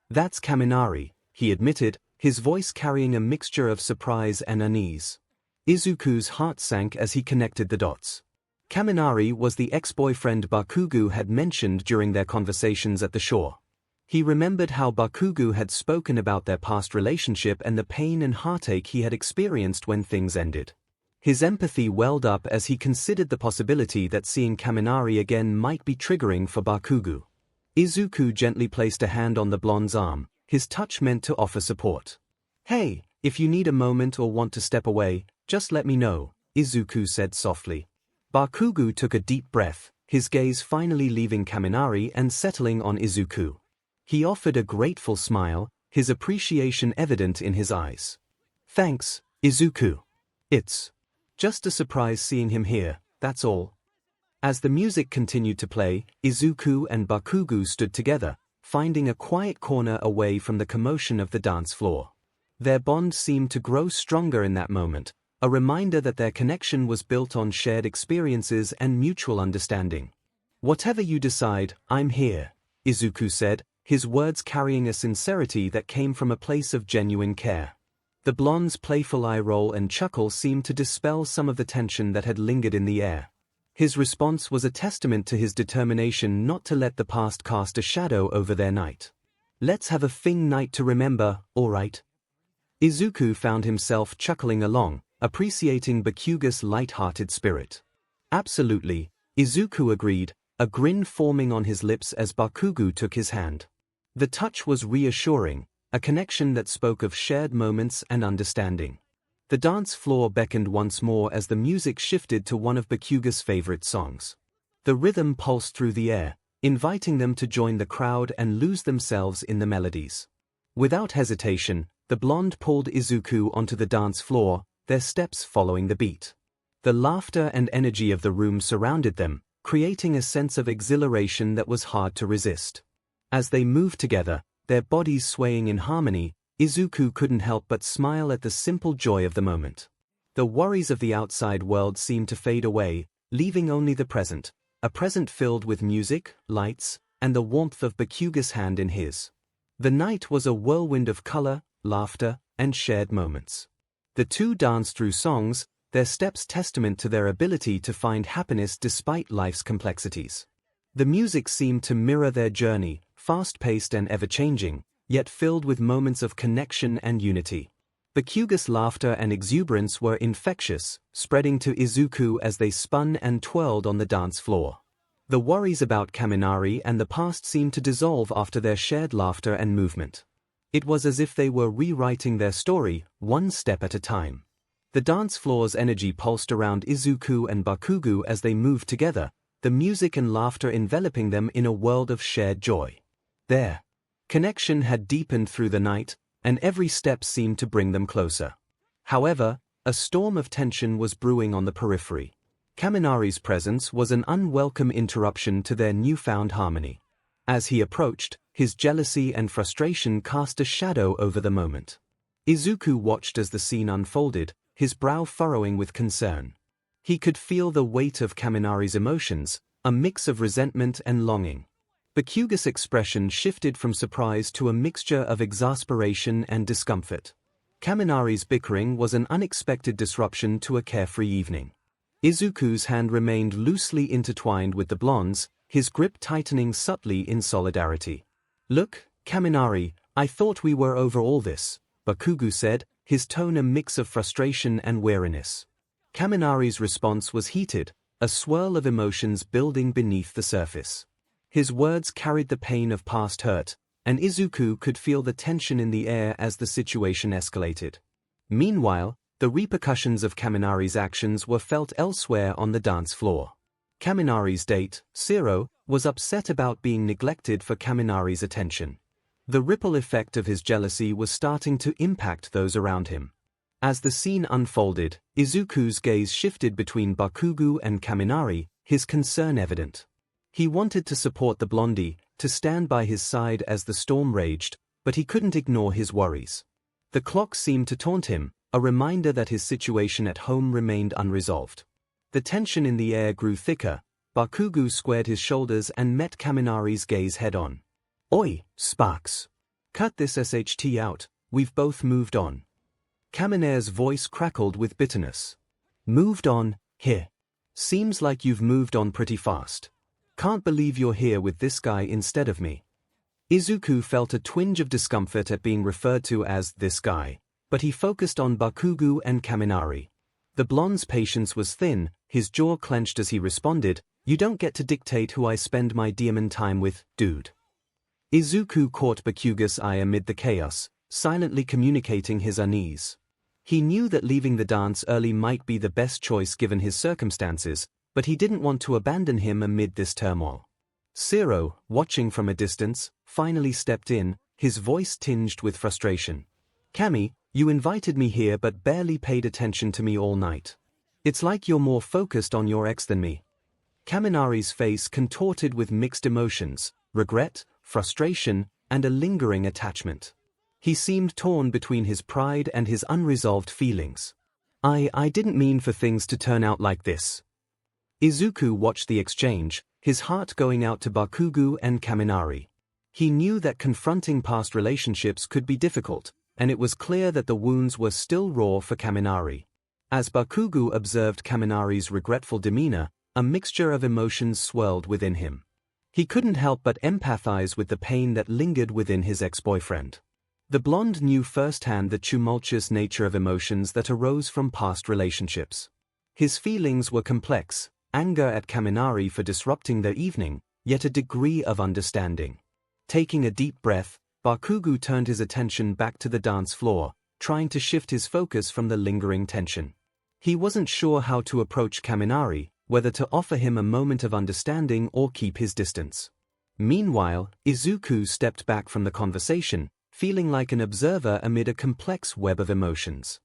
"That's Kaminari," he admitted, his voice carrying a mixture of surprise and unease. Izuku's heart sank as he connected the dots. Kaminari was the ex-boyfriend Bakugo had mentioned during their conversations at the shore. He remembered how Bakugo had spoken about their past relationship and the pain and heartache he had experienced when things ended. His empathy welled up as he considered the possibility that seeing Kaminari again might be triggering for Bakugo. Izuku gently placed a hand on the blonde's arm, his touch meant to offer support. "Hey, if you need a moment or want to step away, just let me know," Izuku said softly. Bakugo took a deep breath, his gaze finally leaving Kaminari and settling on Izuku. He offered a grateful smile, his appreciation evident in his eyes. "Thanks, Izuku. It's just a surprise seeing him here, that's all." As the music continued to play, Izuku and Bakugo stood together, finding a quiet corner away from the commotion of the dance floor. Their bond seemed to grow stronger in that moment, a reminder that their connection was built on shared experiences and mutual understanding. "Whatever you decide, I'm here," Izuku said, his words carrying a sincerity that came from a place of genuine care. The blonde's playful eye roll and chuckle seemed to dispel some of the tension that had lingered in the air. His response was a testament to his determination not to let the past cast a shadow over their night. "Let's have a fing night to remember, alright?" Izuku found himself chuckling along, appreciating Bakugo's light-hearted spirit. "Absolutely," Izuku agreed, a grin forming on his lips as Bakugo took his hand. The touch was reassuring, a connection that spoke of shared moments and understanding. The dance floor beckoned once more as the music shifted to one of Bakugo's favorite songs. The rhythm pulsed through the air, inviting them to join the crowd and lose themselves in the melodies. Without hesitation, the blonde pulled Izuku onto the dance floor, their steps following the beat. The laughter and energy of the room surrounded them, creating a sense of exhilaration that was hard to resist. As they moved together, their bodies swaying in harmony, Izuku couldn't help but smile at the simple joy of the moment. The worries of the outside world seemed to fade away, leaving only the present, a present filled with music, lights, and the warmth of Bakugo's hand in his. The night was a whirlwind of color, laughter, and shared moments. The two danced through songs, their steps testament to their ability to find happiness despite life's complexities. The music seemed to mirror their journey, fast-paced and ever-changing, yet filled with moments of connection and unity. Bakugo's laughter and exuberance were infectious, spreading to Izuku as they spun and twirled on the dance floor. The worries about Kaminari and the past seemed to dissolve after their shared laughter and movement. It was as if they were rewriting their story, one step at a time. The dance floor's energy pulsed around Izuku and Bakugo as they moved together, the music and laughter enveloping them in a world of shared joy. Their connection had deepened through the night, and every step seemed to bring them closer. However, a storm of tension was brewing on the periphery. Kaminari's presence was an unwelcome interruption to their newfound harmony. As he approached, his jealousy and frustration cast a shadow over the moment. Izuku watched as the scene unfolded, his brow furrowing with concern. He could feel the weight of Kaminari's emotions, a mix of resentment and longing. Bakugo's expression shifted from surprise to a mixture of exasperation and discomfort. Kaminari's bickering was an unexpected disruption to a carefree evening. Izuku's hand remained loosely intertwined with the blonde's, his grip tightening subtly in solidarity. "Look, Kaminari, I thought we were over all this," Bakugo said, his tone a mix of frustration and weariness. Kaminari's response was heated, a swirl of emotions building beneath the surface. His words carried the pain of past hurt, and Izuku could feel the tension in the air as the situation escalated. Meanwhile, the repercussions of Kaminari's actions were felt elsewhere on the dance floor. Kaminari's date, 𝗬𝗪, was upset about being neglected for Kaminari's attention. The ripple effect of his jealousy was starting to impact those around him. As the scene unfolded, Izuku's gaze shifted between Bakugo and Kaminari, his concern evident. He wanted to support the blondie, to stand by his side as the storm raged, but he couldn't ignore his worries. The clock seemed to taunt him, a reminder that his situation at home remained unresolved. The tension in the air grew thicker. Bakugo squared his shoulders and met Kaminari's gaze head-on. "Oi, Sparks. Cut this SHT out, we've both moved on." 𝗵𝗵𝗲's voice crackled with bitterness. Moved on, here. Seems like you've moved on pretty fast. Can't believe you're here with this guy instead of me. Izuku felt a twinge of discomfort at being referred to as this guy, but he focused on Bakugo and Kaminari. The blonde's patience was thin, his jaw clenched as he responded, "You don't get to dictate who I spend my diamond time with, dude." Izuku caught Bakugo's eye amid the chaos, silently communicating his unease. He knew that leaving the dance early might be the best choice given his circumstances, but he didn't want to abandon him amid this turmoil. Zero, watching from a distance, finally stepped in, his voice tinged with frustration. "Cammy, you invited me here but barely paid attention to me all night. It's like you're more focused on your ex than me." Kaminari's face contorted with mixed emotions, regret, frustration, and a lingering attachment. He seemed torn between his pride and his unresolved feelings. I didn't mean for things to turn out like this." Izuku watched the exchange, his heart going out to Bakugo and Kaminari. He knew that confronting past relationships could be difficult, and it was clear that the wounds were still raw for Kaminari. As Bakugo observed Kaminari's regretful demeanor, a mixture of emotions swirled within him. He couldn't help but empathize with the pain that lingered within his ex-boyfriend. The blonde knew firsthand the tumultuous nature of emotions that arose from past relationships. His feelings were complex, anger at Kaminari for disrupting their evening, yet a degree of understanding. Taking a deep breath, Bakugo turned his attention back to the dance floor, trying to shift his focus from the lingering tension. He wasn't sure how to approach Kaminari, whether to offer him a moment of understanding or keep his distance. Meanwhile, Izuku stepped back from the conversation, feeling like an observer amid a complex web of emotions.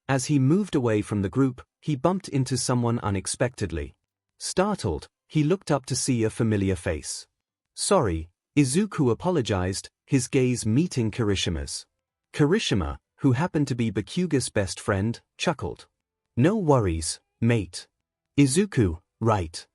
As he moved away from the group, he bumped into someone unexpectedly. Startled, he looked up to see a familiar face. "Sorry," Izuku apologized, his gaze meeting Kirishima's. Kirishima, who happened to be Bakugo's best friend, chuckled. "No worries, mate." "Izuku, right?"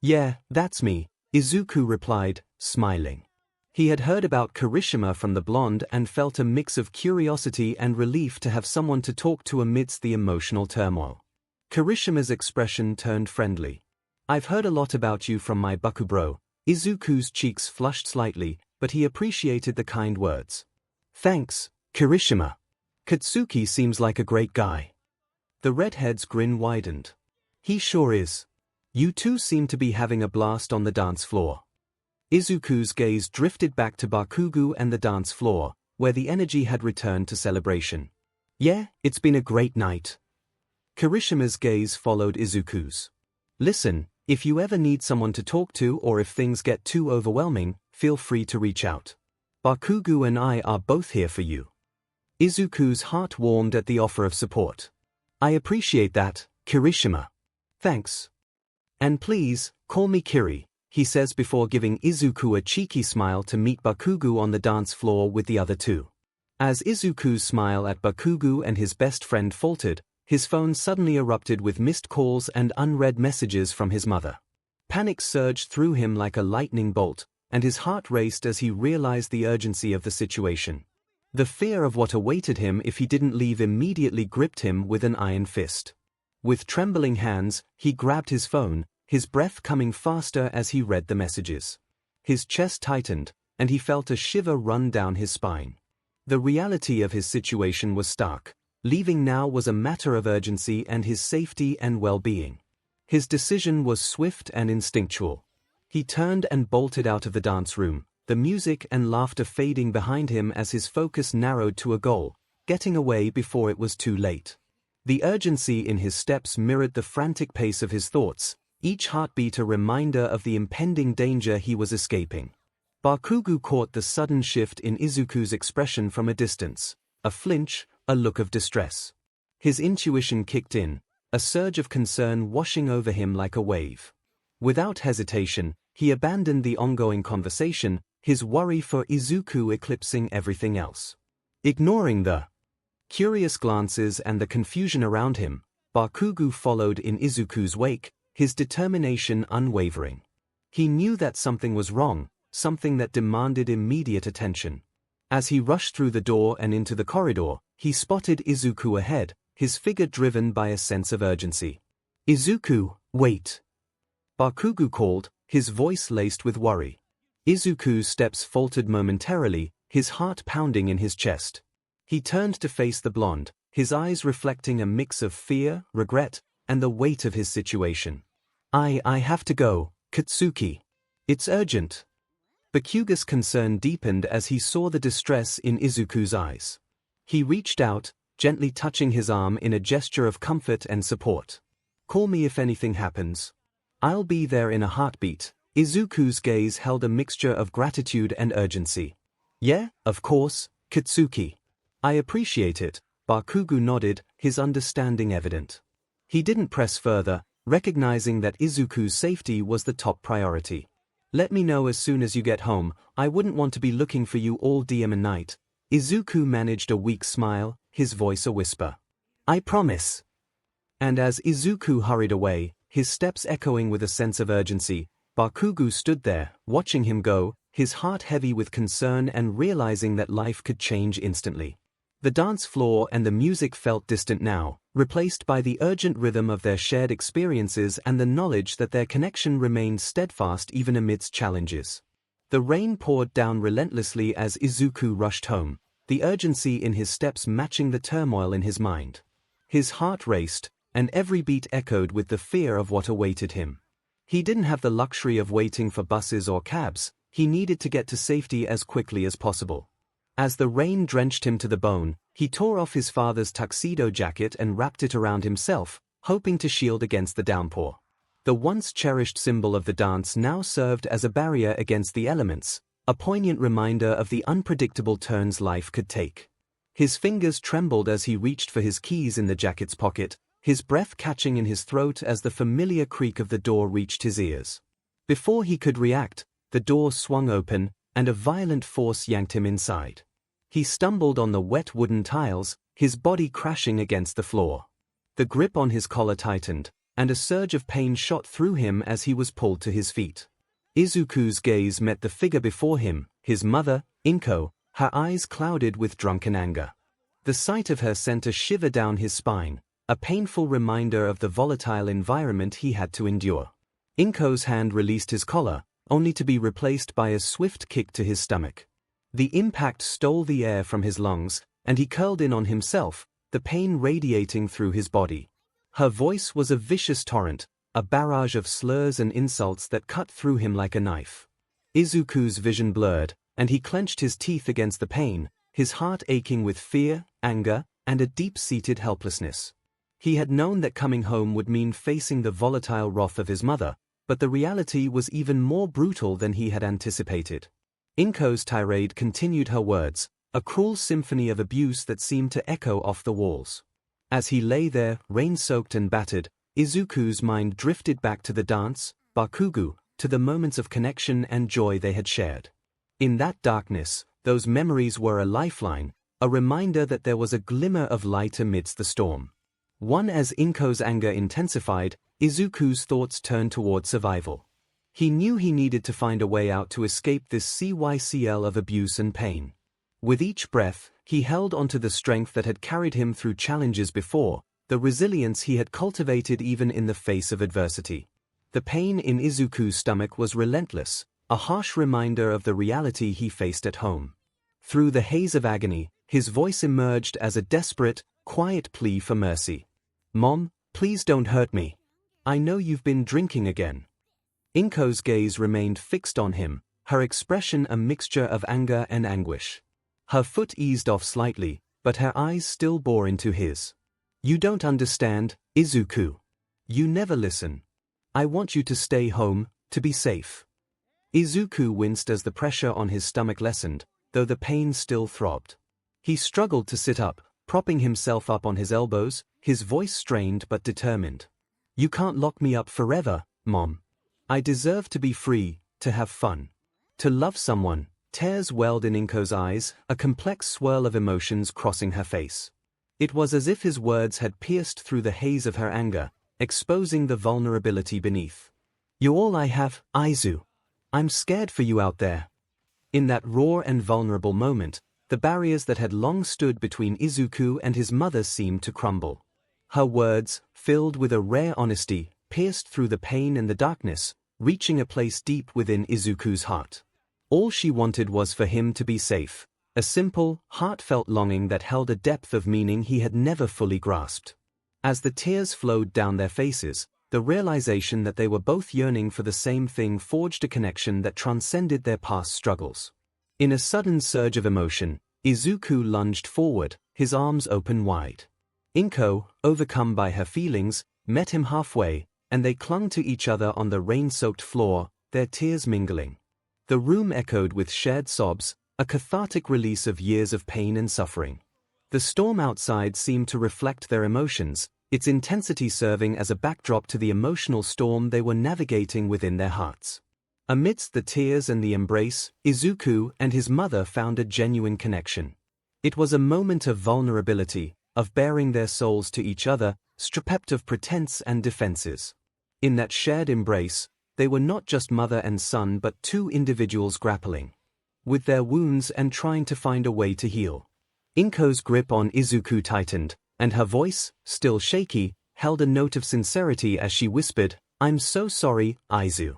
"Yeah, that's me," Izuku replied, smiling. He had heard about Kirishima from the blonde and felt a mix of curiosity and relief to have someone to talk to amidst the emotional turmoil. Kirishima's expression turned friendly. "I've heard a lot about you from my Baku bro." Izuku's cheeks flushed slightly, but he appreciated the kind words. "Thanks, Kirishima. Katsuki seems like a great guy." The redhead's grin widened. "He sure is. You two seem to be having a blast on the dance floor." Izuku's gaze drifted back to Bakugo and the dance floor, where the energy had returned to celebration. "Yeah, it's been a great night." Kirishima's gaze followed Izuku's. "Listen, if you ever need someone to talk to or if things get too overwhelming, feel free to reach out. Bakugo and I are both here for you." Izuku's heart warmed at the offer of support. "I appreciate that, Kirishima." "Thanks. And please, call me Kiri," he says before giving Izuku a cheeky smile to meet Bakugo on the dance floor with the other two. As Izuku's smile at Bakugo and his best friend faltered, his phone suddenly erupted with missed calls and unread messages from his mother. Panic surged through him like a lightning bolt, and his heart raced as he realized the urgency of the situation. The fear of what awaited him if he didn't leave immediately gripped him with an iron fist. With trembling hands, he grabbed his phone, his breath coming faster as he read the messages. His chest tightened, and he felt a shiver run down his spine. The reality of his situation was stark. Leaving now was a matter of urgency and his safety and well-being. His decision was swift and instinctual. He turned and bolted out of the dance room, the music and laughter fading behind him as his focus narrowed to a goal, getting away before it was too late. The urgency in his steps mirrored the frantic pace of his thoughts, each heartbeat a reminder of the impending danger he was escaping. Bakugo caught the sudden shift in Izuku's expression from a distance, a flinch, a look of distress. His intuition kicked in, a surge of concern washing over him like a wave. Without hesitation, he abandoned the ongoing conversation, his worry for Izuku eclipsing everything else. Ignoring the curious glances and the confusion around him, Bakugo followed in Izuku's wake, his determination unwavering. He knew that something was wrong, something that demanded immediate attention. As he rushed through the door and into the corridor, he spotted Izuku ahead, his figure driven by a sense of urgency. "Izuku, wait!" Bakugo called, his voice laced with worry. Izuku's steps faltered momentarily, his heart pounding in his chest. He turned to face the blonde, his eyes reflecting a mix of fear, regret, and the weight of his situation. I have to go, Katsuki. It's urgent." Bakugo's concern deepened as he saw the distress in Izuku's eyes. He reached out, gently touching his arm in a gesture of comfort and support. "Call me if anything happens. I'll be there in a heartbeat." Izuku's gaze held a mixture of gratitude and urgency. "Yeah, of course, Katsuki. I appreciate it," Bakugo nodded, his understanding evident. He didn't press further, recognizing that Izuku's safety was the top priority. "Let me know as soon as you get home, I wouldn't want to be looking for you all damn night." Izuku managed a weak smile, his voice a whisper. "I promise." And as Izuku hurried away, his steps echoing with a sense of urgency, Bakugo stood there, watching him go, his heart heavy with concern and realizing that life could change instantly. The dance floor and the music felt distant now, replaced by the urgent rhythm of their shared experiences and the knowledge that their connection remained steadfast even amidst challenges. The rain poured down relentlessly as Izuku rushed home, the urgency in his steps matching the turmoil in his mind. His heart raced, and every beat echoed with the fear of what awaited him. He didn't have the luxury of waiting for buses or cabs, he needed to get to safety as quickly as possible. As the rain drenched him to the bone, he tore off his father's tuxedo jacket and wrapped it around himself, hoping to shield against the downpour. The once cherished symbol of the dance now served as a barrier against the elements, a poignant reminder of the unpredictable turns life could take. His fingers trembled as he reached for his keys in the jacket's pocket, his breath catching in his throat as the familiar creak of the door reached his ears. Before he could react, the door swung open, and a violent force yanked him inside. He stumbled on the wet wooden tiles, his body crashing against the floor. The grip on his collar tightened, and a surge of pain shot through him as he was pulled to his feet. Izuku's gaze met the figure before him, his mother, 𝗵𝗄, her eyes clouded with drunken anger. The sight of her sent a shiver down his spine, a painful reminder of the volatile environment he had to endure. 𝗵𝗄's hand released his collar, only to be replaced by a swift kick to his stomach. The impact stole the air from his lungs, and he curled in on himself, the pain radiating through his body. Her voice was a vicious torrent, a barrage of slurs and insults that cut through him like a knife. Izuku's vision blurred, and he clenched his teeth against the pain, his heart aching with fear, anger, and a deep-seated helplessness. He had known that coming home would mean facing the volatile wrath of his mother, but the reality was even more brutal than he had anticipated. 𝗵𝗄's tirade continued her words, a cruel symphony of abuse that seemed to echo off the walls. As he lay there, rain-soaked and battered, Izuku's mind drifted back to the dance, Bakugo, to the moments of connection and joy they had shared. In that darkness, those memories were a lifeline, a reminder that there was a glimmer of light amidst the storm. As 𝗵𝗄's anger intensified, Izuku's thoughts turned toward survival. He knew he needed to find a way out to escape this cycle of abuse and pain. With each breath, he held onto the strength that had carried him through challenges before, the resilience he had cultivated even in the face of adversity. The pain in Izuku's stomach was relentless, a harsh reminder of the reality he faced at home. Through the haze of agony, his voice emerged as a desperate, quiet plea for mercy. "Mom, please don't hurt me. I know you've been drinking again." 𝗵𝗄's gaze remained fixed on him, her expression a mixture of anger and anguish. Her foot eased off slightly, but her eyes still bore into his. "You don't understand, Izuku. You never listen. I want you to stay home, to be safe." Izuku winced as the pressure on his stomach lessened, though the pain still throbbed. He struggled to sit up, propping himself up on his elbows, his voice strained but determined. "You can't lock me up forever, Mom. I deserve to be free, to have fun. To love someone." Tears welled in 𝗵𝗄's eyes, a complex swirl of emotions crossing her face. It was as if his words had pierced through the haze of her anger, exposing the vulnerability beneath. "You're all I have, Izu. I'm scared for you out there." In that raw and vulnerable moment, The barriers that had long stood between Izuku and his mother seemed to crumble. Her words, filled with a rare honesty, pierced through the pain and the darkness, reaching a place deep within Izuku's heart. All she wanted was for him to be safe, a simple, heartfelt longing that held a depth of meaning he had never fully grasped. As the tears flowed down their faces, the realization that they were both yearning for the same thing forged a connection that transcended their past struggles. In a sudden surge of emotion, Izuku lunged forward, his arms open wide. Inko, overcome by her feelings, met him halfway, and they clung to each other on the rain-soaked floor, their tears mingling. The room echoed with shared sobs, a cathartic release of years of pain and suffering. The storm outside seemed to reflect their emotions, its intensity serving as a backdrop to the emotional storm they were navigating within their hearts. Amidst the tears and the embrace, Izuku and his mother found a genuine connection. It was a moment of vulnerability, of baring their souls to each other, stripped of pretense and defenses. In that shared embrace, they were not just mother and son but two individuals grappling with their wounds and trying to find a way to heal. Inko's grip on Izuku tightened, and her voice, still shaky, held a note of sincerity as she whispered, "I'm so sorry, Aizu."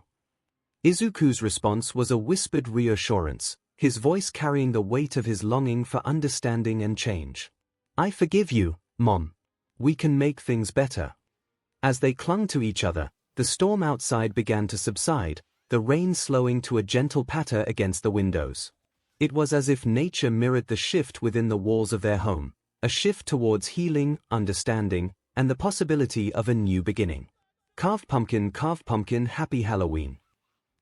Izuku's response was a whispered reassurance, his voice carrying the weight of his longing for understanding and change. "I forgive you, Mom. We can make things better." As they clung to each other, the storm outside began to subside, the rain slowing to a gentle patter against the windows. It was as if nature mirrored the shift within the walls of their home, a shift towards healing, understanding, and the possibility of a new beginning. 𝗕𝗵𝗃, Happy Halloween.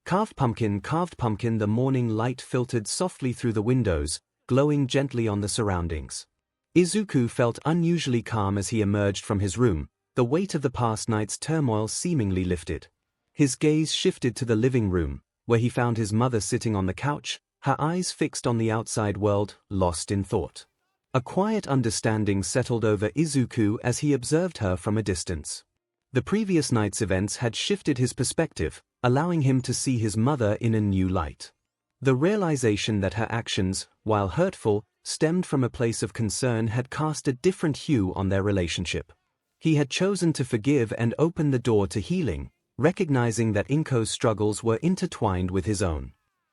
𝗕𝗵𝗃, the morning light filtered softly through the windows, glowing gently on the surroundings. Izuku felt unusually calm as he emerged from his room, the weight of the past night's turmoil seemingly lifted. His gaze shifted to the living room, where he found his mother sitting on the couch, her eyes fixed on the outside world, lost in thought. A quiet understanding settled over Izuku as he observed her from a distance. The previous night's events had shifted his perspective, allowing him to see his mother in a new light. The realization that her actions, while hurtful, stemmed from a place of concern had cast a different hue on their relationship. He had chosen to forgive and open the door to healing, recognizing that Inko's struggles were intertwined with his own.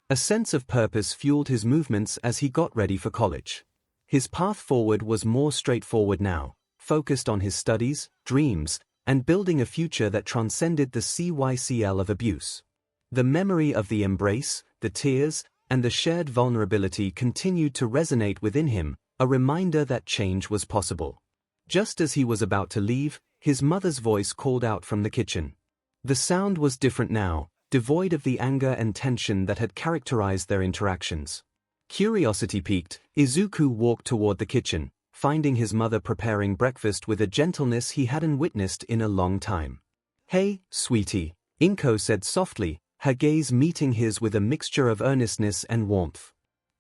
A sense of purpose fueled his movements as he got ready for college. His path forward was more straightforward now, focused on his studies, dreams, and building a future that transcended the cycle of abuse. The memory of the embrace, the tears, and the shared vulnerability continued to resonate within him, a reminder that change was possible. Just as he was about to leave, his mother's voice called out from the kitchen. The sound was different now, devoid of the anger and tension that had characterized their interactions. Curiosity piqued, Izuku walked toward the kitchen, finding his mother preparing breakfast with a gentleness he hadn't witnessed in a long time. "Hey, sweetie," Inko said softly, her gaze meeting his with a mixture of earnestness and warmth.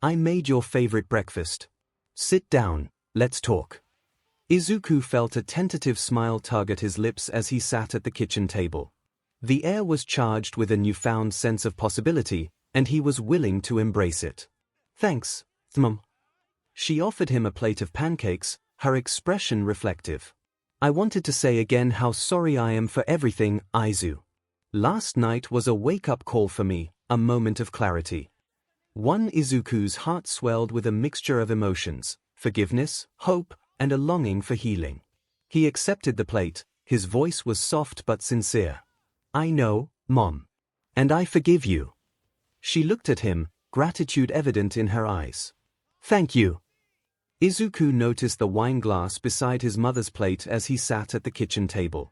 "I made your favorite breakfast. Sit down, let's talk." Izuku felt a tentative smile tug at his lips as he sat at the kitchen table. The air was charged with a newfound sense of possibility, and he was willing to embrace it. "Thanks, 𝗬𝗵." She offered him a plate of pancakes, her expression reflective. "I wanted to say again how sorry I am for everything, Aizu. Last night was a wake-up call for me, a moment of clarity." Izuku's heart swelled with a mixture of emotions, forgiveness, hope, and a longing for healing. He accepted the plate, his voice was soft but sincere. "I know, Mom. And I forgive you." She looked at him, gratitude evident in her eyes. "Thank you." Izuku noticed the wine glass beside his mother's plate as he sat at the kitchen table.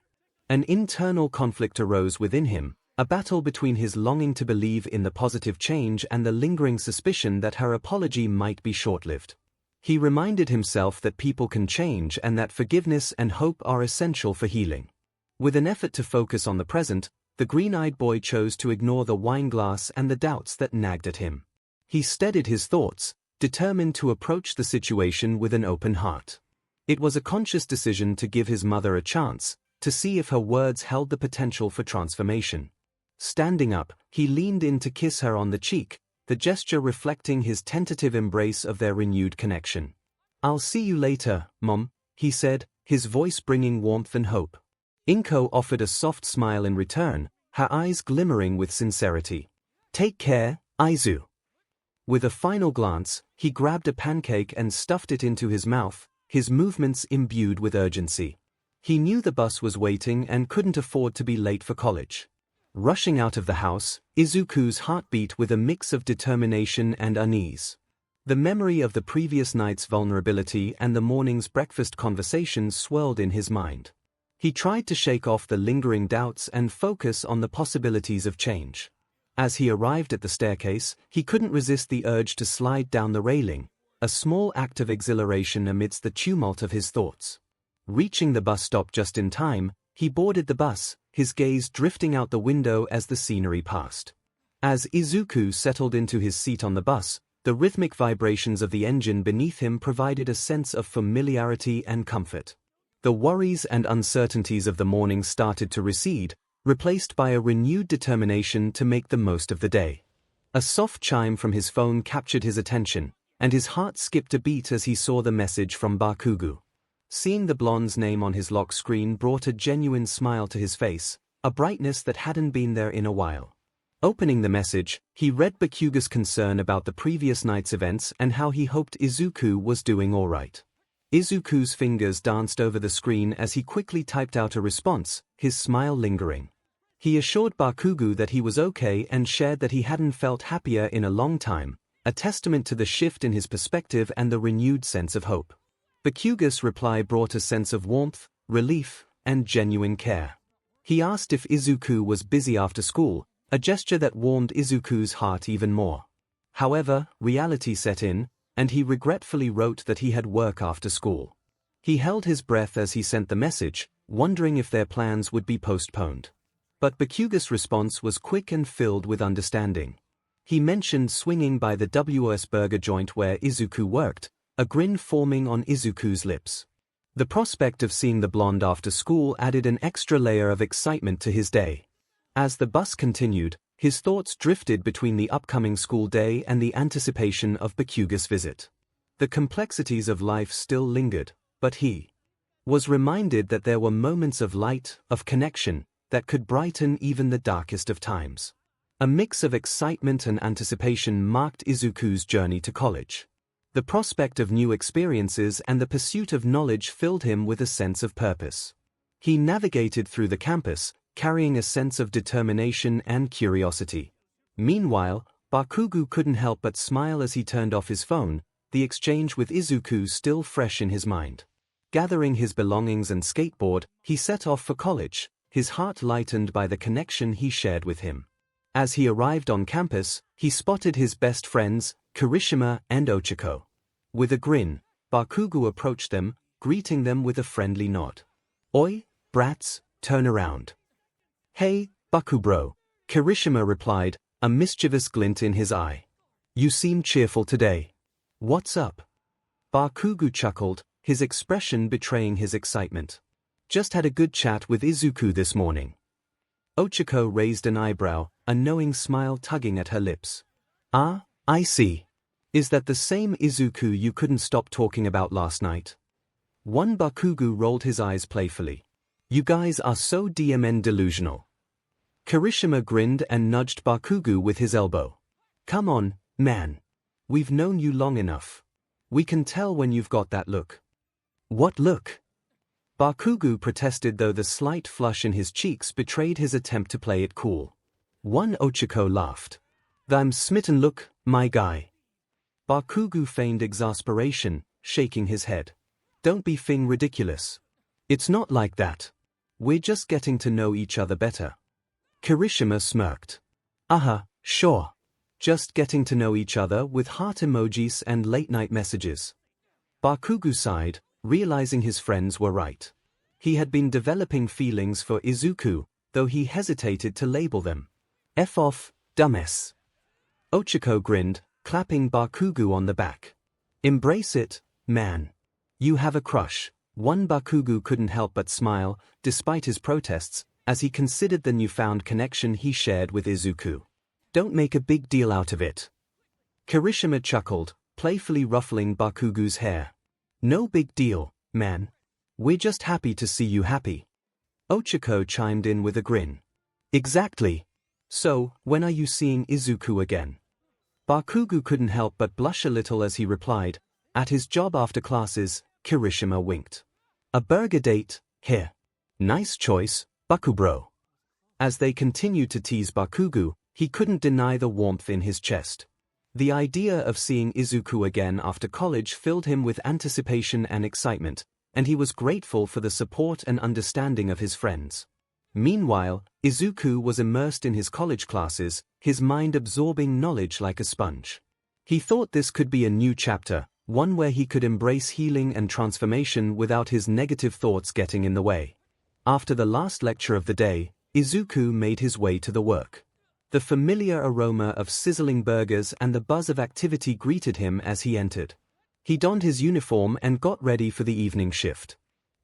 An internal conflict arose within him, a battle between his longing to believe in the positive change and the lingering suspicion that her apology might be short-lived. He reminded himself that people can change and that forgiveness and hope are essential for healing. With an effort to focus on the present, the green-eyed boy chose to ignore the wine glass and the doubts that nagged at him. He steadied his thoughts, determined to approach the situation with an open heart. It was a conscious decision to give his mother a chance, to see if her words held the potential for transformation. Standing up, he leaned in to kiss her on the cheek, the gesture reflecting his tentative embrace of their renewed connection. "I'll see you later, Mom," he said, his voice bringing warmth and hope. 𝗏𝗏 offered a soft smile in return, her eyes glimmering with sincerity. "Take care, Izu." With a final glance, he grabbed a pancake and stuffed it into his mouth, his movements imbued with urgency. He knew the bus was waiting and couldn't afford to be late for college. Rushing out of the house, Izuku's heart beat with a mix of determination and unease. The memory of the previous night's vulnerability and the morning's breakfast conversations swirled in his mind. He tried to shake off the lingering doubts and focus on the possibilities of change. As he arrived at the staircase, he couldn't resist the urge to slide down the railing, a small act of exhilaration amidst the tumult of his thoughts. Reaching the bus stop just in time, he boarded the bus, his gaze drifting out the window as the scenery passed. As Izuku settled into his seat on the bus, the rhythmic vibrations of the engine beneath him provided a sense of familiarity and comfort. The worries and uncertainties of the morning started to recede, replaced by a renewed determination to make the most of the day. A soft chime from his phone captured his attention, and his heart skipped a beat as he saw the message from Bakugo. Seeing the blonde's name on his lock screen brought a genuine smile to his face, a brightness that hadn't been there in a while. Opening the message, he read Bakugo's concern about the previous night's events and how he hoped Izuku was doing all right. Izuku's fingers danced over the screen as he quickly typed out a response, his smile lingering. He assured Bakugo that he was okay and shared that he hadn't felt happier in a long time, a testament to the shift in his perspective and the renewed sense of hope. Bakugo's reply brought a sense of warmth, relief, and genuine care. He asked if Izuku was busy after school, a gesture that warmed Izuku's heart even more. However, reality set in, and he regretfully wrote that he had work after school. He held his breath as he sent the message, wondering if their plans would be postponed. But Bakugo's response was quick and filled with understanding. He mentioned swinging by the 𝗬𝗧 burger joint where Izuku worked, a grin forming on Izuku's lips. The prospect of seeing the blonde after school added an extra layer of excitement to his day. As the bus continued, his thoughts drifted between the upcoming school day and the anticipation of Bakugo's visit. The complexities of life still lingered, but he was reminded that there were moments of light, of connection, that could brighten even the darkest of times. A mix of excitement and anticipation marked Izuku's journey to college. The prospect of new experiences and the pursuit of knowledge filled him with a sense of purpose. He navigated through the campus, carrying a sense of determination and curiosity. Meanwhile, Bakugo couldn't help but smile as he turned off his phone, the exchange with Izuku still fresh in his mind. Gathering his belongings and skateboard, he set off for college, his heart lightened by the connection he shared with him. As he arrived on campus, he spotted his best friends, Kirishima and Ochako. With a grin, Bakugo approached them, greeting them with a friendly nod. "Oi, brats, turn around." "Hey, Baku bro," Kirishima replied, a mischievous glint in his eye. "You seem cheerful today. What's up?" Bakugo chuckled, his expression betraying his excitement. "Just had a good chat with Izuku this morning." Ochako raised an eyebrow, a knowing smile tugging at her lips. "Ah, I see. Is that the same Izuku you couldn't stop talking about last night?" One Bakugo rolled his eyes playfully. "You guys are so DMN delusional." Kirishima grinned and nudged Bakugo with his elbow. "Come on, man. We've known you long enough. We can tell when you've got that look." "What look?" Bakugo protested, though the slight flush in his cheeks betrayed his attempt to play it cool. One Ochako laughed. "Them smitten look, my guy." Bakugo feigned exasperation, shaking his head. "Don't be fing ridiculous. It's not like that. We're just getting to know each other better." Kirishima smirked. Sure. Just getting to know each other with heart emojis and late-night messages." Bakugo sighed, realizing his friends were right. He had been developing feelings for Izuku, though he hesitated to label them. "F off, dumbass." Ochako grinned, clapping Bakugo on the back. "Embrace it, man. You have a crush." One Bakugo couldn't help but smile, despite his protests, as he considered the newfound connection he shared with Izuku. "Don't make a big deal out of it. Kirishima chuckled, playfully ruffling Bakugu's hair. "No big deal, man. We're just happy to see you happy." Ochako chimed in with a grin. "Exactly. So, when are you seeing Izuku again?" Bakugu couldn't help but blush a little as he replied, "At his job after classes." Kirishima winked. "A burger date, here. Nice choice, Bakubro." As they continued to tease Bakugu, he couldn't deny the warmth in his chest. The idea of seeing Izuku again after college filled him with anticipation and excitement, and he was grateful for the support and understanding of his friends. Meanwhile, Izuku was immersed in his college classes, his mind absorbing knowledge like a sponge. He thought this could be a new chapter, one where he could embrace healing and transformation without his negative thoughts getting in the way. After the last lecture of the day, Izuku made his way to the work. The familiar aroma of sizzling burgers and the buzz of activity greeted him as he entered. He donned his uniform and got ready for the evening shift.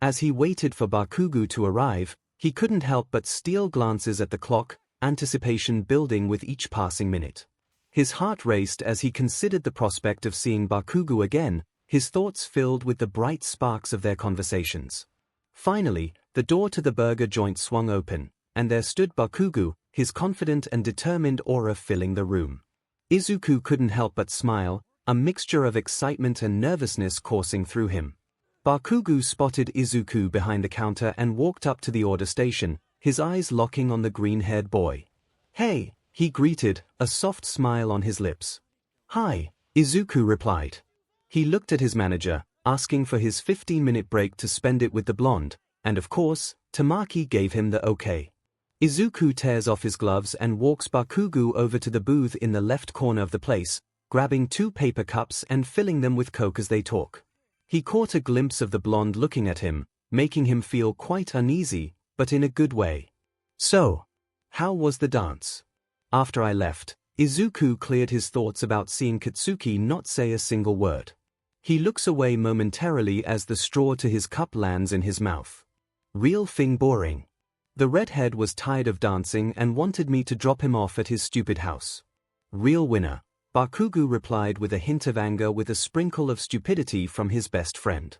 As he waited for Bakugu to arrive, he couldn't help but steal glances at the clock, anticipation building with each passing minute. His heart raced as he considered the prospect of seeing Bakugu again, his thoughts filled with the bright sparks of their conversations. Finally, the door to the burger joint swung open, and there stood Bakugu, his confident and determined aura filling the room. Izuku couldn't help but smile, a mixture of excitement and nervousness coursing through him. Bakugu spotted Izuku behind the counter and walked up to the order station, his eyes locking on the green-haired boy. "Hey," he greeted, a soft smile on his lips. "Hi," Izuku replied. He looked at his manager, asking for his 15-minute break to spend it with the blonde, and of course, Tamaki gave him the okay. Izuku tears off his gloves and walks Bakugu over to the booth in the left corner of the place, grabbing 2 paper cups and filling them with Coke as they talk. He caught a glimpse of the blonde looking at him, making him feel quite uneasy, but in a good way. "So, how was the dance?" After I left, Izuku cleared his thoughts about seeing Katsuki not say a single word. He looks away momentarily as the straw to his cup lands in his mouth. "Real thing boring. The redhead was tired of dancing and wanted me to drop him off at his stupid house." "Real winner," Bakugu replied with a hint of anger with a sprinkle of stupidity from his best friend.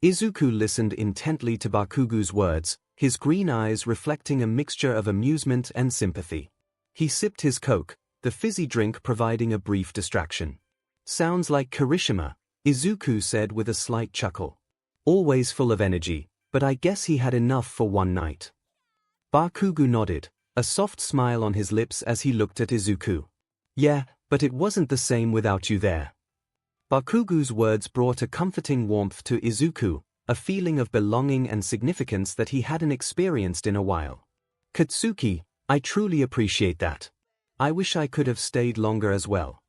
Izuku listened intently to Bakugu's words, his green eyes reflecting a mixture of amusement and sympathy. He sipped his Coke, the fizzy drink providing a brief distraction. "Sounds like Kirishima," Izuku said with a slight chuckle. "Always full of energy, but I guess he had enough for one night." Bakugu nodded, a soft smile on his lips as he looked at Izuku. "Yeah, but it wasn't the same without you there." Bakugu's words brought a comforting warmth to Izuku, a feeling of belonging and significance that he hadn't experienced in a while. "Katsuki, I truly appreciate that. I wish I could have stayed longer as well."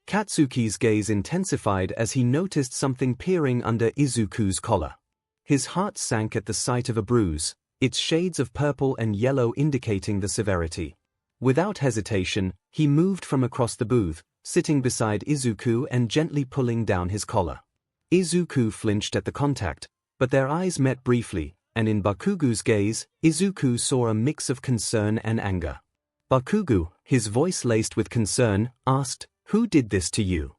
Katsuki's gaze intensified as he noticed something peering under Izuku's collar. His heart sank at the sight of a bruise, its shades of purple and yellow indicating the severity. Without hesitation, he moved from across the booth, sitting beside Izuku and gently pulling down his collar. Izuku flinched at the contact, but their eyes met briefly, and in Bakugu's gaze, Izuku saw a mix of concern and anger. Bakugu, his voice laced with concern, asked, "Who did this to you?"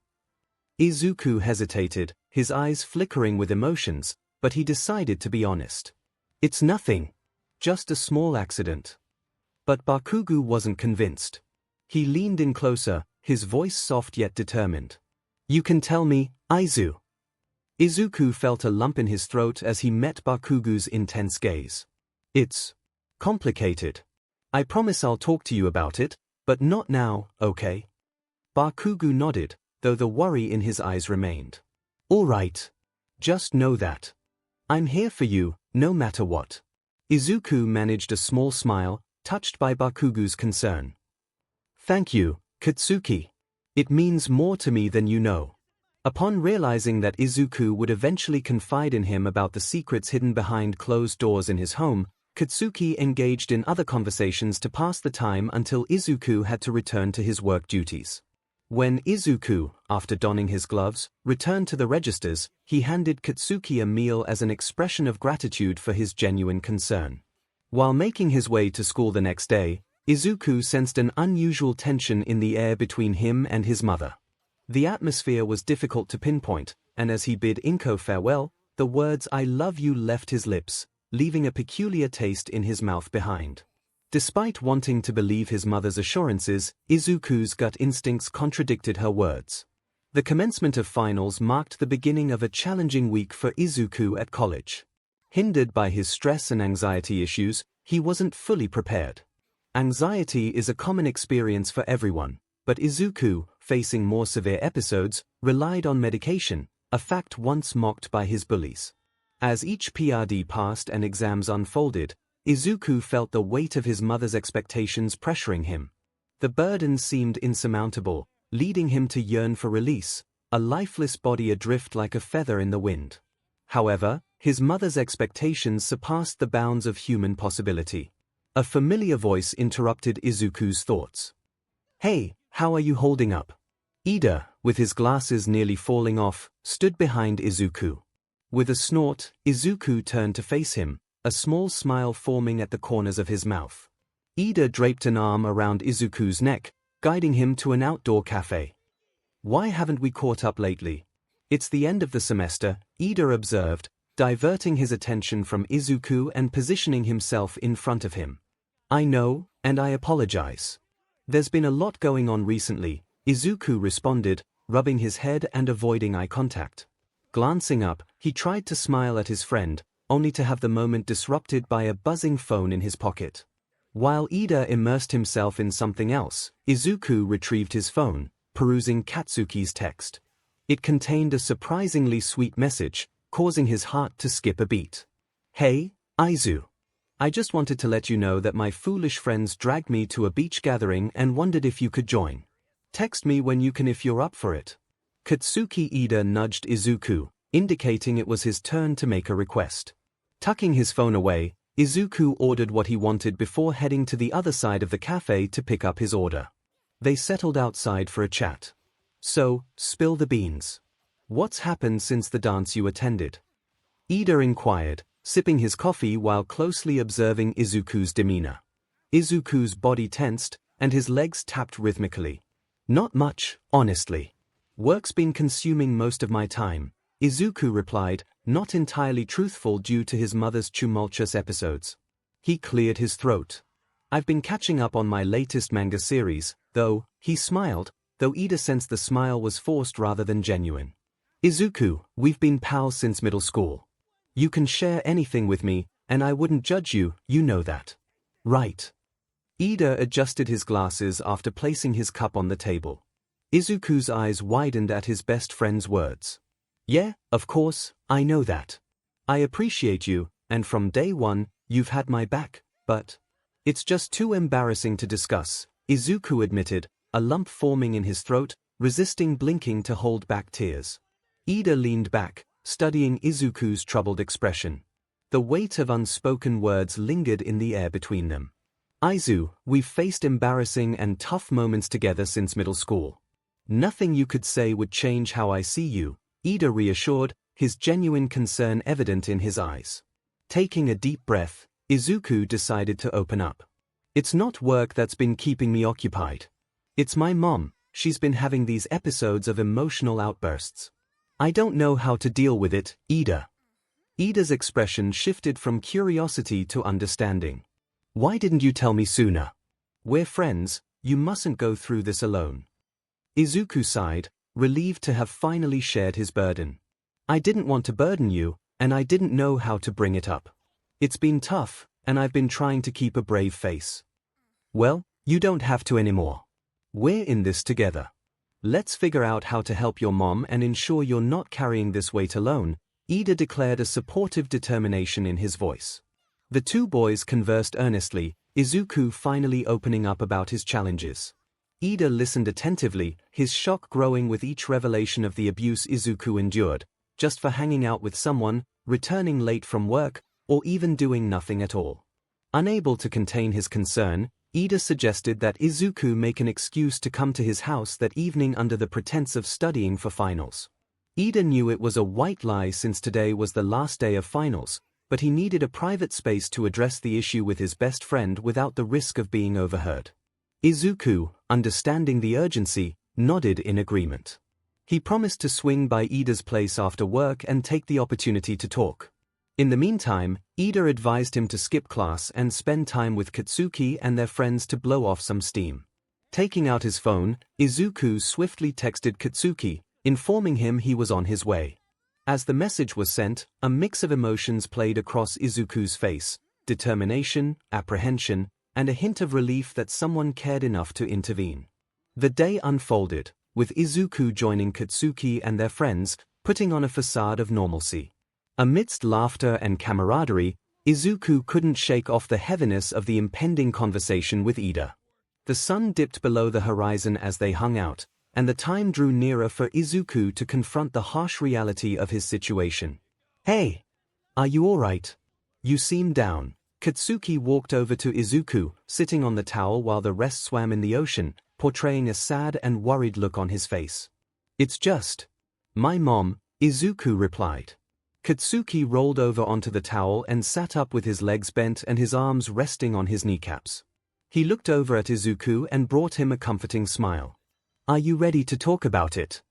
Izuku hesitated, his eyes flickering with emotions, but he decided to be honest. "It's nothing. Just a small accident." But Bakugu wasn't convinced. He leaned in closer, his voice soft yet determined. "You can tell me, Aizu." Izuku felt a lump in his throat as he met Bakugu's intense gaze. "It's complicated. I promise I'll talk to you about it, but not now, okay?" Bakugu nodded, though the worry in his eyes remained. "All right. Just know that I'm here for you, no matter what." Izuku managed a small smile, touched by Bakugu's concern. "Thank you, Katsuki. It means more to me than you know." Upon realizing that Izuku would eventually confide in him about the secrets hidden behind closed doors in his home, Katsuki engaged in other conversations to pass the time until Izuku had to return to his work duties. When Izuku, after donning his gloves, returned to the registers, he handed Katsuki a meal as an expression of gratitude for his genuine concern. While making his way to school the next day, Izuku sensed an unusual tension in the air between him and his mother. The atmosphere was difficult to pinpoint, and as he bid Inko farewell, the words "I love you" left his lips, leaving a peculiar taste in his mouth behind. Despite wanting to believe his mother's assurances, Izuku's gut instincts contradicted her words. The commencement of finals marked the beginning of a challenging week for Izuku at college. Hindered by his stress and anxiety issues, he wasn't fully prepared. Anxiety is a common experience for everyone, but Izuku, facing more severe episodes, relied on medication, a fact once mocked by his bullies. As each PRD passed and exams unfolded, Izuku felt the weight of his mother's expectations pressuring him. The burden seemed insurmountable, leading him to yearn for release, a lifeless body adrift like a feather in the wind. However, his mother's expectations surpassed the bounds of human possibility. A familiar voice interrupted Izuku's thoughts. "Hey, how are you holding up?" Ida, with his glasses nearly falling off, stood behind Izuku. With a snort, Izuku turned to face him, a small smile forming at the corners of his mouth. Ida draped an arm around Izuku's neck, guiding him to an outdoor cafe. "Why haven't we caught up lately?" "It's the end of the semester," Ida observed, diverting his attention from Izuku and positioning himself in front of him. "I know, and I apologize. There's been a lot going on recently," Izuku responded, rubbing his head and avoiding eye contact. Glancing up, he tried to smile at his friend, only to have the moment disrupted by a buzzing phone in his pocket. While Ida immersed himself in something else, Izuku retrieved his phone, perusing Katsuki's text. It contained a surprisingly sweet message, causing his heart to skip a beat. "Hey, Aizu. I just wanted to let you know that my foolish friends dragged me to a beach gathering and wondered if you could join. Text me when you can if you're up for it." Katsuki Ida nudged Izuku, indicating it was his turn to make a request. Tucking his phone away, Izuku ordered what he wanted before heading to the other side of the cafe to pick up his order. They settled outside for a chat. "So, spill the beans. What's happened since the dance you attended?" Ida inquired, sipping his coffee while closely observing Izuku's demeanor. Izuku's body tensed, and his legs tapped rhythmically. "Not much, honestly. Work's been consuming most of my time," Izuku replied, not entirely truthful due to his mother's tumultuous episodes. He cleared his throat. "I've been catching up on my latest manga series, though," he smiled, though Ida sensed the smile was forced rather than genuine. "Izuku, we've been pals since middle school. You can share anything with me, and I wouldn't judge you, you know that. Right?" Ida adjusted his glasses after placing his cup on the table. Izuku's eyes widened at his best friend's words. "Yeah, of course, I know that. I appreciate you, and from day one, you've had my back, but it's just too embarrassing to discuss," Izuku admitted, a lump forming in his throat, resisting blinking to hold back tears. Ida leaned back, studying Izuku's troubled expression. The weight of unspoken words lingered in the air between them. "Aizu, we've faced embarrassing and tough moments together since middle school. Nothing you could say would change how I see you," Ida reassured, his genuine concern evident in his eyes. Taking a deep breath, Izuku decided to open up. "It's not work that's been keeping me occupied. It's my mom, she's been having these episodes of emotional outbursts. I don't know how to deal with it, Ida." Ida's expression shifted from curiosity to understanding. "Why didn't you tell me sooner? We're friends, you mustn't go through this alone." Izuku sighed, relieved to have finally shared his burden. "I didn't want to burden you, and I didn't know how to bring it up. It's been tough, and I've been trying to keep a brave face." "Well, you don't have to anymore. We're in this together. Let's figure out how to help your mom and ensure you're not carrying this weight alone," Ida declared, a supportive determination in his voice. The two boys conversed earnestly, Izuku finally opening up about his challenges. Ida listened attentively, his shock growing with each revelation of the abuse Izuku endured, just for hanging out with someone, returning late from work, or even doing nothing at all. Unable to contain his concern, Ida suggested that Izuku make an excuse to come to his house that evening under the pretense of studying for finals. Ida knew it was a white lie since today was the last day of finals, but he needed a private space to address the issue with his best friend without the risk of being overheard. Izuku, understanding the urgency, nodded in agreement. He promised to swing by Ida's place after work and take the opportunity to talk. In the meantime, Ida advised him to skip class and spend time with Katsuki and their friends to blow off some steam. Taking out his phone, Izuku swiftly texted Katsuki, informing him he was on his way. As the message was sent, a mix of emotions played across Izuku's face: determination, apprehension, and a hint of relief that someone cared enough to intervene. The day unfolded, with Izuku joining Katsuki and their friends, putting on a facade of normalcy. Amidst laughter and camaraderie, Izuku couldn't shake off the heaviness of the impending conversation with Ida. The sun dipped below the horizon as they hung out, and the time drew nearer for Izuku to confront the harsh reality of his situation. "Hey! Are you alright? You seem down." Katsuki walked over to Izuku, sitting on the towel while the rest swam in the ocean, portraying a sad and worried look on his face. "It's just my mom," Izuku replied. Katsuki rolled over onto the towel and sat up with his legs bent and his arms resting on his kneecaps. He looked over at Izuku and brought him a comforting smile. "Are you ready to talk about it?"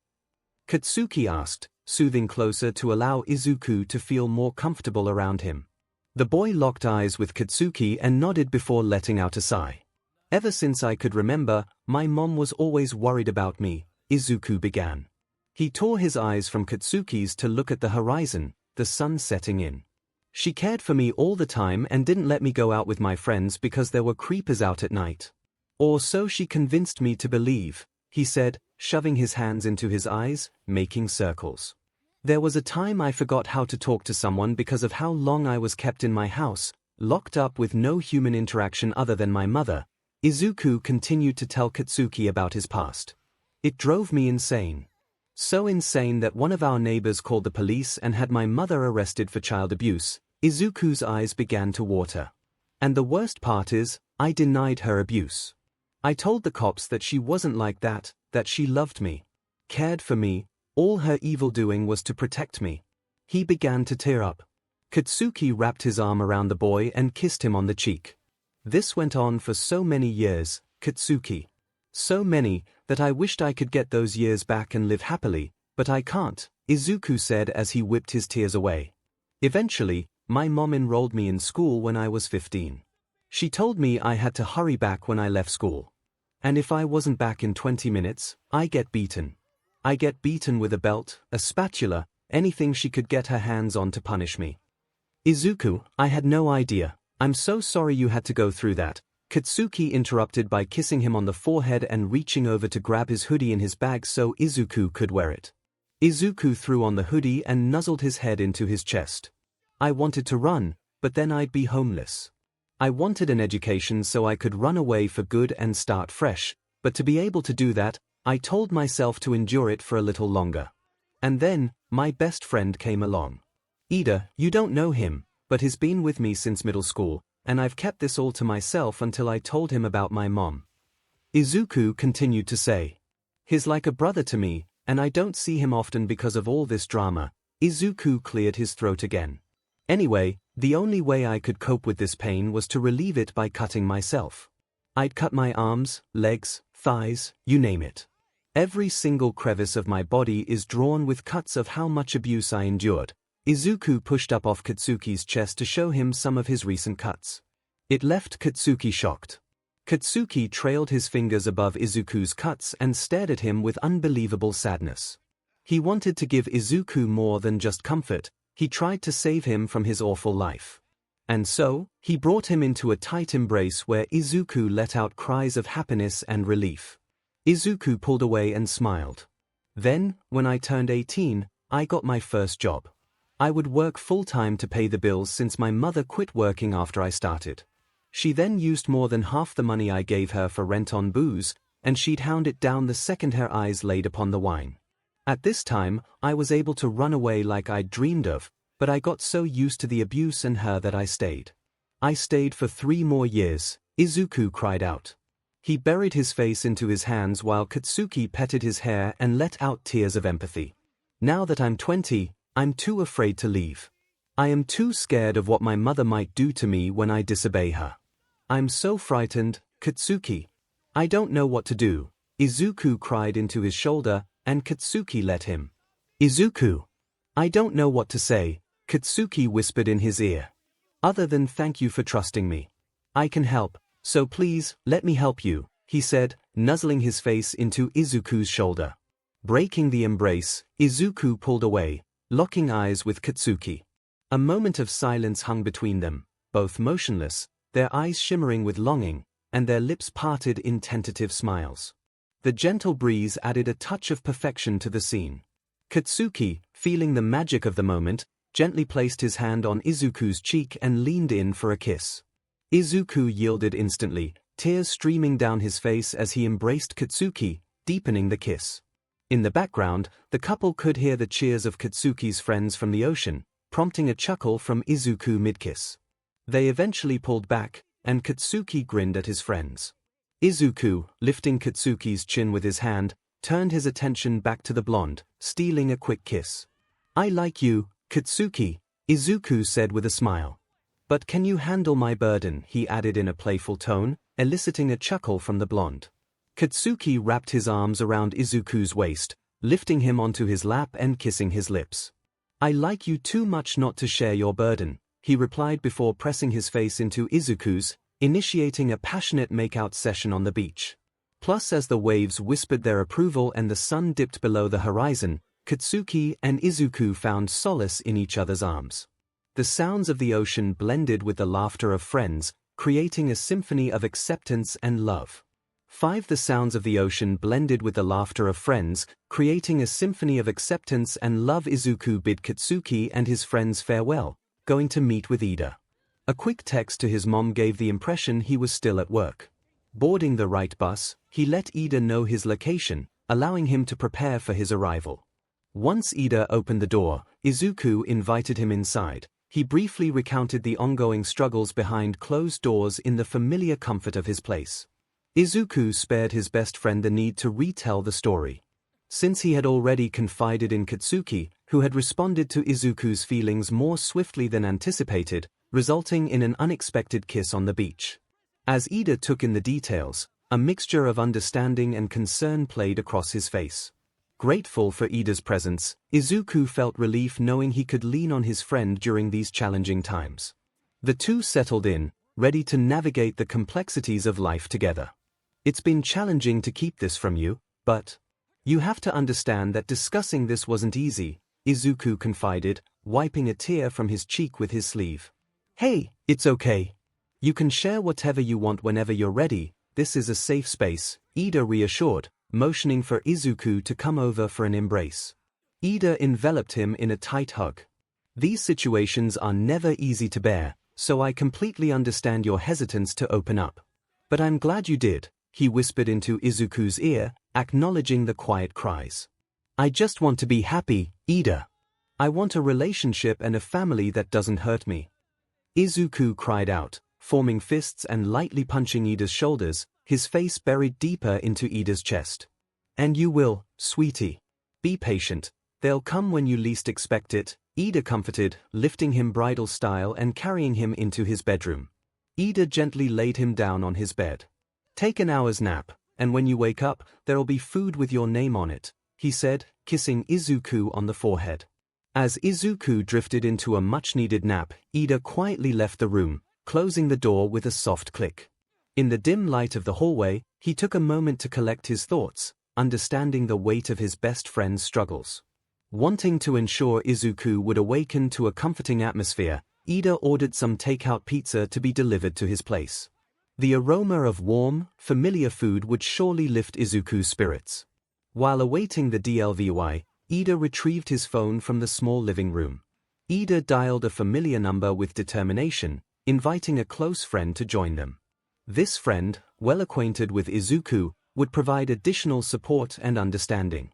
Katsuki asked, soothing closer to allow Izuku to feel more comfortable around him. The boy locked eyes with Katsuki and nodded before letting out a sigh. "Ever since I could remember, my mom was always worried about me," Izuku began. He tore his eyes from Katsuki's to look at the horizon, the sun setting in. "She cared for me all the time and didn't let me go out with my friends because there were creepers out at night. Or so she convinced me to believe," he said, shoving his hands into his eyes, making circles. "There was a time I forgot how to talk to someone because of how long I was kept in my house, locked up with no human interaction other than my mother." Izuku continued to tell Katsuki about his past. "It drove me insane. So insane that one of our neighbors called the police and had my mother arrested for child abuse." Izuku's eyes began to water. "And the worst part is, I denied her abuse. I told the cops that she wasn't like that she loved me, cared for me, all her evil doing was to protect me." He began to tear up. Katsuki wrapped his arm around the boy and kissed him on the cheek. "This went on for so many years, Katsuki. So many, that I wished I could get those years back and live happily, but I can't," Izuku said as he whipped his tears away. "Eventually, my mom enrolled me in school when I was 15. She told me I had to hurry back when I left school. And if I wasn't back in 20 minutes, I get beaten. I get beaten with a belt, a spatula, anything she could get her hands on to punish me." "Izuku, I had no idea. I'm so sorry you had to go through that," Katsuki interrupted by kissing him on the forehead and reaching over to grab his hoodie in his bag so Izuku could wear it. Izuku threw on the hoodie and nuzzled his head into his chest. "I wanted to run, but then I'd be homeless. I wanted an education so I could run away for good and start fresh, but to be able to do that, I told myself to endure it for a little longer. And then, my best friend came along. Ida, you don't know him, but he's been with me since middle school, and I've kept this all to myself until I told him about my mom." Izuku continued to say. "He's like a brother to me, and I don't see him often because of all this drama." Izuku cleared his throat again. "Anyway, the only way I could cope with this pain was to relieve it by cutting myself. I'd cut my arms, legs, thighs, you name it. Every single crevice of my body is drawn with cuts of how much abuse I endured." Izuku pushed up off Katsuki's chest to show him some of his recent cuts. It left Katsuki shocked. Katsuki trailed his fingers above Izuku's cuts and stared at him with unbelievable sadness. He wanted to give Izuku more than just comfort, he tried to save him from his awful life. And so, he brought him into a tight embrace where Izuku let out cries of happiness and relief. Izuku pulled away and smiled. "Then, when I turned 18, I got my first job. I would work full-time to pay the bills since my mother quit working after I started. She then used more than half the money I gave her for rent on booze, and she'd hound it down the second her eyes laid upon the wine. At this time, I was able to run away like I'd dreamed of, but I got so used to the abuse and her that I stayed. I stayed for 3 more years," Izuku cried out. He buried his face into his hands while Katsuki petted his hair and let out tears of empathy. "Now that I'm 20, I'm too afraid to leave. I am too scared of what my mother might do to me when I disobey her. I'm so frightened, Katsuki. I don't know what to do." Izuku cried into his shoulder, and Katsuki let him. Izuku. I don't know what to say, Katsuki whispered in his ear. Other than thank you for trusting me. I can help, so please, let me help you, he said, nuzzling his face into Izuku's shoulder. Breaking the embrace, Izuku pulled away, locking eyes with Katsuki. A moment of silence hung between them, both motionless, their eyes shimmering with longing, and their lips parted in tentative smiles. The gentle breeze added a touch of perfection to the scene. Katsuki, feeling the magic of the moment, gently placed his hand on Izuku's cheek and leaned in for a kiss. Izuku yielded instantly, tears streaming down his face as he embraced Katsuki, deepening the kiss. In the background, the couple could hear the cheers of Katsuki's friends from the ocean, prompting a chuckle from Izuku-who. They eventually pulled back, and Katsuki grinned at his friends. Izuku, lifting Katsuki's chin with his hand, turned his attention back to the blonde, stealing a quick kiss. I like you, Katsuki, Izuku said with a smile. But can you handle my burden, he added in a playful tone, eliciting a chuckle from the blonde. Katsuki wrapped his arms around Izuku's waist, lifting him onto his lap and kissing his lips. I like you too much not to share your burden, he replied before pressing his face into Izuku's, initiating a passionate make-out session on the beach. Plus, as the waves whispered their approval and the sun dipped below the horizon, Katsuki and Izuku found solace in each other's arms. The sounds of the ocean blended with the laughter of friends, creating a symphony of acceptance and love. 5. The sounds of the ocean blended with the laughter of friends, creating a symphony of acceptance and love. Izuku bid Katsuki and his friends farewell, going to meet with Ida. A quick text to his mom gave the impression he was still at work. Boarding the right bus, he let Ida know his location, allowing him to prepare for his arrival. Once Ida opened the door, Izuku invited him inside. He briefly recounted the ongoing struggles behind closed doors in the familiar comfort of his place. Izuku spared his best friend the need to retell the story. Since he had already confided in Katsuki, who had responded to Izuku's feelings more swiftly than anticipated, resulting in an unexpected kiss on the beach. As Ida took in the details, a mixture of understanding and concern played across his face. Grateful for Ida's presence, Izuku felt relief knowing he could lean on his friend during these challenging times. The two settled in, ready to navigate the complexities of life together. It's been challenging to keep this from you, but you have to understand that discussing this wasn't easy, Izuku confided, wiping a tear from his cheek with his sleeve. Hey, it's okay. You can share whatever you want whenever you're ready, this is a safe space, Ida reassured, motioning for Izuku to come over for an embrace. Ida enveloped him in a tight hug. These situations are never easy to bear, so I completely understand your hesitance to open up. But I'm glad you did, he whispered into Izuku's ear, acknowledging the quiet cries. I just want to be happy, Ida. I want a relationship and a family that doesn't hurt me. Izuku cried out, forming fists and lightly punching Ida's shoulders, his face buried deeper into Ida's chest. And you will, sweetie. Be patient, they'll come when you least expect it, Ida comforted, lifting him bridal style and carrying him into his bedroom. Ida gently laid him down on his bed. Take an hour's nap, and when you wake up, there'll be food with your name on it, he said, kissing Izuku on the forehead. As Izuku drifted into a much-needed nap, Ida quietly left the room, closing the door with a soft click. In the dim light of the hallway, he took a moment to collect his thoughts, understanding the weight of his best friend's struggles. Wanting to ensure Izuku would awaken to a comforting atmosphere, Ida ordered some takeout pizza to be delivered to his place. The aroma of warm, familiar food would surely lift Izuku's spirits. While awaiting the Lgbtq, Ida retrieved his phone from the small living room. Ida dialed a familiar number with determination, inviting a close friend to join them. This friend, well acquainted with Izuku, would provide additional support and understanding.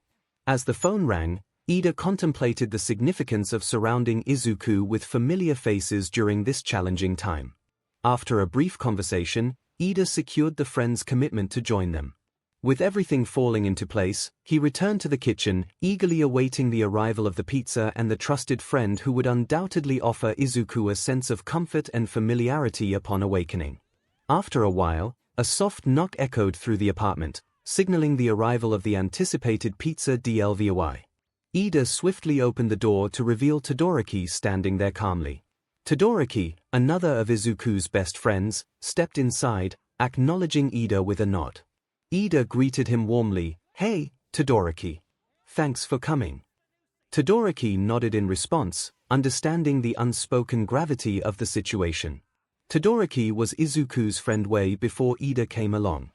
As the phone rang, Ida contemplated the significance of surrounding Izuku with familiar faces during this challenging time. After a brief conversation, Ida secured the friend's commitment to join them. With everything falling into place, he returned to the kitchen, eagerly awaiting the arrival of the pizza and the trusted friend who would undoubtedly offer Izuku a sense of comfort and familiarity upon awakening. After a while, a soft knock echoed through the apartment, signaling the arrival of the anticipated pizza 𝗕𝗫𝗍𝗧. Ida swiftly opened the door to reveal Todoroki standing there calmly. Todoroki, another of Izuku's best friends, stepped inside, acknowledging Ida with a nod. Ida greeted him warmly, "Hey, Todoroki. Thanks for coming." Todoroki nodded in response, understanding the unspoken gravity of the situation. Todoroki was Izuku's friend way before Ida came along.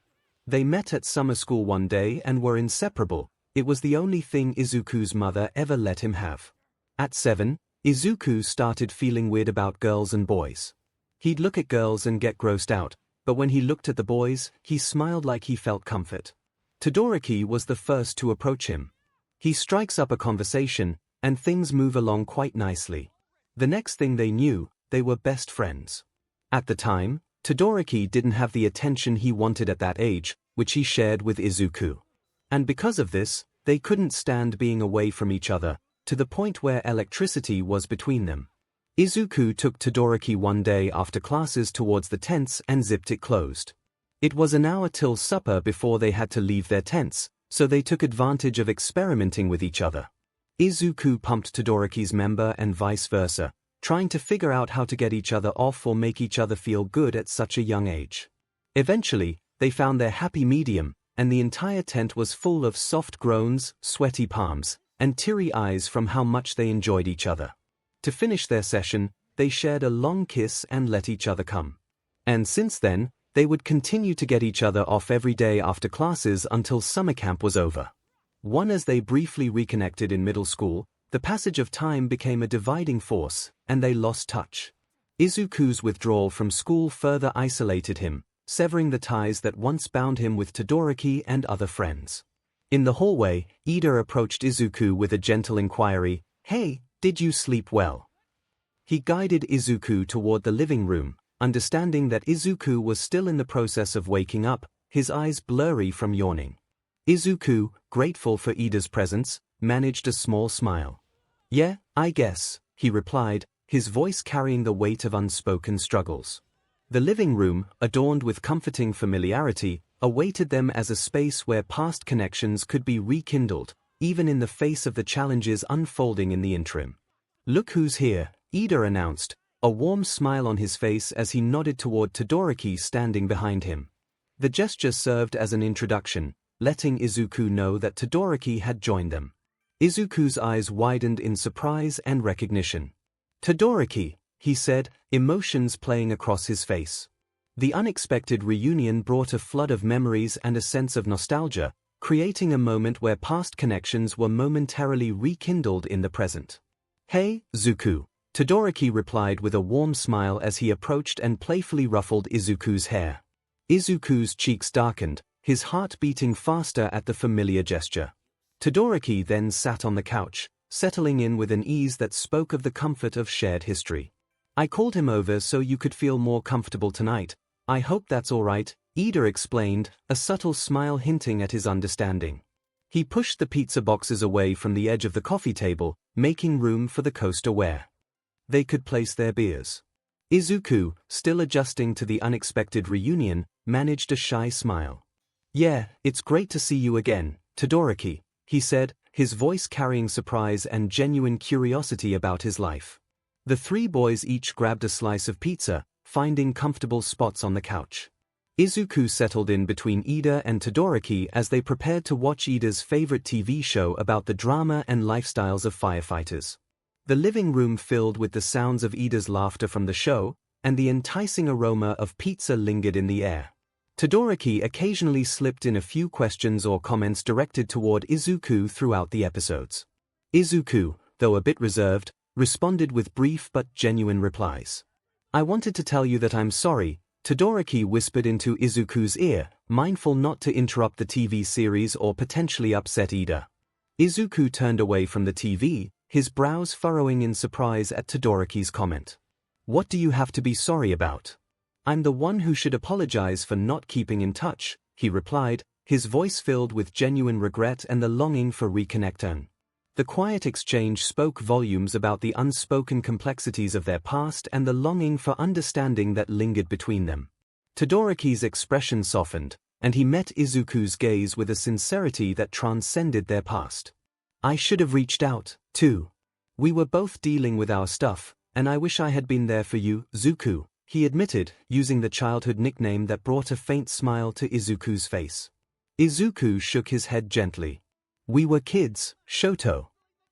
They met at summer school one day and were inseparable. It was the only thing Izuku's mother ever let him have. At 7, Izuku started feeling weird about girls and boys. He'd look at girls and get grossed out, but when he looked at the boys, he smiled like he felt comfort. Todoroki was the first to approach him. He strikes up a conversation, and things move along quite nicely. The next thing they knew, they were best friends. At the time, Todoroki didn't have the attention he wanted at that age, which he shared with Izuku. And because of this, they couldn't stand being away from each other, to the point where electricity was between them. Izuku took Todoroki one day after classes towards the tents and zipped it closed. It was an hour till supper before they had to leave their tents, so they took advantage of experimenting with each other. Izuku pumped Todoroki's member and vice versa, trying to figure out how to get each other off or make each other feel good at such a young age. Eventually, they found their happy medium, and the entire tent was full of soft groans, sweaty palms, and teary eyes from how much they enjoyed each other. To finish their session, they shared a long kiss and let each other come. And since then, they would continue to get each other off every day after classes until summer camp was over. As they briefly reconnected in middle school, the passage of time became a dividing force, and they lost touch. Izuku's withdrawal from school further isolated him, severing the ties that once bound him with Todoroki and other friends. In the hallway, Ida approached Izuku with a gentle inquiry, "Hey, did you sleep well?" He guided Izuku toward the living room, understanding that Izuku was still in the process of waking up, his eyes blurry from yawning. Izuku, grateful for Ida's presence, managed a small smile. "Yeah, I guess," he replied, his voice carrying the weight of unspoken struggles. The living room, adorned with comforting familiarity, awaited them as a space where past connections could be rekindled, even in the face of the challenges unfolding in the interim. "Look who's here," Ida announced, a warm smile on his face as he nodded toward Todoroki standing behind him. The gesture served as an introduction, letting Izuku know that Todoroki had joined them. Izuku's eyes widened in surprise and recognition. "Todoroki," he said, emotions playing across his face. The unexpected reunion brought a flood of memories and a sense of nostalgia, creating a moment where past connections were momentarily rekindled in the present. "Hey, Zuku," Todoroki replied with a warm smile as he approached and playfully ruffled Izuku's hair. Izuku's cheeks darkened, his heart beating faster at the familiar gesture. Todoroki then sat on the couch, settling in with an ease that spoke of the comfort of shared history. "I called him over so you could feel more comfortable tonight. I hope that's all right," Ida explained, a subtle smile hinting at his understanding. He pushed the pizza boxes away from the edge of the coffee table, making room for the coaster where they could place their beers. Izuku, still adjusting to the unexpected reunion, managed a shy smile. "Yeah, it's great to see you again, Todoroki," he said, his voice carrying surprise and genuine curiosity about his life. The three boys each grabbed a slice of pizza, finding comfortable spots on the couch. Izuku settled in between Ida and Todoroki as they prepared to watch Ida's favorite TV show about the drama and lifestyles of firefighters. The living room filled with the sounds of Ida's laughter from the show, and the enticing aroma of pizza lingered in the air. Todoroki occasionally slipped in a few questions or comments directed toward Izuku throughout the episodes. Izuku, though a bit reserved, responded with brief but genuine replies. "I wanted to tell you that I'm sorry," Todoroki whispered into Izuku's ear, mindful not to interrupt the TV series or potentially upset Ida. Izuku turned away from the TV, his brows furrowing in surprise at Todoroki's comment. "What do you have to be sorry about?" "I'm the one who should apologize for not keeping in touch," he replied, his voice filled with genuine regret and the longing for reconnection. The quiet exchange spoke volumes about the unspoken complexities of their past and the longing for understanding that lingered between them. Todoroki's expression softened, and he met Izuku's gaze with a sincerity that transcended their past. "I should have reached out, too. We were both dealing with our stuff, and I wish I had been there for you, Zuku," he admitted, using the childhood nickname that brought a faint smile to Izuku's face. Izuku shook his head gently. "We were kids, Shoto.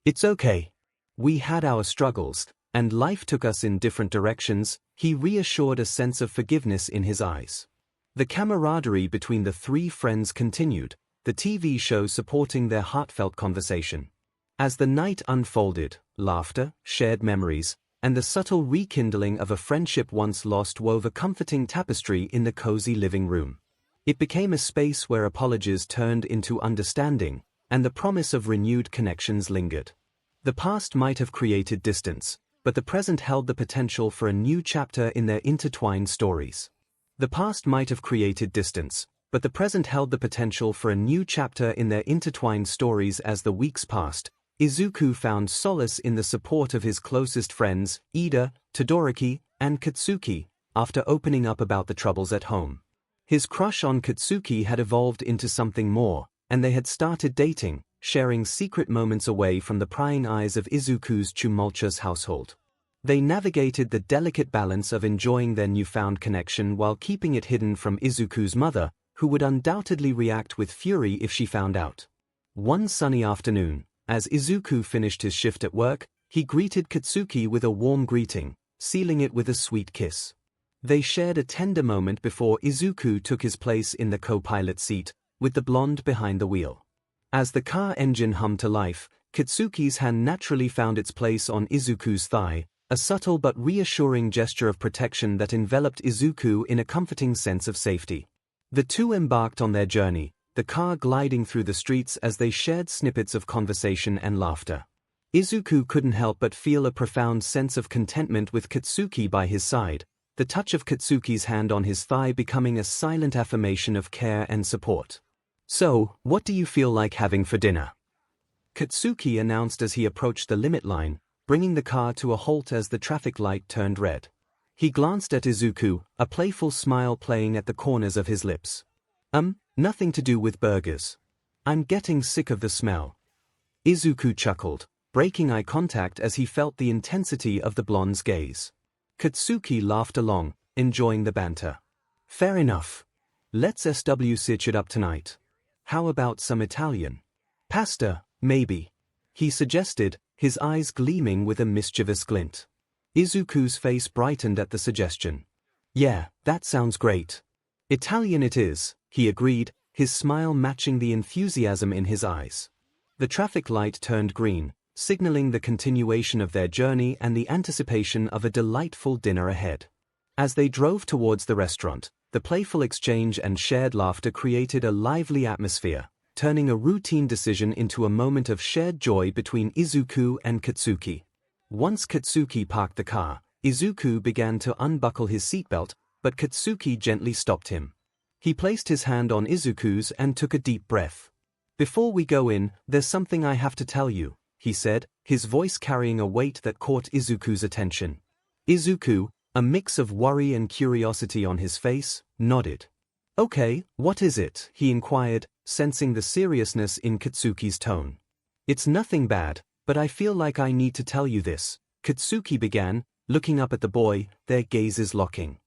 It's okay. We had our struggles, and life took us in different directions," he reassured, a sense of forgiveness in his eyes. The camaraderie between the three friends continued, the TV show supporting their heartfelt conversation. As the night unfolded, laughter, shared memories, and the subtle rekindling of a friendship once lost wove a comforting tapestry in the cozy living room. It became a space where apologies turned into understanding, and the promise of renewed connections lingered. The past might have created distance, but the present held the potential for a new chapter in their intertwined stories. The past might have created distance, but the present held the potential for a new chapter in their intertwined stories. As the weeks passed, Izuku found solace in the support of his closest friends, Ida, Todoroki, and Katsuki, after opening up about the troubles at home. His crush on Katsuki had evolved into something more, and they had started dating, sharing secret moments away from the prying eyes of Izuku's tumultuous household. They navigated the delicate balance of enjoying their newfound connection while keeping it hidden from Izuku's mother, who would undoubtedly react with fury if she found out. One sunny afternoon, as Izuku finished his shift at work, he greeted Katsuki with a warm greeting, sealing it with a sweet kiss. They shared a tender moment before Izuku took his place in the co-pilot seat, with the blonde behind the wheel. As the car engine hummed to life, Katsuki's hand naturally found its place on Izuku's thigh, a subtle but reassuring gesture of protection that enveloped Izuku in a comforting sense of safety. The two embarked on their journey, the car gliding through the streets as they shared snippets of conversation and laughter. Izuku couldn't help but feel a profound sense of contentment with Katsuki by his side, the touch of Katsuki's hand on his thigh becoming a silent affirmation of care and support. "So, what do you feel like having for dinner?" Katsuki announced as he approached the limit line, bringing the car to a halt as the traffic light turned red. He glanced at Izuku, a playful smile playing at the corners of his lips. Nothing to do with burgers. I'm getting sick of the smell." Izuku chuckled, breaking eye contact as he felt the intensity of the blonde's gaze. Katsuki laughed along, enjoying the banter. "Fair enough. Let's switch it up tonight. How about some Italian? Pasta, maybe?" he suggested, his eyes gleaming with a mischievous glint. Izuku's face brightened at the suggestion. "Yeah, that sounds great. Italian it is," he agreed, his smile matching the enthusiasm in his eyes. The traffic light turned green, signaling the continuation of their journey and the anticipation of a delightful dinner ahead. As they drove towards the restaurant, the playful exchange and shared laughter created a lively atmosphere, turning a routine decision into a moment of shared joy between Izuku and Katsuki. Once Katsuki parked the car, Izuku began to unbuckle his seatbelt, but Katsuki gently stopped him. He placed his hand on Izuku's and took a deep breath. "Before we go in, there's something I have to tell you," he said, his voice carrying a weight that caught Izuku's attention. Izuku, a mix of worry and curiosity on his face, nodded. "Okay, what is it?" he inquired, sensing the seriousness in Katsuki's tone. "It's nothing bad, but I feel like I need to tell you this," Katsuki began, looking up at the boy, their gazes locking.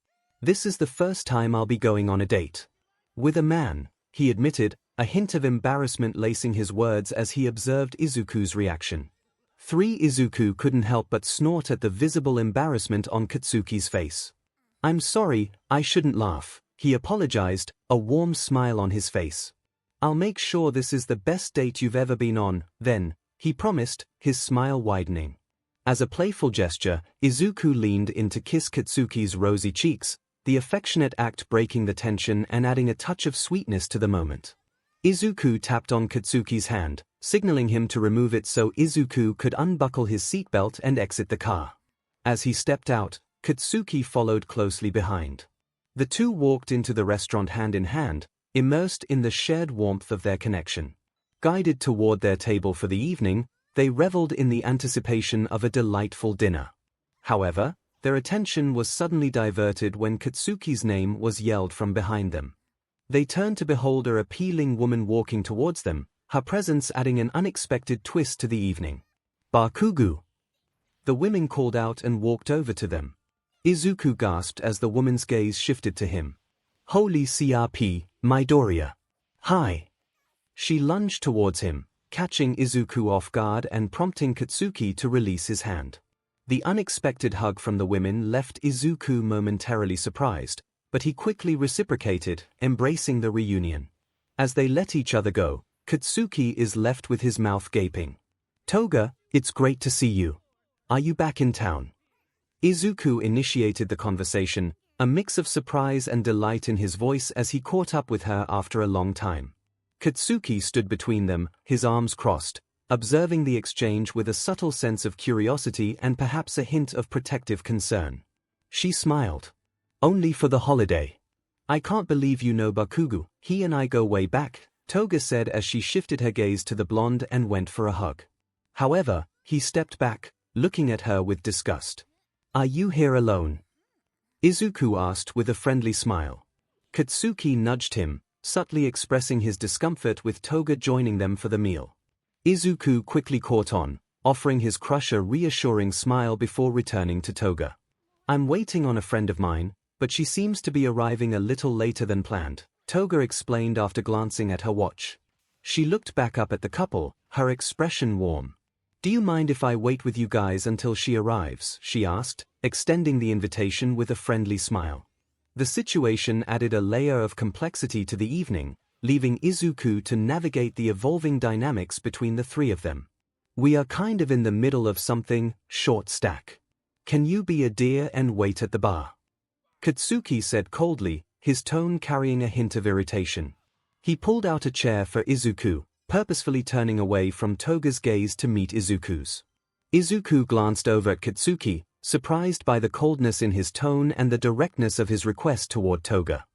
"This is the first time I'll be going on a date with a man," he admitted, a hint of embarrassment lacing his words as he observed Izuku's reaction. Izuku couldn't help but snort at the visible embarrassment on Katsuki's face. "I'm sorry, I shouldn't laugh," he apologized, a warm smile on his face. "I'll make sure this is the best date you've ever been on, then," he promised, his smile widening. As a playful gesture, Izuku leaned in to kiss Katsuki's rosy cheeks, the affectionate act breaking the tension and adding a touch of sweetness to the moment. Izuku tapped on Katsuki's hand, signaling him to remove it so Izuku could unbuckle his seatbelt and exit the car. As he stepped out, Katsuki followed closely behind. The two walked into the restaurant hand in hand, immersed in the shared warmth of their connection. Guided toward their table for the evening, they reveled in the anticipation of a delightful dinner. However, their attention was suddenly diverted when Katsuki's name was yelled from behind them. They turned to behold an appealing woman walking towards them, her presence adding an unexpected twist to the evening. Bakugu! The women called out and walked over to them. Izuku gasped as the woman's gaze shifted to him. Holy crp, Midoriya. Hi! She lunged towards him, catching Izuku off guard and prompting Katsuki to release his hand. The unexpected hug from the women left Izuku momentarily surprised, but he quickly reciprocated, embracing the reunion. As they let each other go, Katsuki is left with his mouth gaping. Toga, it's great to see you. Are you back in town? Izuku initiated the conversation, a mix of surprise and delight in his voice as he caught up with her after a long time. Katsuki stood between them, his arms crossed, observing the exchange with a subtle sense of curiosity and perhaps a hint of protective concern. She smiled. Only for the holiday. I can't believe you know Bakugu, he and I go way back, Toga said as she shifted her gaze to the blonde and went for a hug. However, he stepped back, looking at her with disgust. Are you here alone? Izuku asked with a friendly smile. Katsuki nudged him, subtly expressing his discomfort with Toga joining them for the meal. Izuku quickly caught on, offering his crush a reassuring smile before returning to Toga. I'm waiting on a friend of mine, but she seems to be arriving a little later than planned, Toga explained after glancing at her watch. She looked back up at the couple, her expression warm. Do you mind if I wait with you guys until she arrives? She asked, extending the invitation with a friendly smile. The situation added a layer of complexity to the evening, leaving Izuku to navigate the evolving dynamics between the three of them. We are kind of in the middle of something, short stack. Can you be a dear and wait at the bar? Katsuki said coldly, his tone carrying a hint of irritation. He pulled out a chair for Izuku, purposefully turning away from Toga's gaze to meet Izuku's. Izuku glanced over at Katsuki, surprised by the coldness in his tone and the directness of his request toward Toga.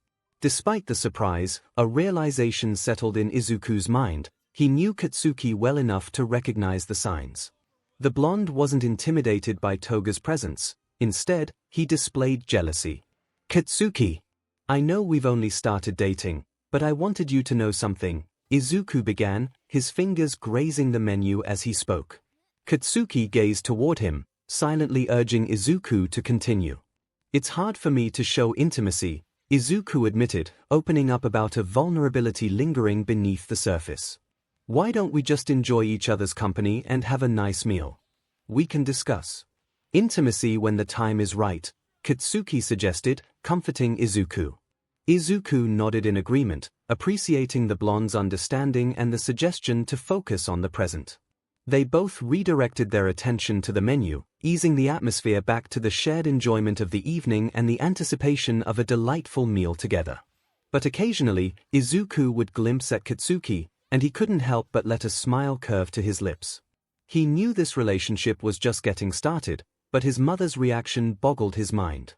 Despite the surprise, a realization settled in Izuku's mind. He knew Katsuki well enough to recognize the signs. The blonde wasn't intimidated by Toga's presence. Instead, he displayed jealousy. Katsuki, I know we've only started dating, but I wanted you to know something, Izuku began, his fingers grazing the menu as he spoke. Katsuki gazed toward him, silently urging Izuku to continue. It's hard for me to show intimacy, Izuku admitted, opening up about a vulnerability lingering beneath the surface. Why don't we just enjoy each other's company and have a nice meal? We can discuss intimacy when the time is right, Katsuki suggested, comforting Izuku. Izuku nodded in agreement, appreciating the blonde's understanding and the suggestion to focus on the present. They both redirected their attention to the menu, easing the atmosphere back to the shared enjoyment of the evening and the anticipation of a delightful meal together. But occasionally, Izuku would glimpse at Katsuki, and he couldn't help but let a smile curve to his lips. He knew this relationship was just getting started, but his mother's reaction boggled his mind.